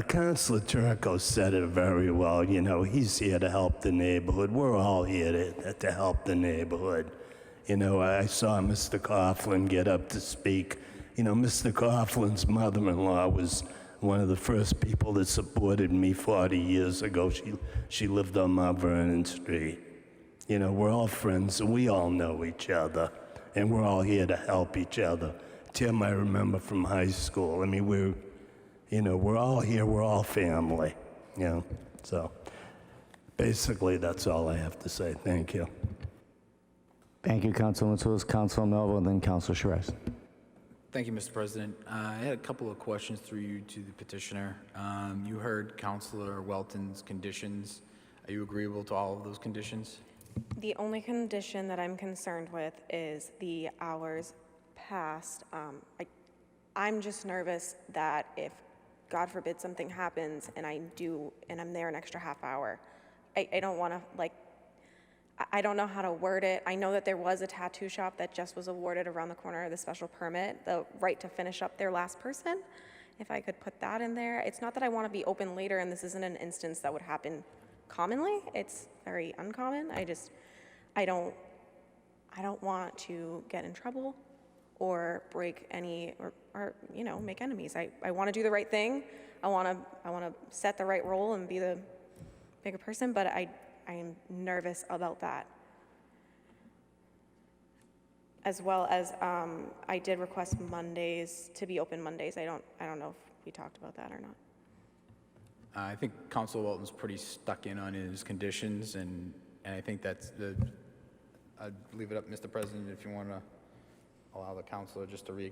Councilor Turco said it very well, you know, he's here to help the neighborhood. We're all here to help the neighborhood. You know, I saw Mr. Coughlin get up to speak. You know, Mr. Coughlin's mother-in-law was one of the first people that supported me 40 years ago. She lived on Mount Vernon Street. You know, we're all friends, and we all know each other, and we're all here to help each other. Tim, I remember from high school. I mean, we're all here, we're all family, you know. So basically, that's all I have to say. Thank you. Thank you, Councilman Lewis. Councilor Melville, and then Councilor Shiraz. Thank you, Mr. President. I had a couple of questions through you to the petitioner. You heard Councilor Welton's conditions. Are you agreeable to all of those conditions? The only condition that I'm concerned with is the hours past. I'm just nervous that if, God forbid, something happens and I'm there an extra half hour, I don't want to, like, I don't know how to word it. I know that there was a tattoo shop that just was awarded around the corner of the special permit, the right to finish up their last person. If I could put that in there. It's not that I want to be open later, and this isn't an instance that would happen commonly. It's very uncommon. I don't want to get in trouble or break any, or you know, make enemies. I want to do the right thing. I want to set the right role and be the bigger person, but I am nervous about that. As well as I did request Mondays to be open Mondays. I don't know if we talked about that or not. I think Councilor Walton's pretty stuck in on his conditions, and I think that's I'd leave it up, Mr. President, if you want to allow the councilor just to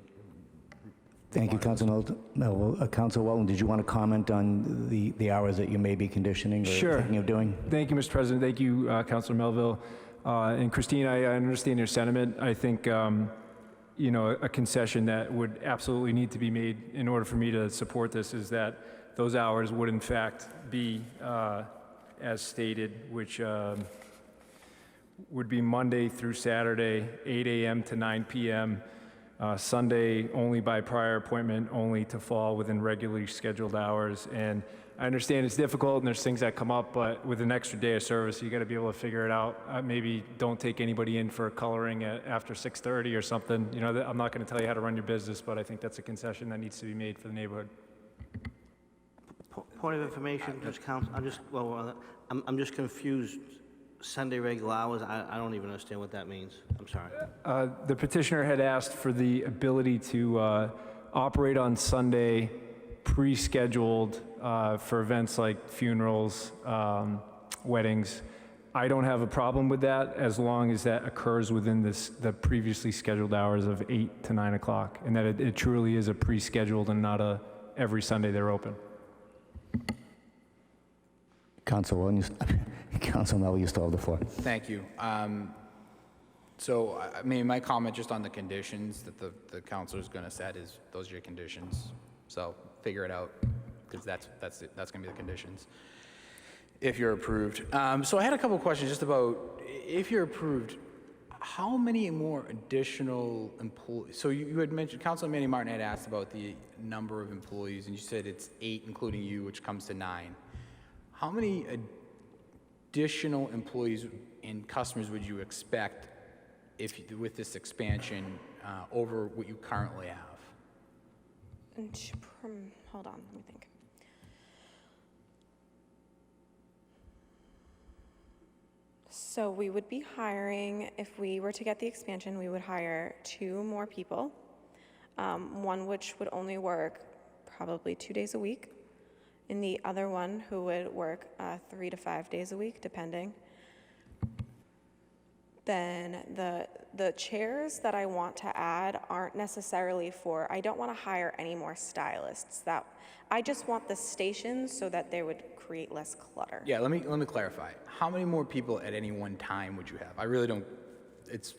Thank you, Councilor Melville. Councilor Walton, did you want to comment on the hours that you may be conditioning or thinking of doing? Thank you, Mr. President. Thank you, Councilor Melville. And Christine, I understand your sentiment. I think, you know, a concession that would absolutely need to be made in order for me to support this is that those hours would in fact be as stated, which would be Monday through Saturday, 8 a.m. to 9 p.m., Sunday only by prior appointment, only to fall within regularly scheduled hours. And I understand it's difficult and there's things that come up, but with an extra day of service, you got to be able to figure it out. Maybe don't take anybody in for coloring after 6:30 or something. You know, I'm not going to tell you how to run your business, but I think that's a concession that needs to be made for the neighborhood. Point of information, I'm just confused. Sunday regular hours, I don't even understand what that means. I'm sorry. The petitioner had asked for the ability to operate on Sunday, pre-scheduled for events like funerals, weddings. I don't have a problem with that as long as that occurs within the previously scheduled hours of 8 to 9 o'clock, and that it truly is a pre-scheduled and not a every Sunday they're open. Councilman, you still have the floor. Thank you. So, I mean, my comment just on the conditions that the councilor is going to set is, those are your conditions. So figure it out, because that's going to be the conditions, if you're approved. So I had a couple of questions just about, if you're approved, how many more additional employees? So you had mentioned, Councilman Manny Martin had asked about the number of employees, and you said it's 8, including you, which comes to 9. How many additional employees and customers would you expect with this expansion over what you currently have? Hold on, let me think. So we would be hiring, if we were to get the expansion, we would hire 2 more people, one which would only work probably 2 days a week, and the other one who would work 3 to 5 days a week, depending. Then the chairs that I want to add aren't necessarily for, I don't want to hire any more stylists. I just want the stations so that they would create less clutter. Yeah, let me clarify. How many more people at any one time would you have? I really don't,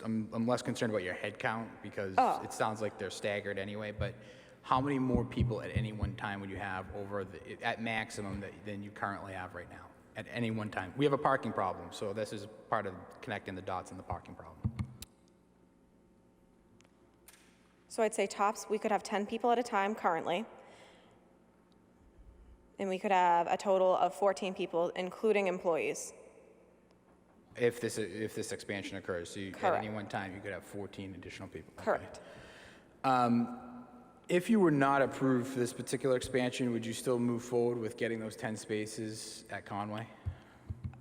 I'm less concerned about your head count, because it sounds like they're staggered anyway, but how many more people at any one time would you have at maximum than you currently have right now, at any one time? We have a parking problem, so this is part of connecting the dots in the parking problem. So I'd say tops, we could have 10 people at a time currently, and we could have a total of 14 people, including employees. If this expansion occurs, so at any one time, you could have 14 additional people. Correct. Okay. If you were not approved for this particular expansion, would you still move forward with getting those 10 spaces at Conway?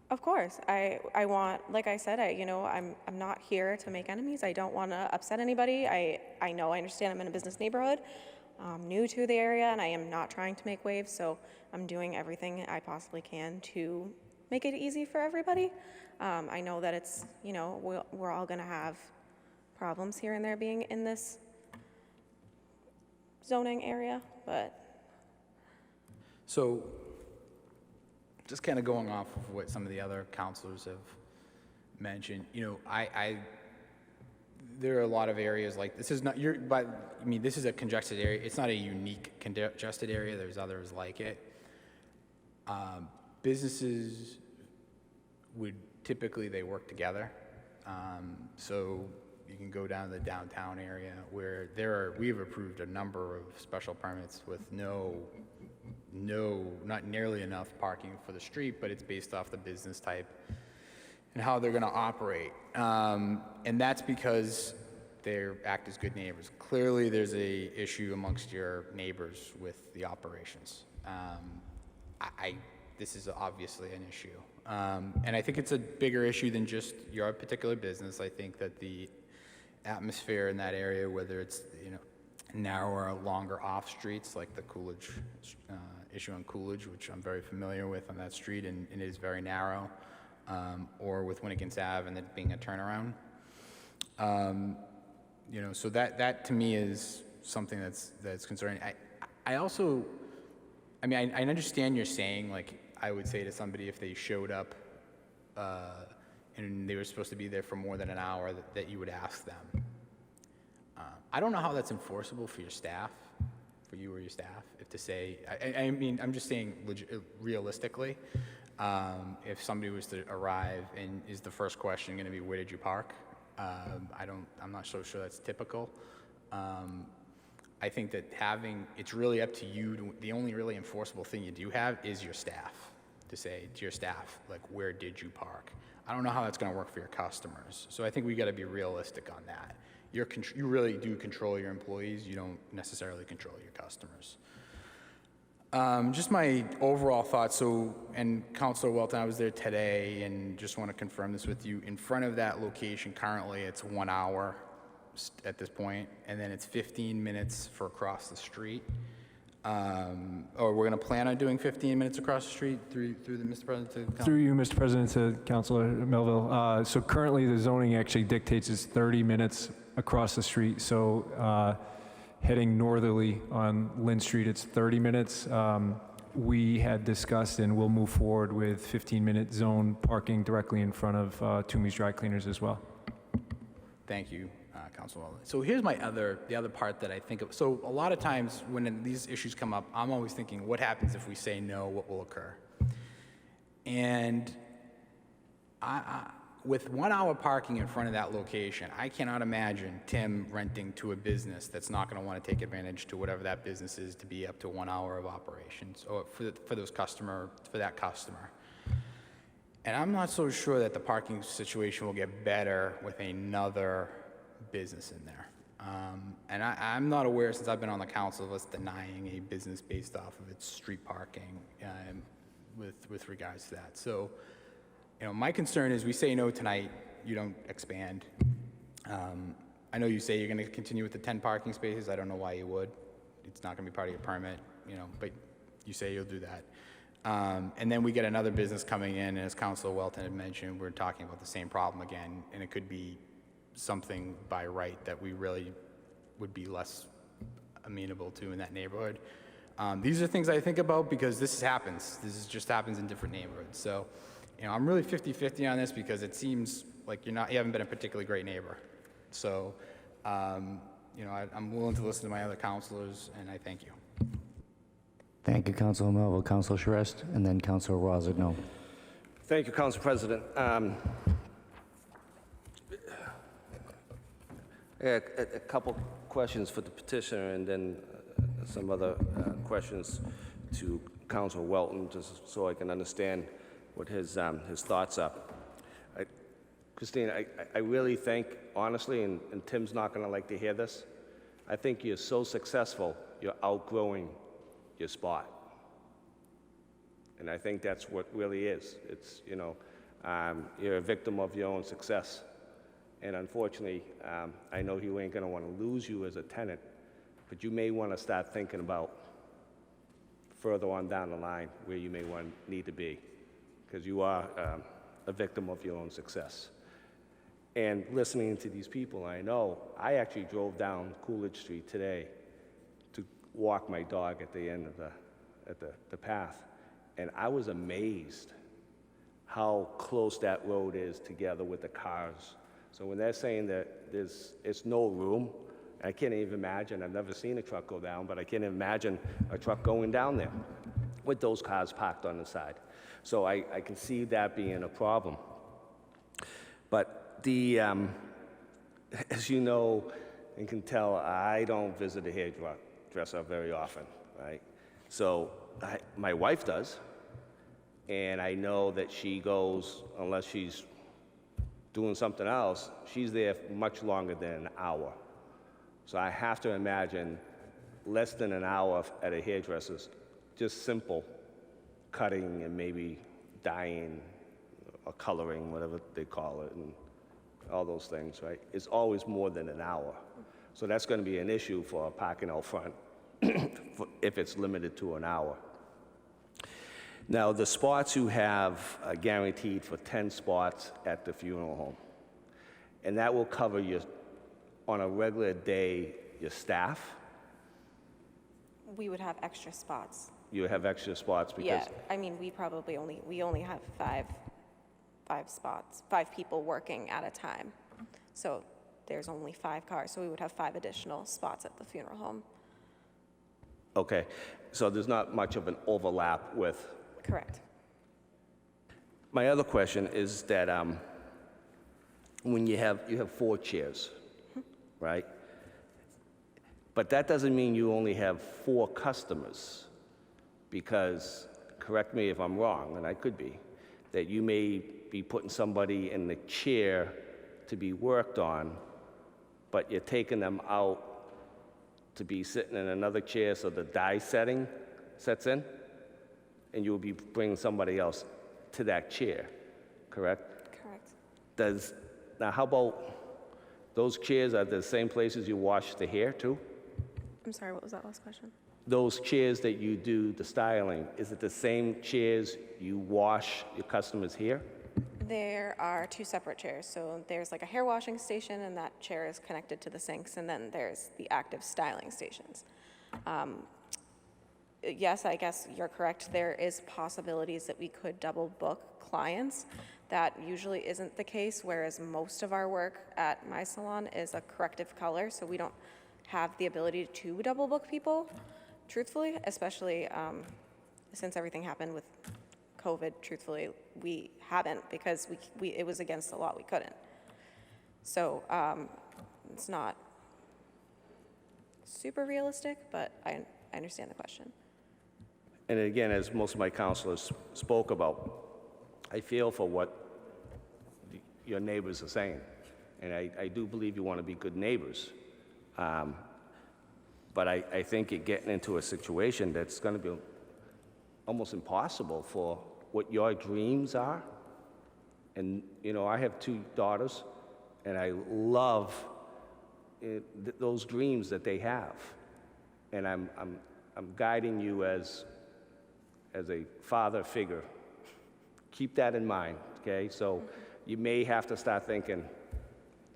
Of course. I want, like I said, I'm not here to make enemies. I don't want to upset anybody. I understand I'm in a business neighborhood. I'm new to the area, and I am not trying to make waves, so I'm doing everything I possibly can to make it easy for everybody. I know that it's, we're all going to have problems here and there being in this zoning area, but. So, just kind of going off of what some of the other counselors have mentioned, there are a lot of areas like, this is not, this is a congested area. It's not a unique congested area. There's others like it. Businesses would typically, they work together. So you can go down to the downtown area where we have approved a number of special permits with not nearly enough parking for the street, but it's based off the business type and how they're going to operate. And that's because they act as good neighbors. Clearly, there's a issue amongst your neighbors with the operations. This is obviously an issue. And I think it's a bigger issue than just your particular business. I think that the atmosphere in that area, whether it's narrower, longer off streets like the Coolidge issue on Coolidge, which I'm very familiar with on that street, and it is very narrow, or with Winnegans Ave and it being a turnaround. So that to me is something that's concerning. I also, I understand you're saying, like, I would say to somebody if they showed up and they were supposed to be there for more than an hour, that you would ask them. I don't know how that's enforceable for your staff, for you or your staff, if to say, I'm just saying realistically, if somebody was to arrive and is the first question going to be, where did you park? I'm not so sure that's typical. I think that it's really up to you. The only really enforceable thing you do have is your staff, to say to your staff, like, where did you park? I don't know how that's going to work for your customers. So I think we got to be realistic on that. You really do control your employees. You don't necessarily control your customers. Just my overall thoughts. So, and Councilor Welton, I was there today, and just want to confirm this with you. In front of that location, currently, it's 1 hour at this point, and then it's 15 minutes for across the street. Or we're going to plan on doing 15 minutes across the street through the Mr. President to Council? Through you, Mr. President, to Councilor Melville. So currently, the zoning actually dictates it's 30 minutes across the street. So heading northerly on Lynn Street, it's 30 minutes. We had discussed and we'll move forward with 15-minute zone parking directly in front of Toomey's Dry Cleaners as well. Thank you, Councilor Welton. So here's the other part that I think of. So a lot of times when these issues come up, I'm always thinking, what happens if we say no? What will occur? And with 1 hour parking in front of that location, I cannot imagine Tim renting to a business that's not going to want to take advantage to whatever that business is to be up to 1 hour of operations, or for that customer. And I'm not so sure that the parking situation will get better with another business in there. And I'm not aware, since I've been on the council, of us denying a business based off of its street parking with regards to that. So, my concern is we say no tonight, you don't expand. I know you say you're going to continue with the 10 parking spaces. I don't know why you would. It's not going to be part of your permit, but you say you'll do that. And then we get another business coming in, and as Councilor Welton had mentioned, we're talking about the same problem again, and it could be something by right that we really would be less amenable to in that neighborhood. These are things I think about because this happens. This just happens in different neighborhoods. So, I'm really 50-50 on this because it seems like you haven't been a particularly great neighbor. So, I'm willing to listen to my other councilors, and I thank you. Thank you, Councilor Melville. Councilor Charest, and then Councilor Rosagno. Thank you, Council President. A couple questions for the petitioner, and then some other questions to Councilor Welton, just so I can understand what his thoughts are. Christine, I really think, honestly, and Tim's not going to like to hear this, I think you're so successful, you're outgrowing your spot. And I think that's what really is. It's, you're a victim of your own success. And unfortunately, I know you ain't going to want to lose you as a tenant, but you may want to start thinking about further on down the line where you may need to be, because you are a victim of your own success. And listening to these people, I actually drove down Coolidge Street today to walk my dog at the end of the path, and I was amazed how close that road is together with the cars. So when they're saying that it's no room, I can't even imagine. I've never seen a truck go down, but I can't imagine a truck going down there with those cars parked on the side. So I can see that being a problem. But as you know and can tell, I don't visit a hairdresser very often, right? So my wife does, and I know that she goes, unless she's doing something else, she's there much longer than an hour. So I have to imagine less than an hour at a hairdresser's, just simple cutting and maybe dyeing or coloring, whatever they call it, and all those things, right? It's always more than an hour. So that's going to be an issue for parking out front if it's limited to an hour. Now, the spots you have are guaranteed for 10 spots at the funeral home. And that will cover on a regular day, your staff. We would have extra spots. You have extra spots because... Yeah, I mean, we only have five spots, 5 people working at a time. So there's only 5 cars, so we would have 5 additional spots at the funeral home. Okay, so there's not much of an overlap with... Correct. My other question is that when you have 4 chairs, right? But that doesn't mean you only have 4 customers, because, correct me if I'm wrong, and I could be, that you may be putting somebody in the chair to be worked on, but you're taking them out to be sitting in another chair so the die setting sets in, and you'll be bringing somebody else to that chair, correct? Correct. Now how about those chairs are the same places you wash the hair too? I'm sorry, what was that last question? Those chairs that you do the styling, is it the same chairs you wash your customers' hair? There are 2 separate chairs. So there's like a hair washing station, and that chair is connected to the sinks, and then there's the active styling stations. Yes, I guess you're correct. There is possibilities that we could double book clients. That usually isn't the case, whereas most of our work at my salon is a corrective color, so we don't have the ability to double book people, truthfully, especially since everything happened with COVID. Truthfully, we haven't, because it was against the law. We couldn't. So it's not super realistic, but I understand the question. And again, as most of my counselors spoke about, I feel for what your neighbors are saying. And I do believe you want to be good neighbors. But I think you're getting into a situation that's going to be almost impossible for what your dreams are. And, you know, I have 2 daughters, and I love those dreams that they have. And I'm guiding you as a father figure. Keep that in mind, okay? So you may have to start thinking,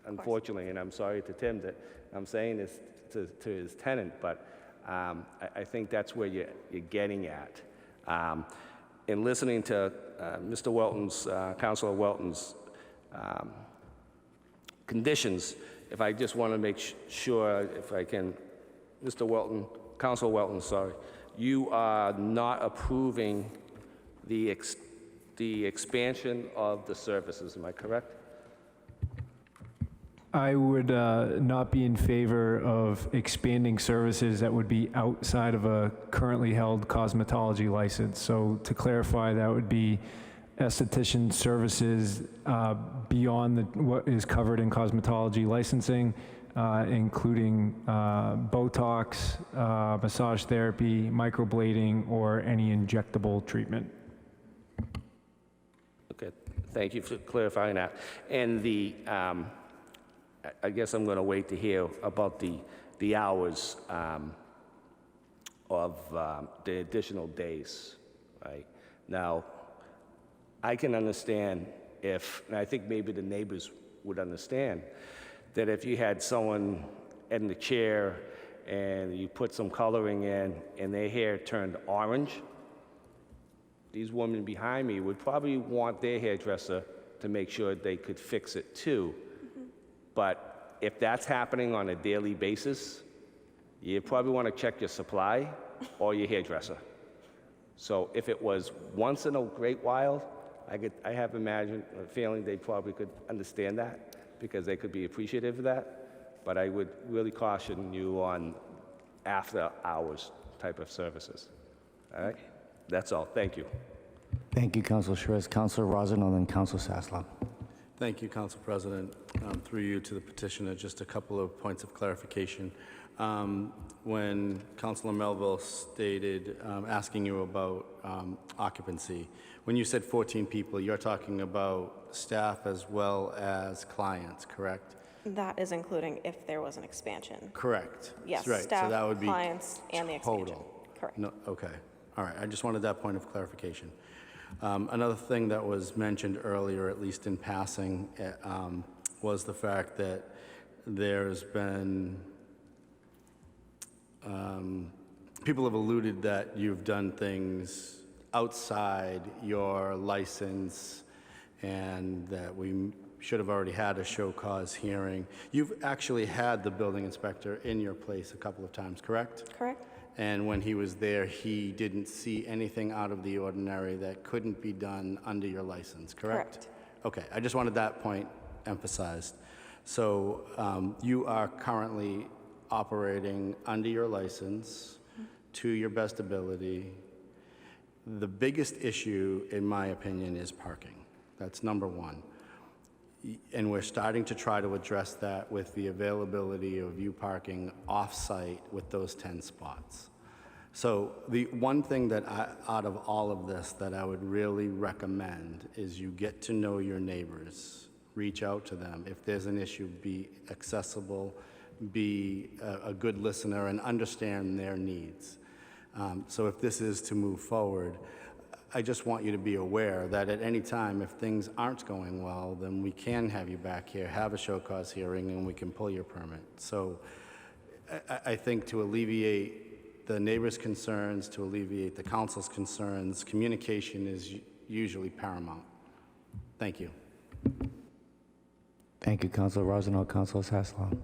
unfortunately, and I'm sorry to Tim that I'm saying this to his tenant, but I think that's where you're getting at. In listening to Mr. Welton's, Councilor Welton's conditions, if I just want to make sure, if I can, Mr. Welton, Councilor Welton, sorry, you are not approving the expansion of the services, am I correct? I would not be in favor of expanding services that would be outside of a currently held cosmetology license. So to clarify, that would be esthetician services beyond what is covered in cosmetology licensing, including Botox, massage therapy, microblading, or any injectable treatment. Okay, thank you for clarifying that. And I guess I'm going to wait to hear about the hours of the additional days, right? Now, I can understand and I think maybe the neighbors would understand, that if you had someone in the chair and you put some coloring in and their hair turned orange, these women behind me would probably want their hairdresser to make sure they could fix it too. But if that's happening on a daily basis, you probably want to check your supply or your hairdresser. So if it was once in a great while, I have a feeling they probably could understand that, because they could be appreciative of that. But I would really caution you on after hours type of services. All right? That's all. Thank you. Thank you, Councilor Shiraz. Councilor Rosen, and then Councilor Saslam. Thank you, Council President. Through you to the petitioner, just a couple of points of clarification. When Councilor Melville stated, asking you about occupancy, when you said 14 people, you're talking about staff as well as clients, correct? That is including if there was an expansion. Correct. Yes, Right. staff, So that would be clients, and the expansion. total. Correct. No, okay. All right. I just wanted that point of clarification. Another thing that was mentioned earlier, at least in passing, was the fact that there's been, people have alluded that you've done things outside your license and that we should have already had a show cause hearing. You've actually had the building inspector in your place a couple of times, correct? Correct. And when he was there, he didn't see anything out of the ordinary that couldn't be done under your license, correct? Correct. Okay, I just wanted that point emphasized. So you are currently operating under your license to your best ability. The biggest issue, in my opinion, is parking. That's number one. And we're starting to try to address that with the availability of you parking off-site with those 10 spots. So the one thing that out of all of this that I would really recommend is you get to know your neighbors. Reach out to them. If there's an issue, be accessible, be a good listener, and understand their needs. So if this is to move forward, I just want you to be aware that at any time, if things aren't going well, then we can have you back here, have a show cause hearing, and we can pull your permit. So I think to alleviate the neighbors' concerns, to alleviate the council's concerns, communication is usually paramount. Thank you. Thank you, Councilor Rosenau. Councilor Sasslaw.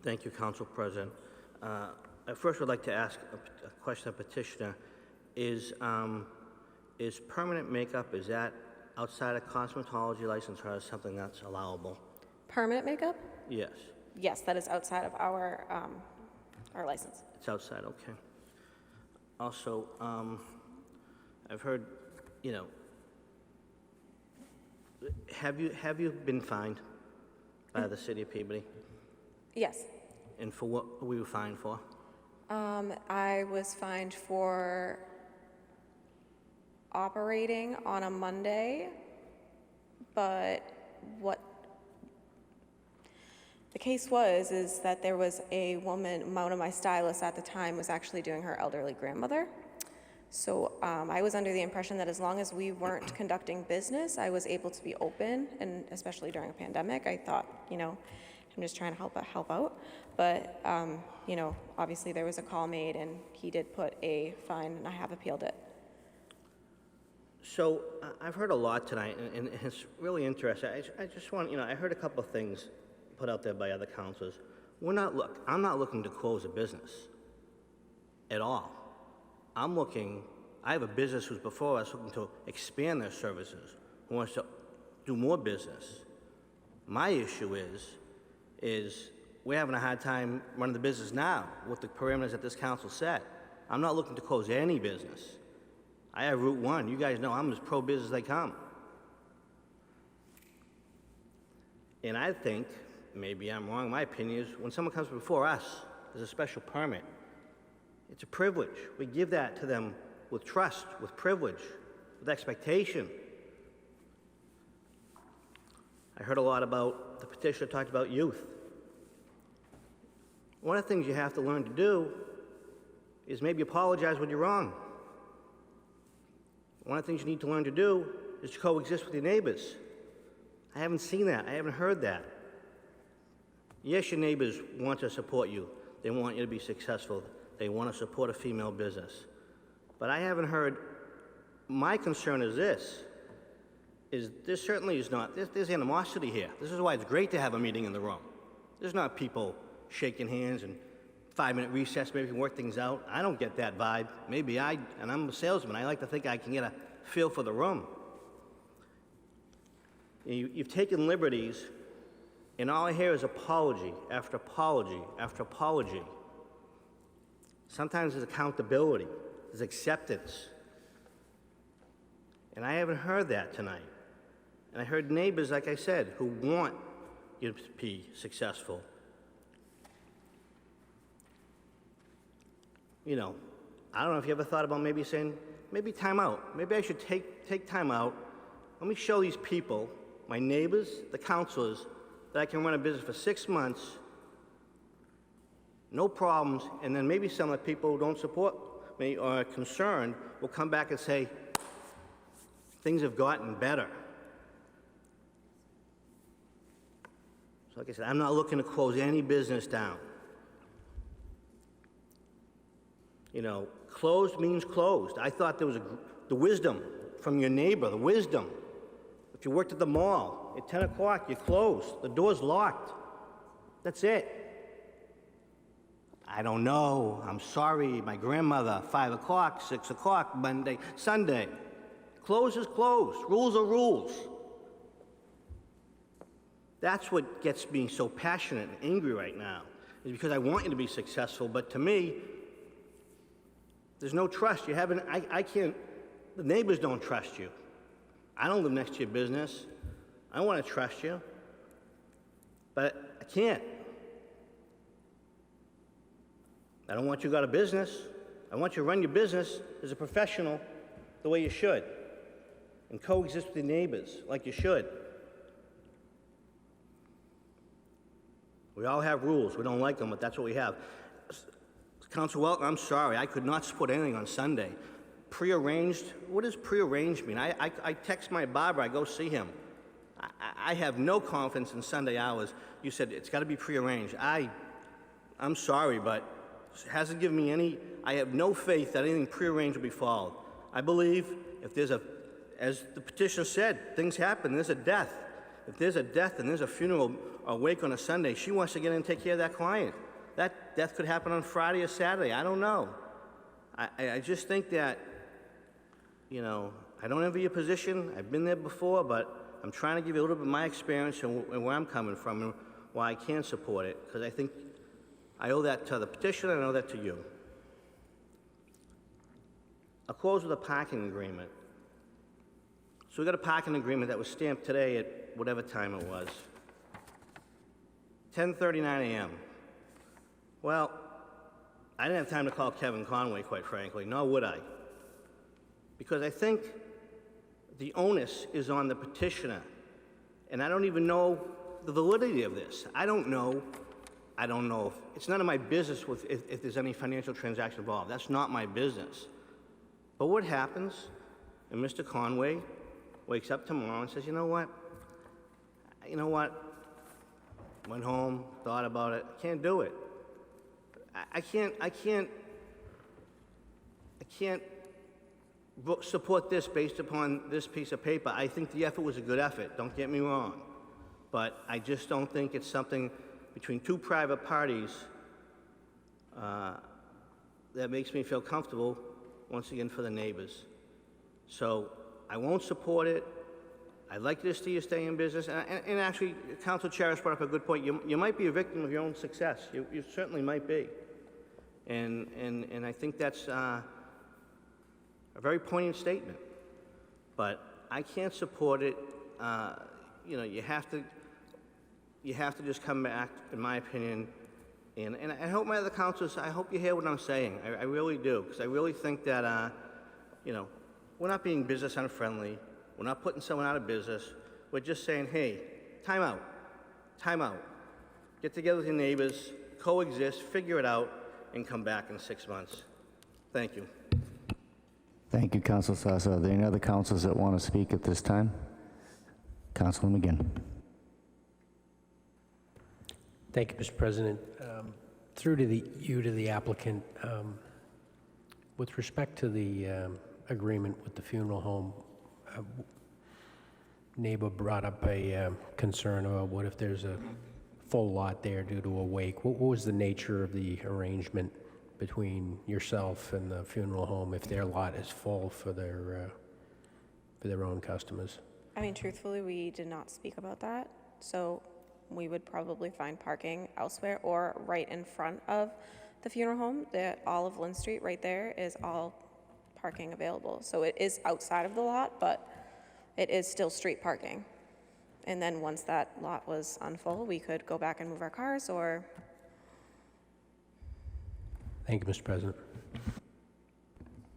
Thank you, Council President. I first would like to ask a question of petitioner. Is permanent makeup, is that outside of cosmetology license, or is something that's allowable? Permanent makeup? Yes, Yes, that is outside of our license. it's outside, okay. Also, I've heard, have you been fined by the city of Peabody? Yes. And for what were you fined for? I was fined for operating on a Monday, but what the case was is that there was a woman, one of my stylists at the time was actually doing her elderly grandmother. So I was under the impression that as long as we weren't conducting business, I was able to be open, and especially during a pandemic, I thought, I'm just trying to help out. But, obviously there was a call made and he did put a fine and I have appealed it. So I've heard a lot tonight, and it's really interesting. I just want, I heard a couple of things put out there by other councilors. I'm not looking to close a business at all. I have a business who's before us looking to expand their services, who wants to do more business. My issue is we're having a hard time running the business now with the parameters that this council set. I'm not looking to close any business. I have Route 1. You guys know I'm as pro-business as they come. And I think, maybe I'm wrong, my opinion is when someone comes before us, there's a special permit. It's a privilege. We give that to them with trust, with privilege, with expectation. I heard a lot about, the petitioner talked about youth. One of the things you have to learn to do is maybe apologize when you're wrong. One of the things you need to learn to do is to coexist with your neighbors. I haven't seen that. I haven't heard that. Yes, your neighbors want to support you. They want you to be successful. They want to support a female business. But I haven't heard, my concern is this, is there certainly is not, there's animosity here. This is why it's great to have a meeting in the room. There's not people shaking hands and 5-minute recess, maybe we can work things out. I don't get that vibe. Maybe and I'm a salesman. I like to think I can get a feel for the room. You've taken liberties, and all I hear is apology after apology after apology. Sometimes there's accountability, there's acceptance. And I haven't heard that tonight. And I heard neighbors, like I said, who want you to be successful. I don't know if you ever thought about maybe saying, maybe time out. Maybe I should take time out. Let me show these people, my neighbors, the councilors, that I can run a business for 6 months, no problems, and then maybe some of the people who don't support me or are concerned will come back and say, things have gotten better. So like I said, I'm not looking to close any business down. Closed means closed. I thought there was the wisdom from your neighbor, the wisdom. If you worked at the mall, at 10 o'clock, you're closed. The door's locked. That's it. I don't know. I'm sorry. My grandmother, 5 o'clock, 6 o'clock, Monday, Sunday. Closed is closed. Rules are rules. That's what gets me so passionate and angry right now, is because I want you to be successful, but to me, there's no trust. You haven't, I can't, the neighbors don't trust you. I don't live next to your business. I want to trust you, but I can't. I don't want you to go out of business. I want you to run your business as a professional the way you should and coexist with your neighbors like you should. We all have rules. We don't like them, but that's what we have. Council Welton, I'm sorry. I could not support anything on Sunday. Prearranged? What does prearranged mean? I text my barber. I go see him. I have no confidence in Sunday hours. You said it's got to be prearranged. I'm sorry, but it hasn't given me any. I have no faith that anything prearranged will be followed. I believe if there's a, as the petitioner said, things happen. There's a death. If there's a death and there's a funeral or wake on a Sunday, she wants to get in and take care of that client. That death could happen on Friday or Saturday. I don't know. I just think that, you know, I don't envy your position. I've been there before, but I'm trying to give you a little bit of my experience and where I'm coming from and why I can support it, because I think I owe that to the petitioner and I owe that to you. I'll close with a parking agreement. So we got a parking agreement that was stamped today at whatever time it was. 10:39 a.m. Well, I didn't have time to call Kevin Conway, quite frankly, nor would I. Because I think the onus is on the petitioner. And I don't even know the validity of this. I don't know if, it's none of my business if there's any financial transaction involved. That's not my business. But what happens, and Mr. Conway wakes up tomorrow and says, you know what? Went home, thought about it, can't do it. I can't support this based upon this piece of paper. I think the effort was a good effort, don't get me wrong. But I just don't think it's something between two private parties that makes me feel comfortable, once again, for the neighbors. So I won't support it. I'd like you to see you stay in business. And actually, Council Charis brought up a good point. You might be a victim of your own success. You certainly might be. And I think that's a very poignant statement. But I can't support it. You know, you have to just come back, in my opinion. And I hope my other councilors, I hope you hear what I'm saying. I really do, because I really think that, you know, we're not being business unfriendly. We're not putting someone out of business. We're just saying, hey, time out. Time out. Get together with your neighbors, coexist, figure it out, and come back in 6 months. Thank you. Thank you, Councilor Sasa. Are there any other councilors that want to speak at this time? Councilor McGinn. Thank you, Mr. President. Through to the applicant, with respect to the agreement with the funeral home, neighbor brought up a concern about what if there's a full lot there due to a wake. What was the nature of the arrangement between yourself and the funeral home if their lot is full for their own customers? I mean, truthfully, we did not speak about that, so we would probably find parking elsewhere or right in front of the funeral home. All of Lynn Street right there is all parking available. So it is outside of the lot, but it is still street parking. And then once that lot was unfull, we could go back and move our cars or... Thank you, Mr. President.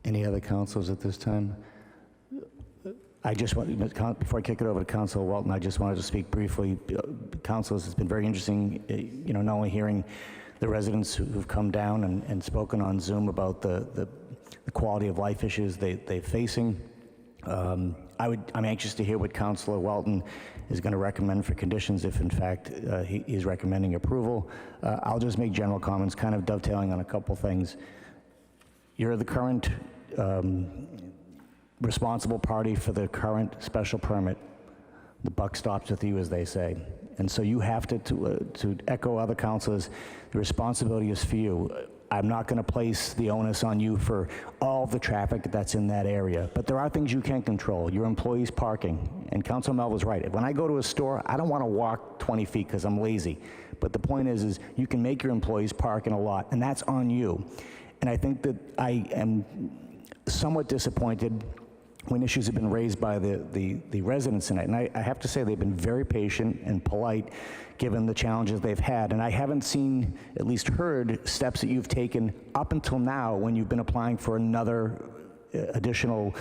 Any other councilors at this time? I just want, before I kick it over to Councilor Walton, I just wanted to speak briefly. Councilors, it's been very interesting, you know, not only hearing the residents who've come down and spoken on Zoom about the quality of life issues they're facing. I'm anxious to hear what Councilor Walton is going to recommend for conditions if, in fact, he's recommending approval. I'll just make general comments, kind of dovetailing on a couple things. You're the current responsible party for the current special permit. The buck stops with you, as they say. And so you have to echo other councilors, the responsibility is for you. I'm not going to place the onus on you for all the traffic that's in that area. But there are things you can control. Your employees' parking. And Council Mel was right. When I go to a store, I don't want to walk 20 feet because I'm lazy. But the point is you can make your employees park in a lot, and that's on you. And I think that I am somewhat disappointed when issues have been raised by the residents tonight. And I have to say they've been very patient and polite given the challenges they've had. And I haven't seen, at least heard, steps that you've taken up until now when you've been applying for another additional,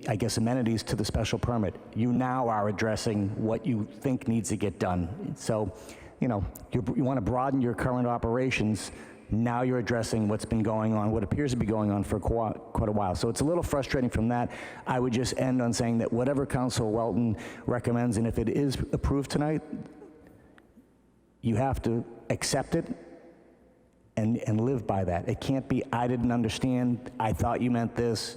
I guess, amenities to the special permit. You now are addressing what you think needs to get done. So, you know, you want to broaden your current operations. Now you're addressing what's been going on, what appears to be going on for quite a while. So it's a little frustrating from that. I would just end on saying that whatever Council Welton recommends, and if it is approved tonight, you have to accept it and live by that. It can't be, I didn't understand, I thought you meant this.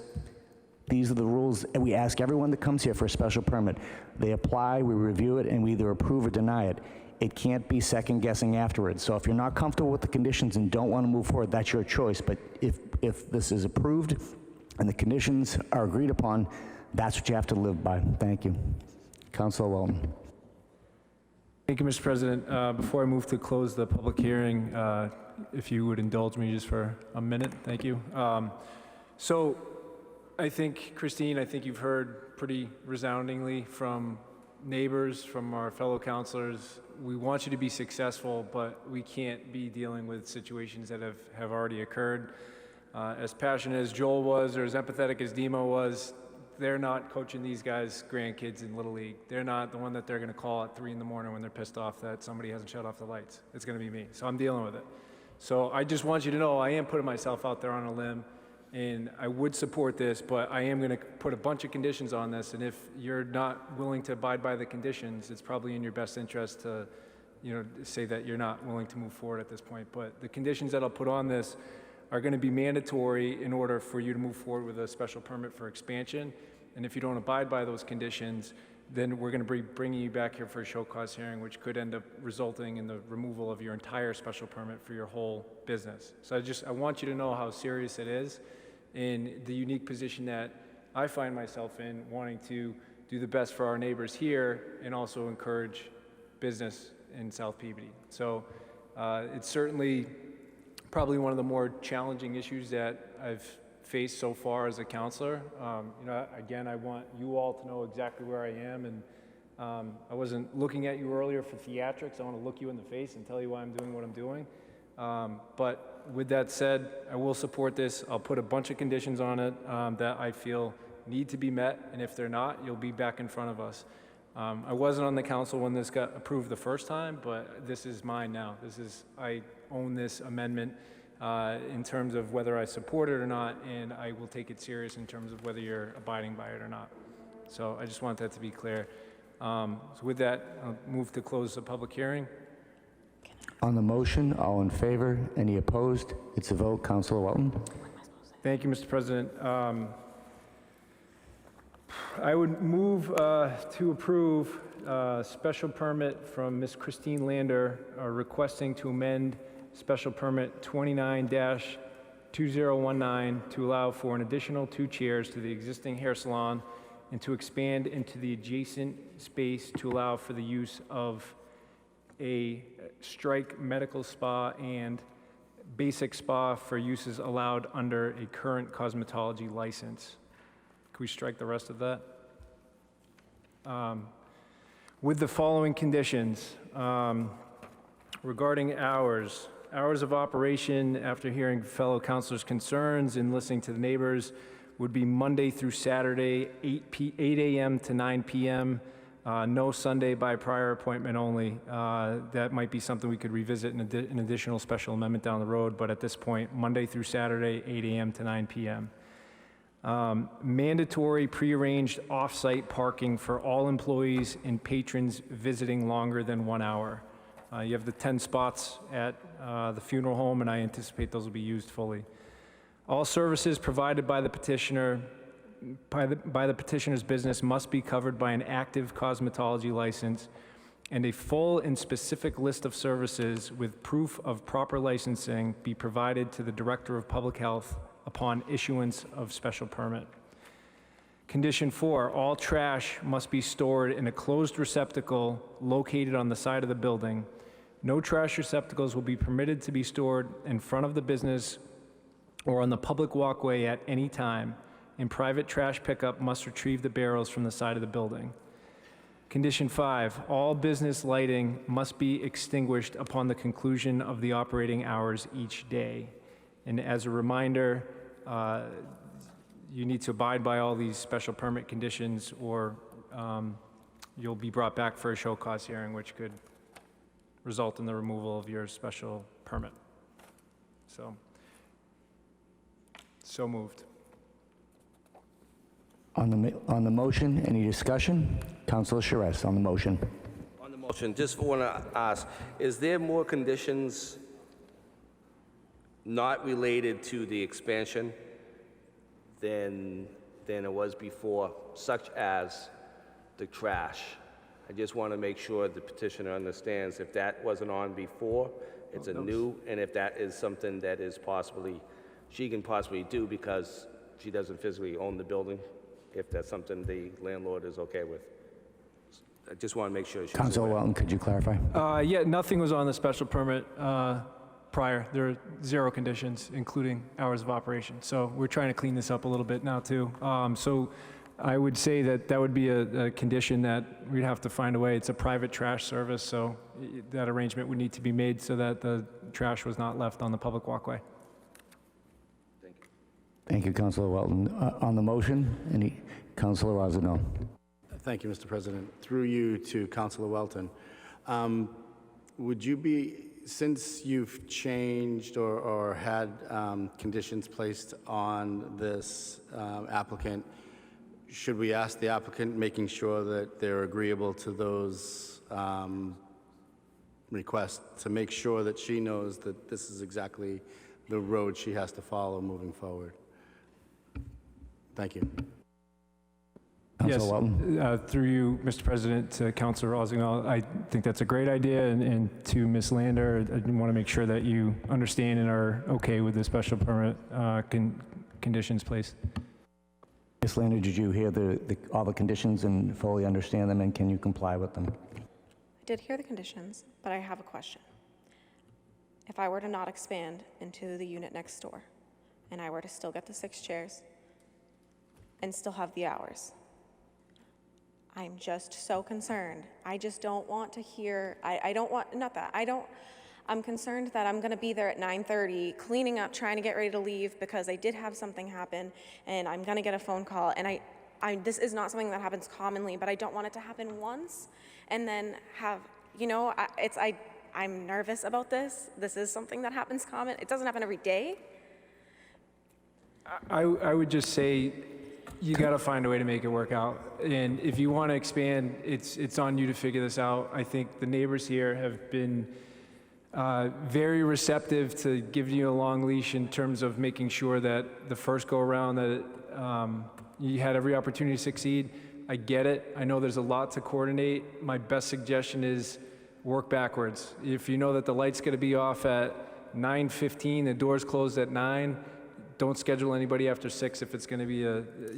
These are the rules, and we ask everyone that comes here for a special permit. They apply, we review it, and we either approve or deny it. It can't be second guessing afterwards. So if you're not comfortable with the conditions and don't want to move forward, that's your choice. But if this is approved and the conditions are agreed upon, that's what you have to live by. Thank you. Councilor Welton. Thank you, Mr. President. Before I move to close the public hearing, if you would indulge me just for a minute, thank you. So I think, Christine, I think you've heard pretty resoundingly from neighbors, from our fellow councilors. We want you to be successful, but we can't be dealing with situations that have already occurred. As passionate as Joel was, or as empathetic as Demo was, they're not coaching these guys' grandkids in Little League. They're not the one that they're gonna call at 3 in the morning when they're pissed off that somebody hasn't shut off the lights. It's gonna be me, so I'm dealing with it. So I just want you to know I am putting myself out there on a limb, and I would support this, but I am gonna put a bunch of conditions on this, and if you're not willing to abide by the conditions, it's probably in your best interest to, you know, say that you're not willing to move forward at this point. But the conditions that I'll put on this are gonna be mandatory in order for you to move forward with a special permit for expansion. And if you don't abide by those conditions, then we're gonna be bringing you back here for a show cause hearing, which could end up resulting in the removal of your entire special permit for your whole business. So I want you to know how serious it is, in the unique position that I find myself in, wanting to do the best for our neighbors here and also encourage business in South Peabody. So it's certainly probably one of the more challenging issues that I've faced so far as a counselor. You know, again, I want you all to know exactly where I am, and I wasn't looking at you earlier for theatrics. I want to look you in the face and tell you why I'm doing what I'm doing. But with that said, I will support this. I'll put a bunch of conditions on it that I feel need to be met, and if they're not, you'll be back in front of us. I wasn't on the council when this got approved the first time, but this is mine now. I own this amendment in terms of whether I support it or not, and I will take it serious in terms of whether you're abiding by it or not. So I just want that to be clear. So with that, I'll move to close the public hearing. On the motion, all in favor? Any opposed? It's a vote. Councilor Welton. Thank you, Mr. President. I would move to approve a special permit from Ms. Christine Lander requesting to amend special permit 29-2019 to allow for an additional 2 chairs to the existing hair salon and to expand into the adjacent space to allow for the use of a strike medical spa and basic spa for uses allowed under a current cosmetology license. Can we strike the rest of that? With the following conditions. Regarding hours of operation, after hearing fellow councilors' concerns and listening to the neighbors, would be Monday through Saturday, 8 a.m. to 9 p.m., no Sunday by prior appointment only. That might be something we could revisit in an additional special amendment down the road, but at this point, Monday through Saturday, 8 a.m. to 9 p.m. Mandatory prearranged off-site parking for all employees and patrons visiting longer than 1 hour. You have the 10 spots at the funeral home, and I anticipate those will be used fully. All services provided by the petitioner, by the petitioner's business must be covered by an active cosmetology license, and a full and specific list of services with proof of proper licensing be provided to the Director of Public Health upon issuance of special permit. Condition 4, all trash must be stored in a closed receptacle located on the side of the building. No trash receptacles will be permitted to be stored in front of the business or on the public walkway at any time, and private trash pickup must retrieve the barrels from the side of the building. Condition 5, all business lighting must be extinguished upon the conclusion of the operating hours each day. And as a reminder, you need to abide by all these special permit conditions, or you'll be brought back for a show cause hearing, which could result in the removal of your special permit. So moved. On the motion, any discussion? Councilor Charest on the motion. On the motion, just want to ask, is there more conditions not related to the expansion than it was before, such as the trash? I just want to make sure the petitioner understands if that wasn't on before, it's a new, and if that is something that is she can possibly do because she doesn't physically own the building, if that's something the landlord is okay with. I just want to make sure she's Councilor aware. Welton, could you clarify? Yeah, nothing was on the special permit prior. There are 0 conditions, including hours of operation. So we're trying to clean this up a little bit now, too. So I would say that would be a condition that we'd have to find a way. It's a private trash service, so that arrangement would need to be made so that the trash was not left on the public walkway. Thank you, Councilor Welton. On the motion, Councilor Rosenau. Thank you, Mr. President. Through you to Councilor Welton. Would you be, since you've changed or had conditions placed on this applicant, should we ask the applicant, making sure that they're agreeable to those requests, to make sure that she knows that this is exactly the road she has to follow moving forward? Thank you. Yes, Councilor Welton. through you, Mr. President, to Councilor Rossignol, I think that's a great idea, and to Ms. Lander, I want to make sure that you understand and are okay with the special permit conditions placed. Ms. Lander, did you hear all the conditions and fully understand them, and can you comply with them? I did hear the conditions, but I have a question. If I were to not expand into the unit next door, and I were to still get the 6 chairs, and still have the hours, I'm just so concerned. I just don't want to hear, I'm concerned that I'm gonna be there at 9:30, cleaning up, trying to get ready to leave because I did have something happen, and I'm gonna get a phone call, and this is not something that happens commonly, but I don't want it to happen once, and then have, I'm nervous about this. This is something that happens common. It doesn't happen every day. I would just say, you got to find a way to make it work out. And if you want to expand, it's on you to figure this out. I think the neighbors here have been very receptive to giving you a long leash in terms of making sure that the first go around that you had every opportunity to succeed. I get it. I know there's a lot to coordinate. My best suggestion is work backwards. If you know that the light's going to be off at 9:15, the door's closed at 9, don't schedule anybody after 6 if it's going to be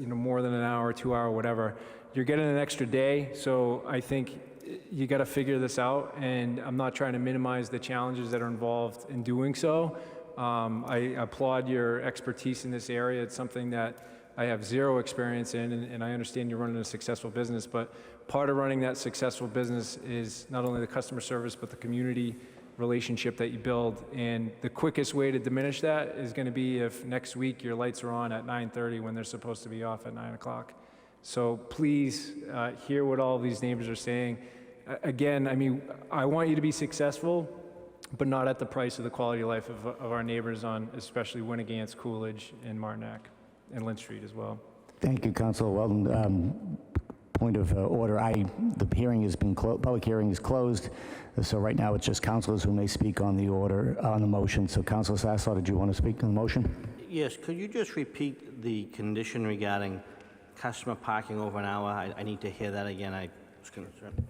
more than an hour, 2 hour, whatever. You're getting an extra day, so I think you got to figure this out, and I'm not trying to minimize the challenges that are involved in doing so. I applaud your expertise in this area. It's something that I have 0 experience in, and I understand you're running a successful business, but part of running that successful business is not only the customer service, but the community relationship that you build, and the quickest way to diminish that is going to be if next week your lights are on at 9:30 when they're supposed to be off at 9 o'clock. So please hear what all of these neighbors are saying. Again, I mean, I want you to be successful, but not at the price of the quality of life of our neighbors on especially Winnegans, Coolidge, and Martinac, and Lynn Street as well. Thank you, Councilor Welton. Point of order, the hearing has been public hearing is closed, so right now it's just councilors who may speak on the order, on the motion. So Councilor Sasslaw, did you want to speak on the motion? Yes, could you just repeat the condition regarding customer parking over an hour? I need to hear that again. I was concerned.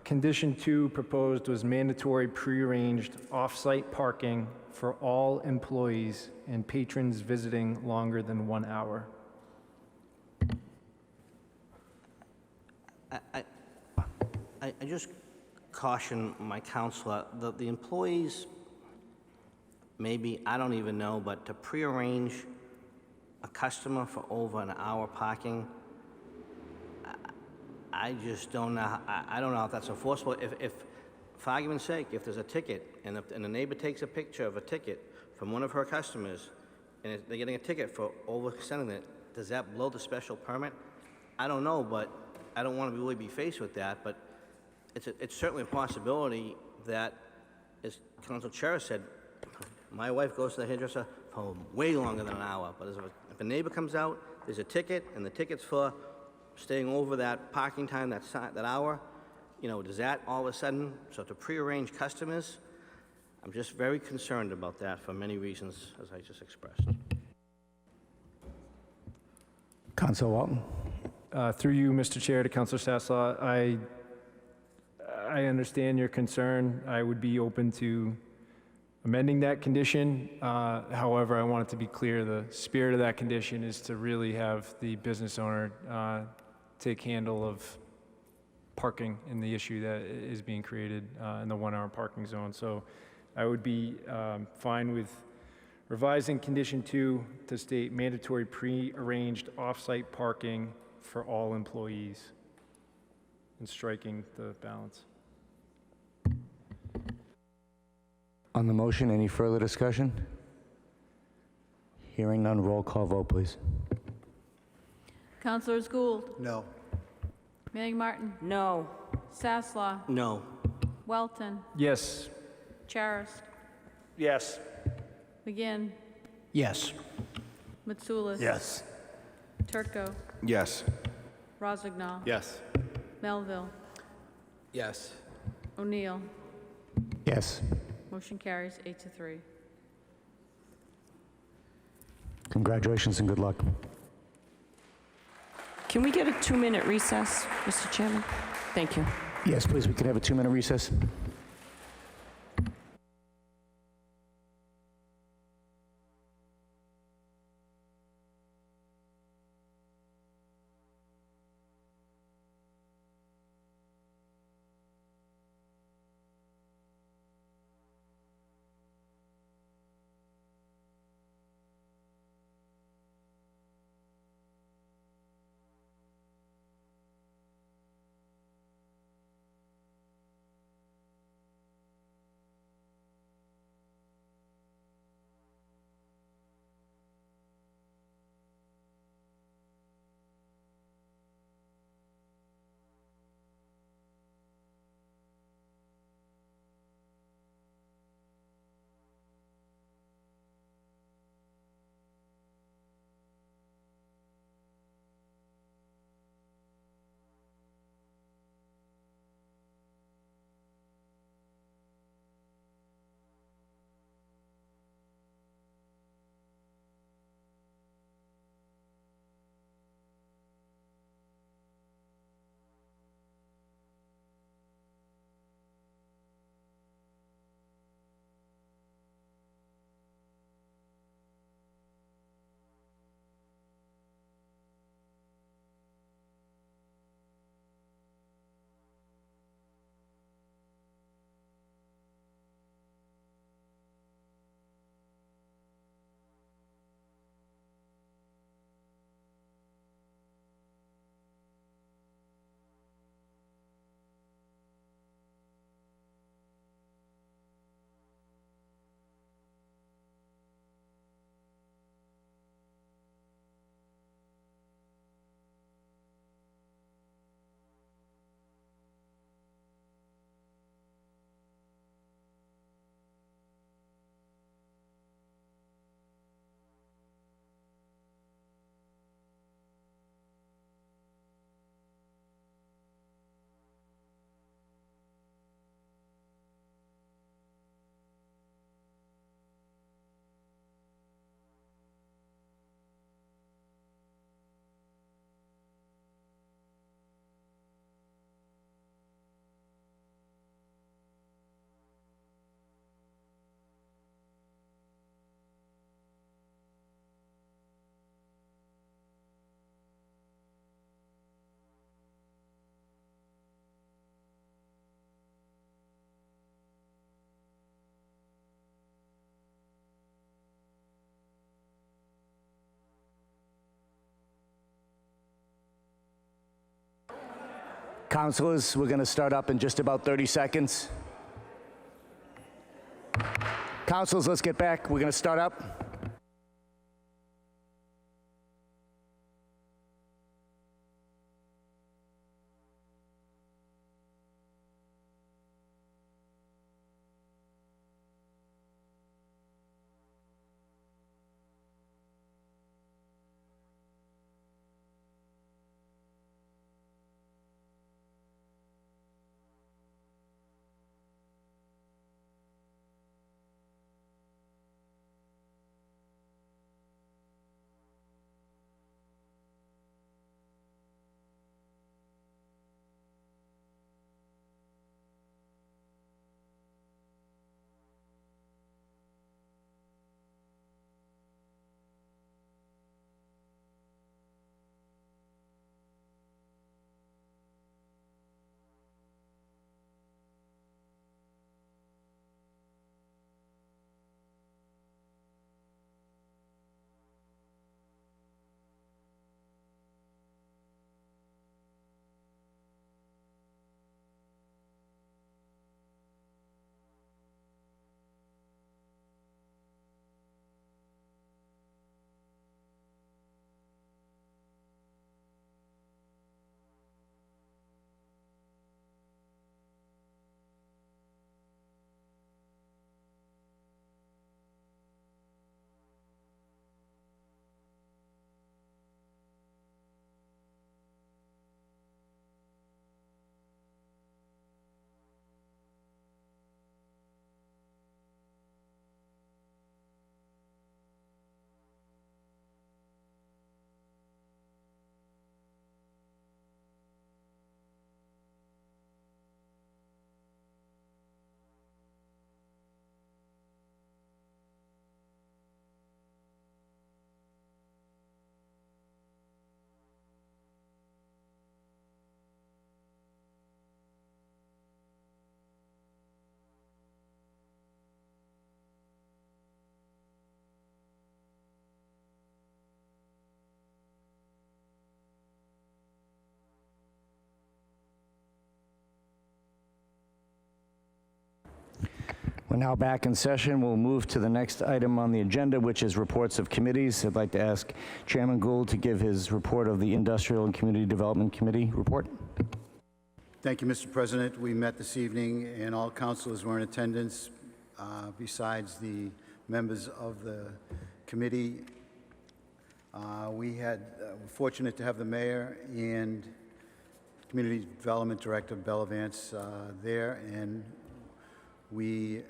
Condition 2 proposed was mandatory prearranged off-site parking for all employees and patrons visiting longer than 1 hour. I just caution my counselor, the employees, maybe, I don't even know, but to prearrange a customer for over an hour parking, I just don't know, I don't know if that's enforceable. If, for argument's sake, if there's a ticket and the neighbor takes a picture of a ticket from one of her customers and they're getting a ticket for overextending it, does that blow the special permit? I don't know, but I don't want to really be faced with that, but it's certainly a possibility that, as Council Chair said, my wife goes to the hairdresser for way longer than an hour, but if a neighbor comes out, there's a ticket, and the ticket's for staying over that parking time, that hour, you know, does that all of a sudden, so to prearrange customers, I'm just very concerned about that for many reasons, as I just expressed. Councilor Walton. Through you, Mr. Chair, to Councilor Sasslaw, I understand your concern. I would be open to amending that condition. However, I want it to be clear, the spirit of that condition is to really have the business owner take handle of parking and the issue that is being created in the 1 hour parking zone. So I would be fine with revising condition 2 to state mandatory pre-arranged off-site parking for all employees and striking the balance. On the motion, any further discussion? Hearing none, roll call vote, please. Councilors Gould, No. Manning Martin, No. Sasslaw, No. Welton, Yes. Charis, Yes. McGinn, Yes. Mitsoulas. Yes. Turco, Yes. Rozignol, Yes. Melville, Yes. O'Neill. Yes. Motion carries 8-3. Congratulations and good luck. Can we get a 2-minute recess, Mr. Chairman? Thank you. Yes, please, we can have a 2-minute recess. Councilors, we're going to start up in just about 30 seconds. Councilors, let's get back. We're going to start up. We're now back in session. We'll move to the next item on the agenda, which is reports of committees. I'd like to ask Chairman Gould to give his report of the Industrial and Community Development Committee report. Thank you, Mr. President. We met this evening, and all councilors were in attendance, besides the members of the committee. We're fortunate to have the mayor and Community Development Director Bella Vance there, and we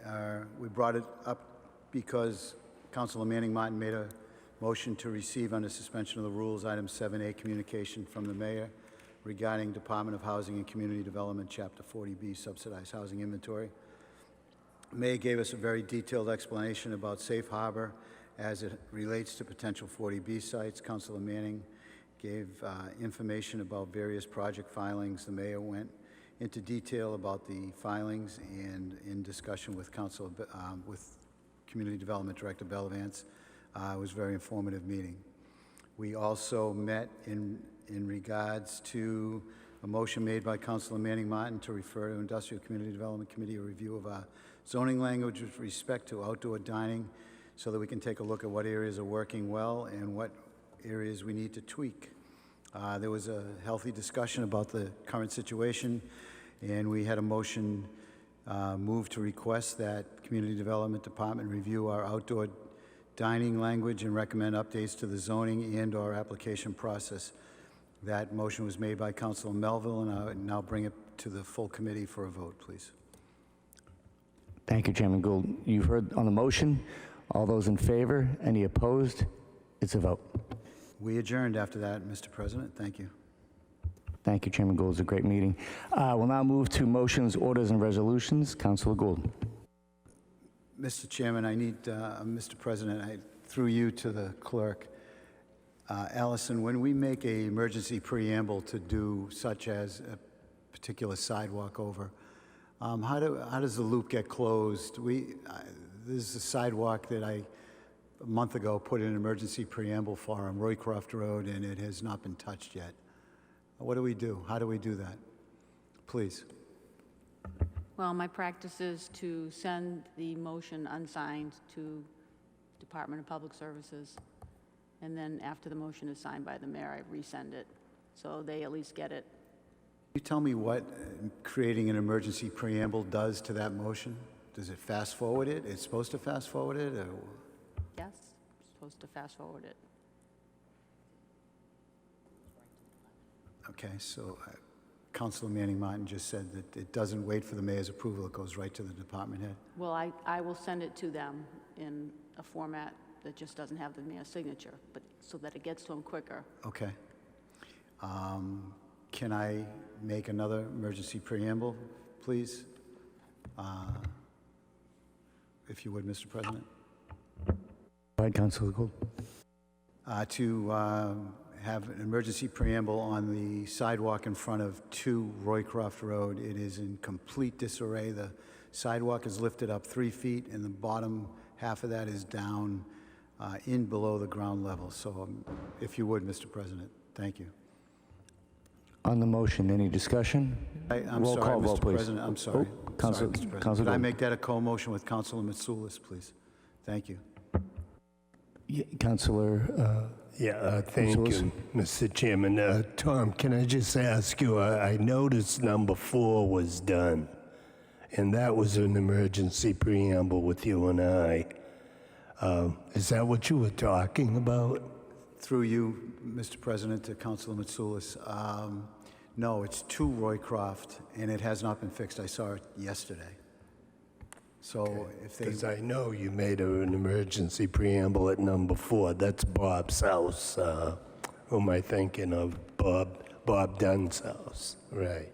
brought it up because Councilor Manning Martin made a motion to receive under suspension of the rules, item 7A, communication from the mayor regarding Department of Housing and Community Development, Chapter 40B, subsidized housing inventory. Mayor gave us a very detailed explanation about safe harbor as it relates to potential 40B sites. Councilor Manning gave information about various project filings. The mayor went into detail about the filings, and in discussion with with Community Development Director Bella Vance. It was a very informative meeting. We also met in regards to a motion made by Councilor Manning Martin to refer to Industrial Community Development Committee a review of our zoning language with respect to outdoor dining, so that we can take a look at what areas are working well and what areas we need to tweak. There was a healthy discussion about the current situation, and we had a motion moved to request that Community Development Department review our outdoor dining language and recommend updates to the zoning and/or application process. That motion was made by Councilor Melville, and I would now bring it to the full committee for a vote, please. Thank you, Chairman Gould. You've heard on the motion. All those in favor? Any opposed? It's a vote. We adjourned after that, Mr. President. Thank you. Thank you, Chairman Gould. It was a great meeting. We'll now move to motions, orders, and resolutions. Councilor Gould. Mr. Chairman, I need, Mr. President, through you to the clerk. Allison, when we make an emergency preamble to do such as a particular sidewalk over, how does the loop get closed? This is a sidewalk that a month ago put in an emergency preamble for on Roycroft Road, and it has not been touched yet. What do we do? How do we do that? Please. Well, my practice is to send the motion unsigned to Department of Public Services, and then after the motion is signed by the mayor, I resend it, so they at least get it. Can you tell me what creating an emergency preamble does to that motion? Does it fast forward it? It's supposed to fast forward it? Or? Yes, supposed to fast forward it. Okay, so Councilor Manning Martin just said that it doesn't wait for the mayor's approval, it goes right to the department head. Well, I will send it to them in a format that just doesn't have the mayor's signature, but so that it gets to them quicker. Okay. Can I make another emergency preamble, please? If you would, Mr. President. Go ahead, Councilor Gould. To have an emergency preamble on the sidewalk in front of 2 Roycroft Road. It is in complete disarray. The sidewalk is lifted up 3 feet, and the bottom half of that is down in below the ground level. So if you would, Mr. President, thank you. On the motion, any discussion? I'm Roll sorry, call vote, Mr. please. President, I'm sorry. Oh, Council, Sorry, Mr. President. Councilor Could I Gould. make that a co-motion with Councilor Mitsoulas, please? Thank you. Yeah, Councilor, Thank you, Mr. Chairman. Tom, can I just ask you, I noticed number 4 was done, and that was an emergency preamble with you and I. Is that what you were talking about? Through you, Mr. President, to Councilor Mitsoulas. No, it's 2 Roycroft, and it has not been fixed. I saw it yesterday. So if they... Because I know you made an emergency preamble at number 4. That's Bob's house. Who am I thinking of? Bob Dunn's house. Right.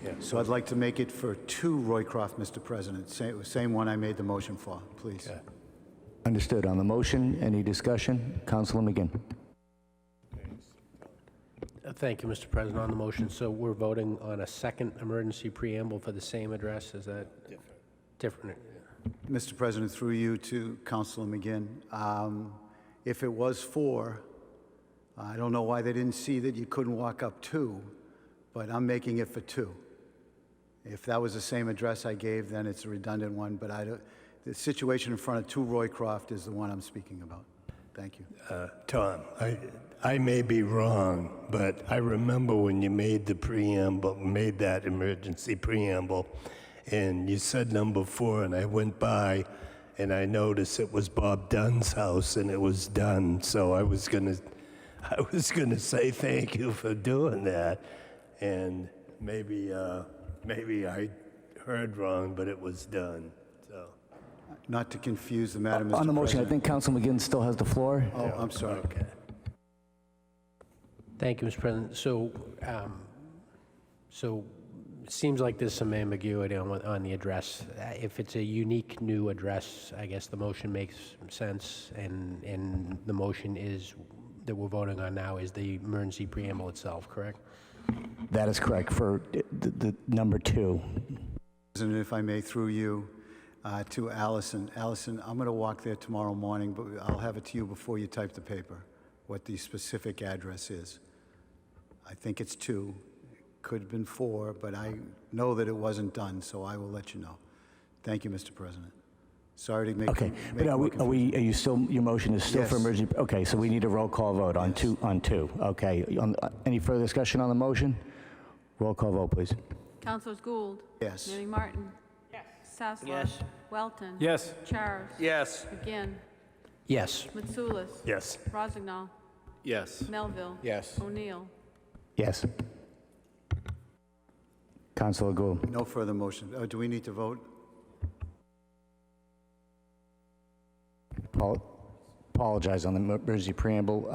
Yeah. So I'd like to make it for 2 Roycroft, Mr. President. Same one I made the motion for, please. Okay. understood. On the motion, any discussion? Councilor McGinn. Thank you, Mr. President. On the motion, so we're voting on a second emergency preamble for the same address? Is that different? Mr. President, through you to Councilor McGinn, if it was 4, I don't know why they didn't see that you couldn't walk up 2, but I'm making it for 2. If that was the same address I gave, then it's a redundant one, but the situation in front of 2 Roycroft is the one I'm speaking about. Thank you. Tom, I may be wrong, but I remember when you made the preamble, made that emergency preamble, and you said number 4, and I went by, and I noticed it was Bob Dunn's house, and it was done. So I was gonna say thank you for doing that, and maybe I heard wrong, but it was done. So. Not to confuse the matter, Mr. President. On the motion, I think Councilor McGinn still has the floor. Oh, I'm sorry. Okay. Thank you, Mr. President. So it seems like there's some ambiguity on the address. If it's a unique new address, I guess the motion makes sense, and the motion is that we're voting on now is the emergency preamble itself, correct? That is correct for the number 2. President, if I may, through you, to Allison. Allison, I'm going to walk there tomorrow morning, but I'll have it to you before you type the paper, what the specific address is. I think it's 2. It could have been 4, but I know that it wasn't done, so I will let you know. Thank you, Mr. President. Sorry to make... Okay, but are you still, your motion is still for Yes. emergency? Okay, so we need a roll call vote on Yes. two. Okay, any further discussion on the motion? Roll call vote, please. Councilors Gould. Yes. Manning Martin. Yes. Sasslaw. Yes. Welton. Yes. Charis. Yes. McGinn. Yes. Mitsoulas. Yes. Rossignol. Yes. Melville. Yes. O'Neill. Yes. Councilor Gould. No further motion. Do we need to vote? Apologize on the emergency preamble.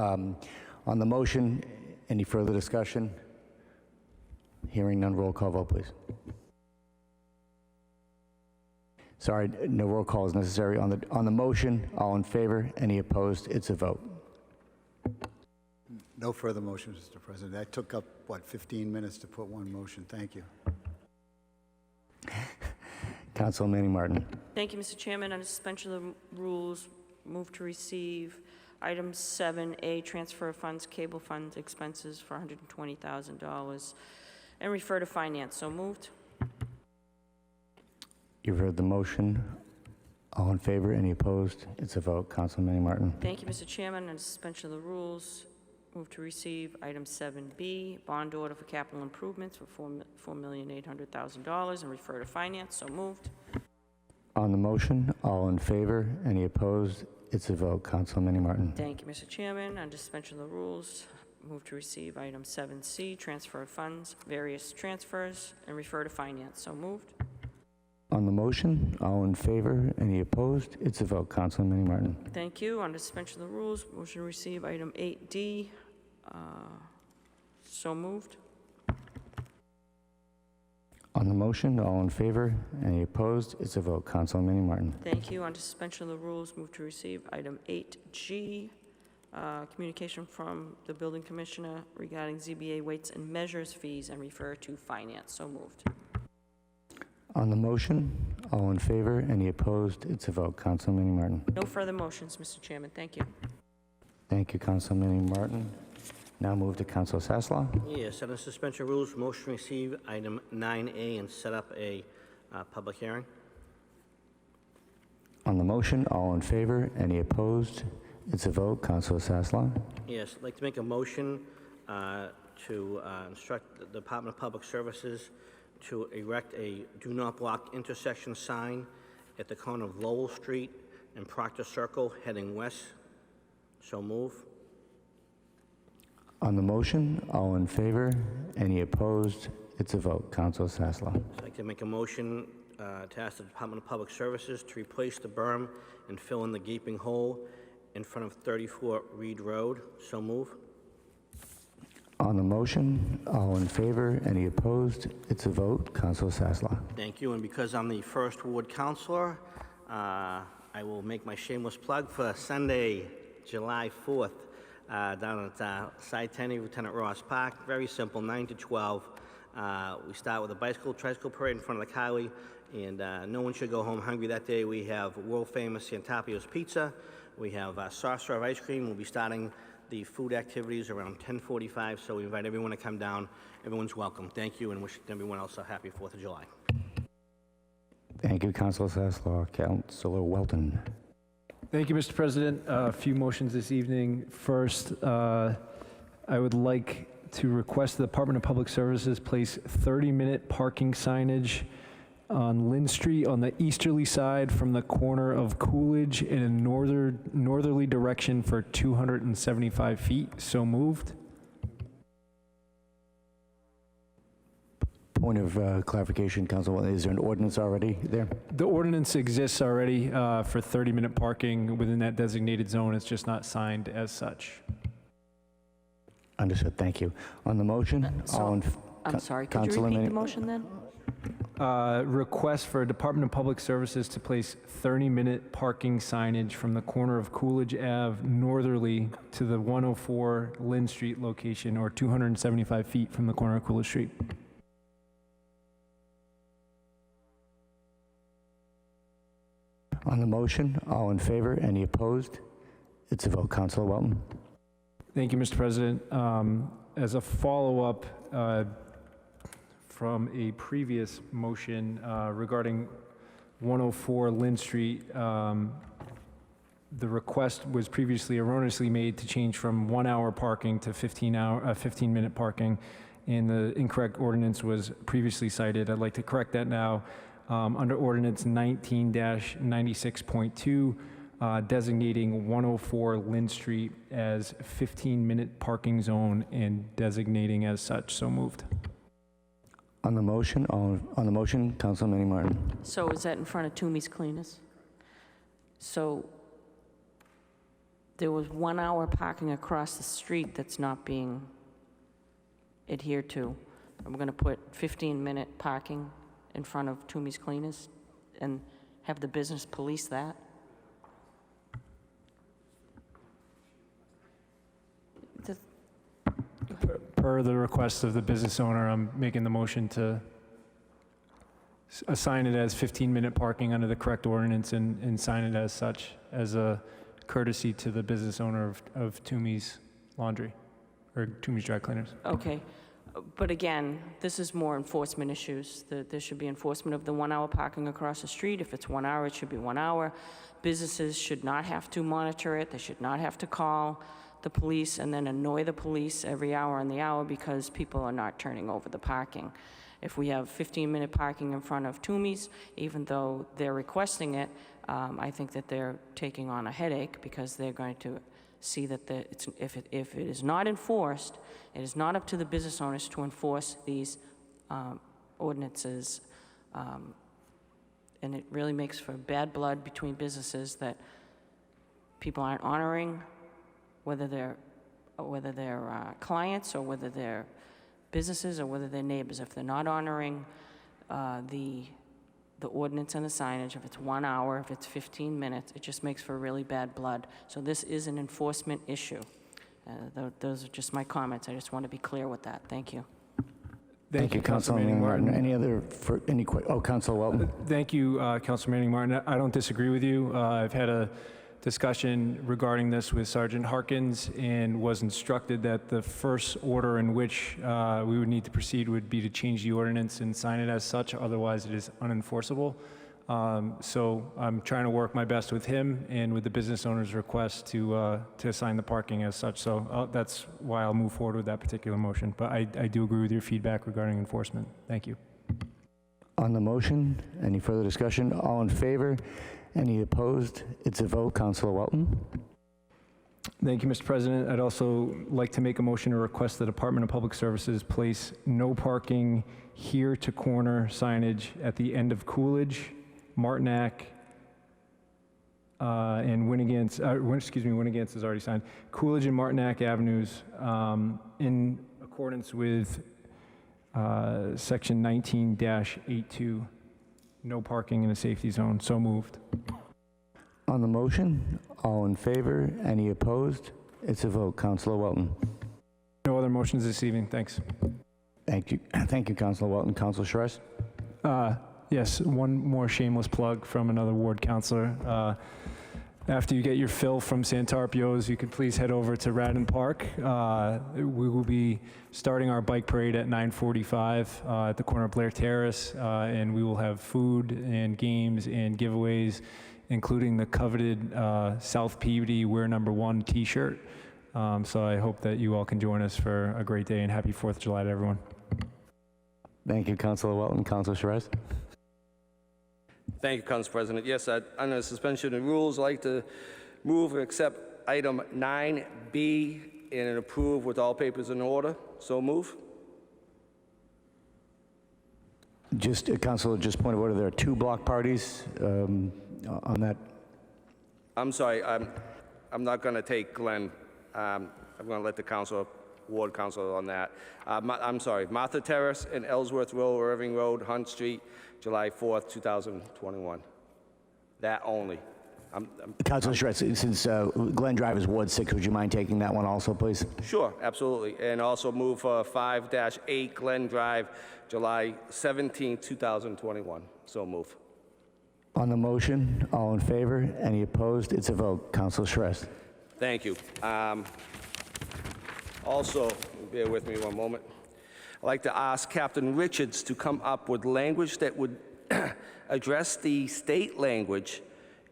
On the motion, any further discussion? Hearing none, roll call vote, please. Sorry, no roll call is necessary. On the motion, all in favor, any opposed, it's a vote. No further motion, Mr. President. That took up, 15 minutes to put one motion. Thank you. Councilor Manning Martin. Thank you, Mr. Chairman. Under suspension of the rules, move to receive item 7A, transfer of funds, cable fund expenses for $120,000. and refer to finance. So moved. You've heard the motion. All in favor? Any opposed? It's a vote. Councilman Martin. Thank you, Mr. Chairman. Under suspension of the rules, move to receive item 7B, bond order for capital improvements for $4,800,000 and refer to finance. So moved. On the motion, all in favor? Any opposed? It's a vote. Councilman Martin. Thank you, Mr. Chairman. Under suspension of the rules, move to receive item 7C, transfer of funds, various transfers, and refer to finance. So moved. On the motion, all in favor? Any opposed? It's a vote. Councilman Martin. Thank you. Under suspension of the rules, motion to receive item 8D. So moved. On the motion, all in favor? Any opposed? It's a vote. Councilman Martin. Thank you. Under suspension of the rules, move to receive item 8G, communication from the building commissioner regarding ZBA weights and measures fees and refer to finance. So moved. On the motion, all in favor? Any opposed? It's a vote. Councilman Martin. No further motions, Mr. Chairman. Thank you. Thank you, Councilman Martin. Now move to Council Sasslaw. Yes, under suspension of rules, motion to receive item 9A and set up a public hearing. On the motion, all in favor? Any opposed? It's a vote. Council Sasslaw. Yes, I'd like to make a motion to instruct the Department of Public Services to erect a do not block intersection sign at the corner of Lowell Street and Proctor Circle heading west. So move. On the motion, all in favor? Any opposed? It's a vote. Council Sasslaw. I'd like to make a motion to ask the Department of Public Services to replace the berm and fill in the gaping hole in front of 34 Reed Road. So move. On the motion, all in favor? Any opposed? It's a vote. Council Sasslaw. Thank you, and because I'm the first ward councilor, I will make my shameless plug for Sunday, July 4th, down at Side 10, Lieutenant Ross Park. Very simple, 9 to 12. We start with a tricycle parade in front of the Kylie, and no one should go home hungry that day. We have world-famous Santapio's Pizza. We have soft serve ice cream. We'll be starting the food activities around 10:45, so we invite everyone to come down. Everyone's welcome. Thank you, and wish everyone else a happy 4th of July. Thank you, Council Sasslaw. Councilor Welton. Thank you, Mr. President. A few motions this evening. First, I would like to request the Department of Public Services place 30-minute parking signage on Lynn Street on the easterly side from the corner of Coolidge in a northerly direction for 275 feet. So moved. Point of clarification, Council. Is there an ordinance already there? The ordinance exists already for 30-minute parking within that designated zone. It's just not signed as such. Understood. Thank you. On the motion, I'm sorry, could you repeat the motion then? Request for Department of Public Services to place 30-minute parking signage from the corner of Coolidge Ave northerly to the 104 Lynn Street location, or 275 feet from the corner of Coolidge Street. On the motion, all in favor? Any opposed? It's a vote. Councilor Welton. Thank you, Mr. President. As a follow-up from a previous motion regarding 104 Lynn Street, the request was previously erroneously made to change from 1 hour parking to 15-minute parking, and the incorrect ordinance was previously cited. I'd like to correct that now. Under Ordinance 19-96.2, designating 104 Lynn Street as 15-minute parking zone and designating as such. So moved. On the motion, Councilman Martin. So is that in front of Toomey's Cleaners? So there was 1 hour parking across the street that's not being adhered to. I'm going to put 15-minute parking in front of Toomey's Cleaners and have the business police that? Per the request of the business owner, I'm making the motion to assign it as 15-minute parking under the correct ordinance and sign it as such, as a courtesy to the business owner of Toomey's Laundry, or Toomey's Dry Cleaners. Okay. But again, this is more enforcement issues. There should be enforcement of the 1 hour parking across the street. If it's 1 hour, it should be 1 hour. Businesses should not have to monitor it. They should not have to call the police and then annoy the police every hour on the hour because people are not turning over the parking. If we have 15-minute parking in front of Toomey's, even though they're requesting it, I think that they're taking on a headache because they're going to see that if it is not enforced, it is not up to the business owners to enforce these ordinances. And it really makes for bad blood between businesses that people aren't honoring, whether they're clients or whether they're businesses or whether they're neighbors. If they're not honoring the ordinance and the signage, if it's 1 hour, if it's 15 minutes, it just makes for really bad blood. So this is an enforcement issue. Those are just my comments. I just want to be clear with that. Thank you. Thank you, Councilor Councilman Manning-Martin. Any other, Councilor Welton? Thank you, Councilor Manning-Martin. I don't disagree with you. I've had a discussion regarding this with Sergeant Harkins and was instructed that the first order in which we would need to proceed would be to change the ordinance and sign it as such, otherwise it is unenforceable. So I'm trying to work my best with him and with the business owner's request to assign the parking as such. So that's why I'll move forward with that particular motion. But I do agree with your feedback regarding enforcement. Thank you. On the motion, any further discussion? All in favor? Any opposed? It's a vote. Councilor Welton? Thank you, Mr. President. I'd also like to make a motion to request the Department of Public Services place no parking here to corner signage at the end of Coolidge, Martinac, and Winnegans, Winnegans is already signed. Coolidge and Martinac Avenues in accordance with section 19-82, no parking in a safety zone. So moved. On the motion, all in favor? Any opposed? It's a vote. Councilor Welton? No other motions this evening. Thanks. Thank you. Thank you, Councilor Welton. Councilor Shrestha? Yes, one more shameless plug from another ward councilor. After you get your fill from Santarpio's, you could please head over to Radden Park. We will be starting our bike parade at 9:45 at the corner of Blair Terrace, and we will have food and games and giveaways, including the coveted South Peabody Wear Number 1 t-shirt. So I hope that you all can join us for a great day, and happy 4th of July to everyone. Thank you, Councilor Welton. Councilor Shrestha? Thank you, Council President. Yes, under suspension of rules, I'd like to move and accept item 9B and approve with all papers in order. So move. Just, Councilor, just point of order, there are 2 block parties on that. I'm sorry, I'm not going to take Glenn. I'm going to let the ward council on that. I'm sorry, Martha Terrace and Ellsworth Road, Irving Road, Hunt Street, July 4th, 2021. That only. Councilor Shrestha, since Glen Drive is Ward 6, would you mind taking that one also, please? Sure, absolutely. And also move 5-8 Glen Drive, July 17th, 2021. So move. On the motion, all in favor? Any opposed? It's a vote. Councilor Shrestha? Thank you. Also, bear with me one moment. I'd like to ask Captain Richards to come up with language that would address the state language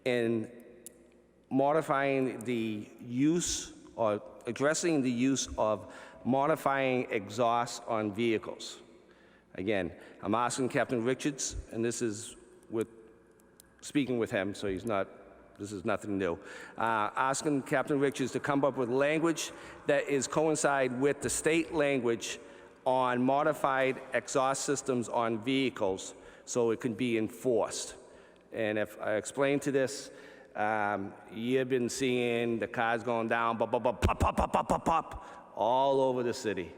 in modifying the use or addressing the use of modifying exhaust on vehicles. Again, I'm asking Captain Richards, and this is with speaking with him, so this is nothing new. Asking Captain Richards to come up with language that is coincide with the state language on modified exhaust systems on vehicles so it can be enforced. And if I explain to this, you've been seeing the cars going down, pop, pop, pop, pop, pop, pop, pop, pop, all over the city.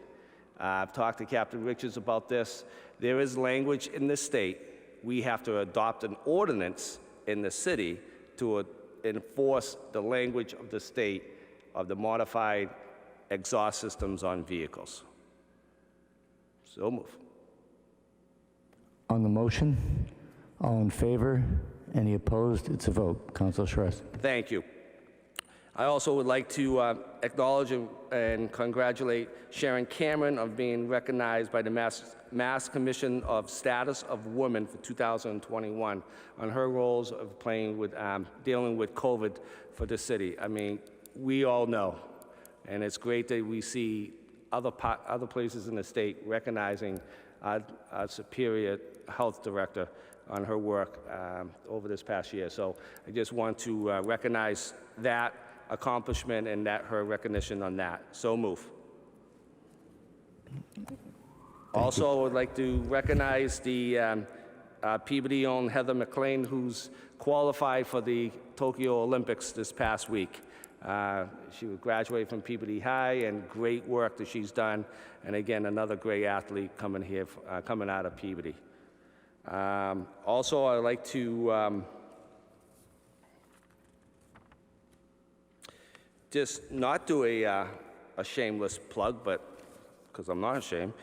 I've talked to Captain Richards about this. There is language in the state. We have to adopt an ordinance in the city to enforce the language of the state of the modified exhaust systems on vehicles. So move. On the motion, all in favor? Any opposed? It's a vote. Councilor Shrestha? Thank you. I also would like to acknowledge and congratulate Sharon Cameron of being recognized by the Mass Commission of Status of Women for 2021 on her roles of dealing with COVID for the city. I mean, we all know, and it's great that we see other places in the state recognizing our Superior Health Director on her work over this past year. So I just want to recognize that accomplishment and her recognition on that. So move. Also, I would like to recognize the Peabody-owned Heather McLean, who's qualified for the Tokyo Olympics this past week. She graduated from Peabody High, and great work that she's done. And again, another great athlete coming out of Peabody. Also, I'd like to just not do a shameless plug, but because I'm not ashamed,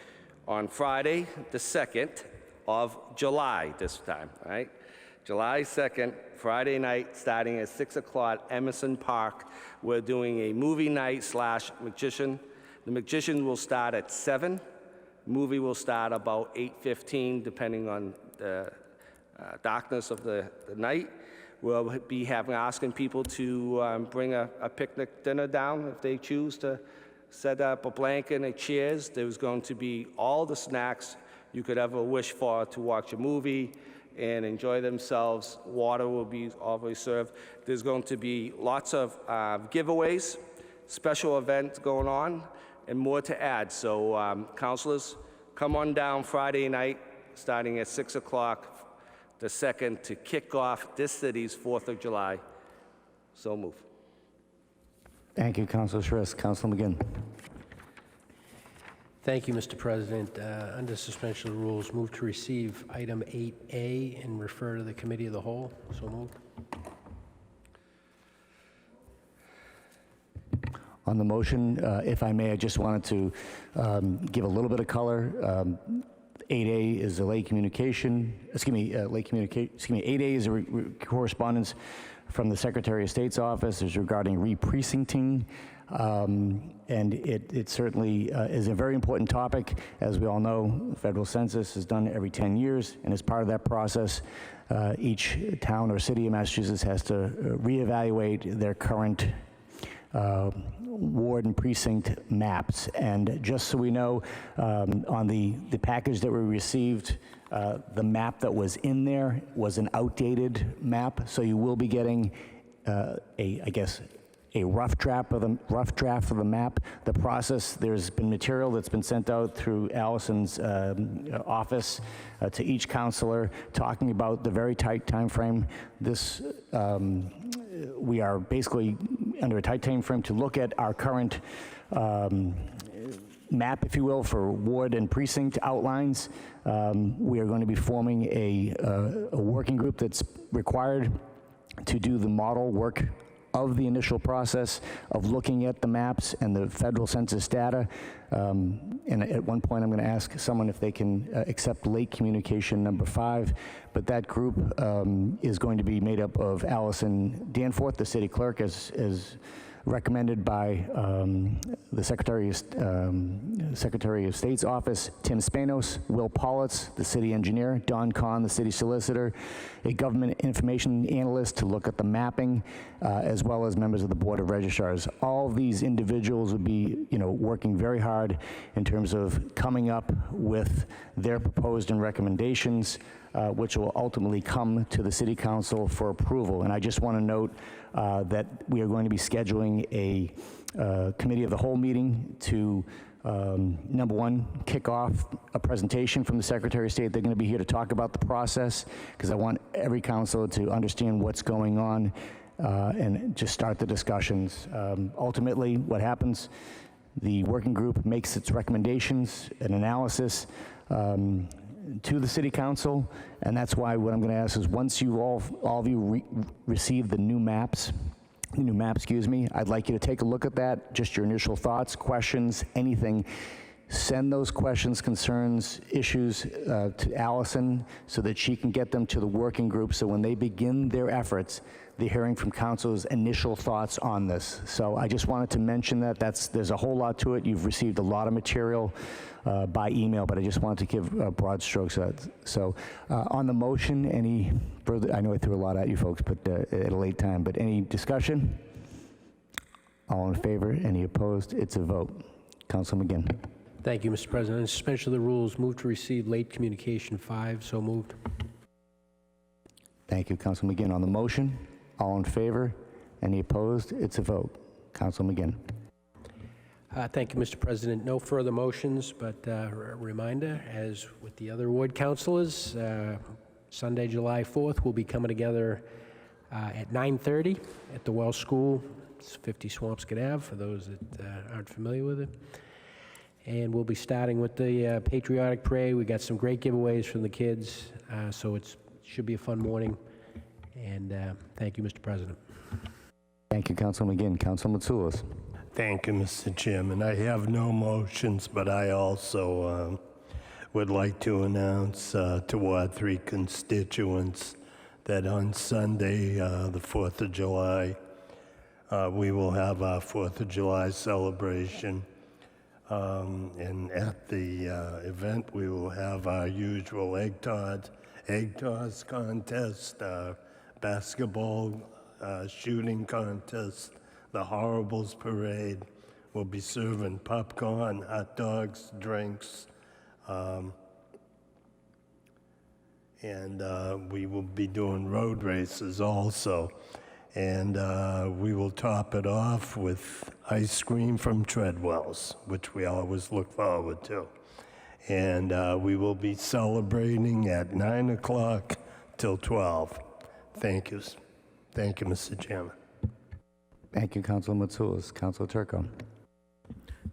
on Friday, the 2nd of July this time, all right? July 2nd, Friday night, starting at 6 o'clock, Emerson Park. We're doing a movie night / magician. The magician will start at 7. Movie will start about 8:15, depending on the darkness of the night. We'll be asking people to bring a picnic dinner down if they choose to set up a blanket and chairs. There's going to be all the snacks you could ever wish for to watch a movie and enjoy themselves. Water will be always served. There's going to be lots of giveaways, special events going on, and more to add. So councilors, come on down Friday night, starting at 6 o'clock, the 2nd, to kick off this city's 4th of July. So move. Thank you, Councilor Schriss. Councilor McGinn. Thank you, Mr. President. Under suspension of the rules, move to receive item 8A and refer to the Committee of the Whole. So moved. On the motion, if I may, I just wanted to give a little bit of color. 8A is a late communication, 8A is a correspondence from the Secretary of State's office. It's regarding re-precincting. And it certainly is a very important topic. As we all know, the federal census is done every 10 years, and as part of that process, each town or city in Massachusetts has to reevaluate their current ward and precinct maps. And just so we know, on the package that we received, the map that was in there was an outdated map, so you will be getting a rough draft of the map. The process, there's been material that's been sent out through Allison's office to each councilor talking about the very tight time frame. We are basically under a tight time frame to look at our current map, if you will, for ward and precinct outlines. We are going to be forming a working group that's required to do the model work of the initial process of looking at the maps and the federal census data. And at one point, I'm going to ask someone if they can accept late communication number 5. But that group is going to be made up of Allison Danforth, the city clerk, as recommended by the Secretary of State's office, Tim Spanos, Will Politz, the city engineer, Don Kahn, the city solicitor, a government information analyst to look at the mapping, as well as members of the Board of Registrars. All of these individuals would be, working very hard in terms of coming up with their proposed and recommendations, which will ultimately come to the City Council for approval. And I just want to note that we are going to be scheduling a Committee of the Whole meeting to, number one, kick off a presentation from the Secretary of State. They're going to be here to talk about the process, because I want every councilor to understand what's going on and just start the discussions. Ultimately, what happens, the working group makes its recommendations, an analysis, to the City Council, and that's why what I'm going to ask is, once you all of you receive the new map, I'd like you to take a look at that, just your initial thoughts, questions, anything. send those questions, concerns, issues to Allison so that she can get them to the working group, so when they begin their efforts, they're hearing from council's initial thoughts on this. So I just wanted to mention that. There's a whole lot to it. You've received a lot of material by email, but I just wanted to give broad strokes. So on the motion, any further, I know I threw a lot at you folks, but at a late time, but any discussion? All in favor? Any opposed? It's a vote. Council McGinn. Thank you, Mr. President. On suspension of the rules, move to receive late communication 5. So moved. Thank you, Council McGinn. On the motion, all in favor? Any opposed? It's a vote. Council McGinn. Thank you, Mr. President. No further motions, but a reminder, as with the other ward councilors, Sunday, July 4th, we'll be coming together at 9:30 at the Wells School. It's 50 Swampscott Ave, for those that aren't familiar with it. And we'll be starting with the patriotic parade. We got some great giveaways from the kids, so it should be a fun morning. And thank you, Mr. President. Thank you, Council McGinn. Council Matsoulis. Thank you, Mr. Chairman. I have no motions, but I also would like to announce to our 3 constituents that on Sunday, the 4th of July, we will have our 4th of July celebration. And at the event, we will have our usual egg toss contest, basketball shooting contest, the Horribles Parade. We'll be serving popcorn, hot dogs, drinks, and we will be doing road races also. And we will top it off with ice cream from Treadwell's, which we always look forward to. And we will be celebrating at 9 o'clock till 12. Thank you. Thank you, Mr. Chairman. Thank you, Council Matsoulis. Council Turco.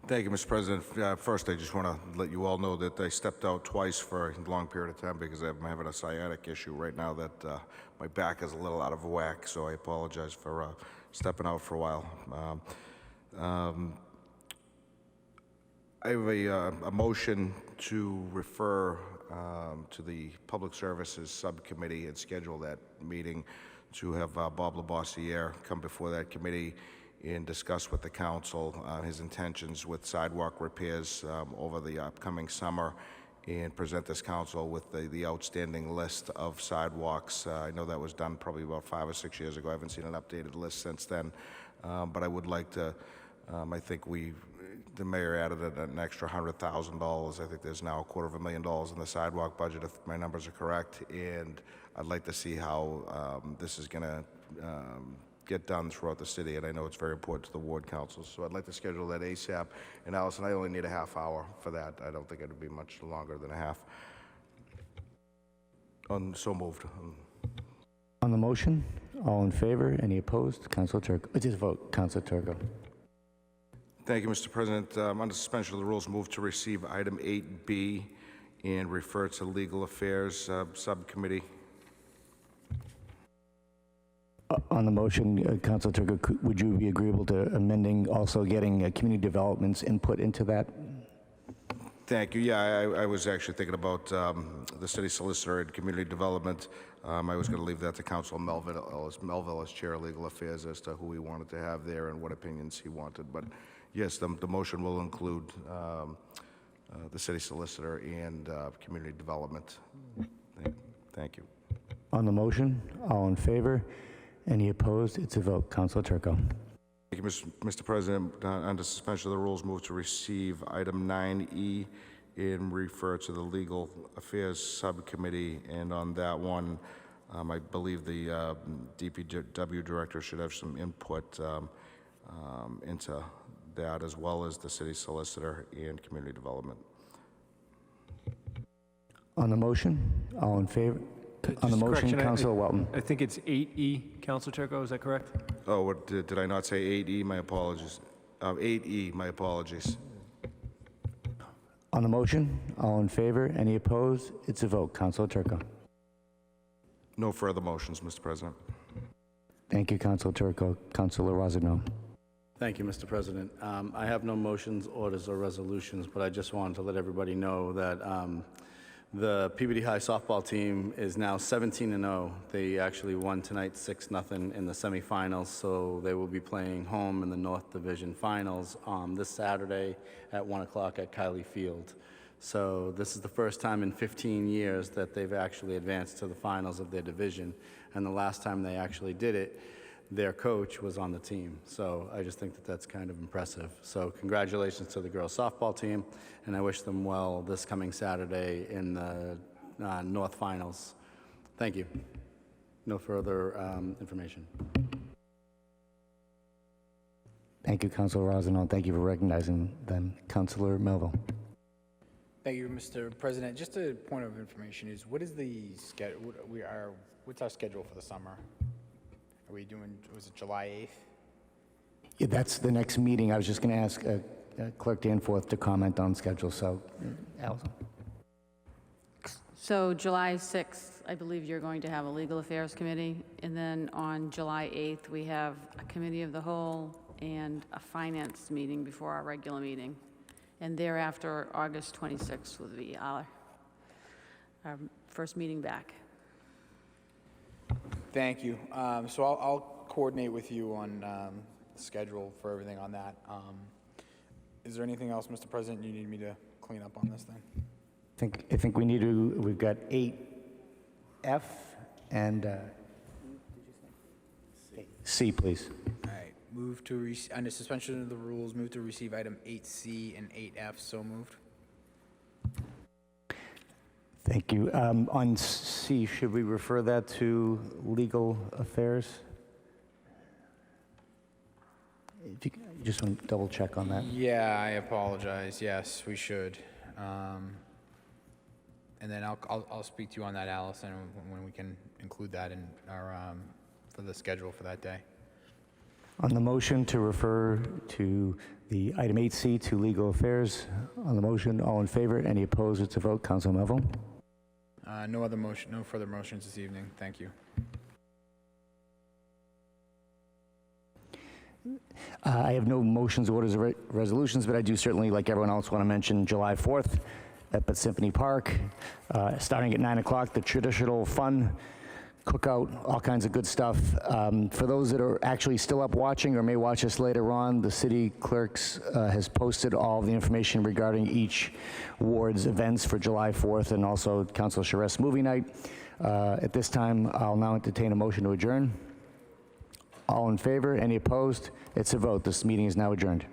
Thank you, Mr. President. First, I just want to let you all know that I stepped out twice for a long period of time because I'm having a sciatic issue right now that my back is a little out of whack, so I apologize for stepping out for a while. I have a motion to refer to the Public Services Subcommittee and schedule that meeting to have Bob Labossiere come before that committee and discuss with the council his intentions with sidewalk repairs over the upcoming summer, and present this council with the outstanding list of sidewalks. I know that was done probably about 5 or 6 years ago. I haven't seen an updated list since then, but I would like to, I think the mayor added an extra $100,000. I think there's now $250,000 in the sidewalk budget, if my numbers are correct, and I'd like to see how this is going to get done throughout the city, and I know it's very important to the ward councils. So I'd like to schedule that ASAP. And Allison, I only need a half hour for that. I don't think it'd be much longer than a half. So moved. On the motion, all in favor? Any opposed? Council Turco. It is a vote. Council Turco. Thank you, Mr. President. Under suspension of the rules, move to receive item 8B and refer to Legal Affairs Subcommittee. On the motion, Council Turco, would you be agreeable to amending, also getting community development's input into that? Thank you. Yeah, I was actually thinking about the city solicitor and community development. I was going to leave that to Council Melville as chair of legal affairs as to who he wanted to have there and what opinions he wanted. But yes, the motion will include the city solicitor and community development. Thank you. On the motion, all in favor? Any opposed? It's a vote. Council Turco. Thank you, Mr. President. Under suspension of the rules, move to receive item 9E and refer to the Legal Affairs Subcommittee. And on that one, I believe the DPW director should have some input into that, as well as the city solicitor and community development. On the motion, all in favor? On the motion, Councilor Welton. I think it's 8E, Councilor Turco, is that correct? Oh, what, did I not say 8E? My apologies. 8E, my apologies. On the motion, all in favor? Any opposed? It's a vote. Councilor Turco. No further motions, Mr. President. Thank you, Councilor Turco. Councilor Rosano. Thank you, Mr. President. I have no motions, orders, or resolutions, but I just wanted to let everybody know that the Peabody High softball team is now 17-0. They actually won tonight 6-0 in the semifinals, so they will be playing home in the North Division Finals this Saturday at 1 o'clock at Kiley Field. So this is the first time in 15 years that they've actually advanced to the finals of their division, and the last time they actually did it, their coach was on the team. So I just think that that's kind of impressive. So congratulations to the girls softball team, and I wish them well this coming Saturday in the North Finals. Thank you. No further information. Thank you, Councilor Rosendahl. Thank you for recognizing them. Councilor Melville. Thank you, Mr. President. Just a point of information is, what is the schedule? What's our schedule for the summer? Are we doing? Was it July 8th? Yeah, that's the next meeting. I was just going to ask Clerk Danforth to comment on schedule. So, Allison. So July 6th, I believe you're going to have a Legal Affairs Committee, and then on July 8th, we have a Committee of the Whole and a Finance meeting before our regular meeting. And thereafter, August 26th will be our first meeting back. Thank you. So I'll coordinate with you on the schedule for everything on that. Is there anything else, Mr. President, you need me to clean up on this thing? I think we need to, we've got 8F and C, please. All right. Move to, under suspension of the rules, move to receive item 8C and 8F. So moved. Thank you. On C, should we refer that to Legal Affairs? If you just want to double check on that. Yeah, I apologize. Yes, we should. And then I'll speak to you on that, Allison, when we can include that in our for the schedule for that day. On the motion to refer to the item 8C to Legal Affairs, on the motion, all in favor? Any opposed? It's a vote. Council Melville? No other motion, no further motions this evening. Thank you. I have no motions, orders, or resolutions, but I do certainly, like everyone else, want to mention July 4th up at Symphony Park, starting at 9 o'clock, the traditional fun cookout, all kinds of good stuff. For those that are actually still up watching or may watch us later on, the city clerks has posted all the information regarding each ward's events for July 4th and also Council Charest's movie night. At this time, I'll now entertain a motion to adjourn. All in favor? Any opposed? It's a vote. This meeting is now adjourned.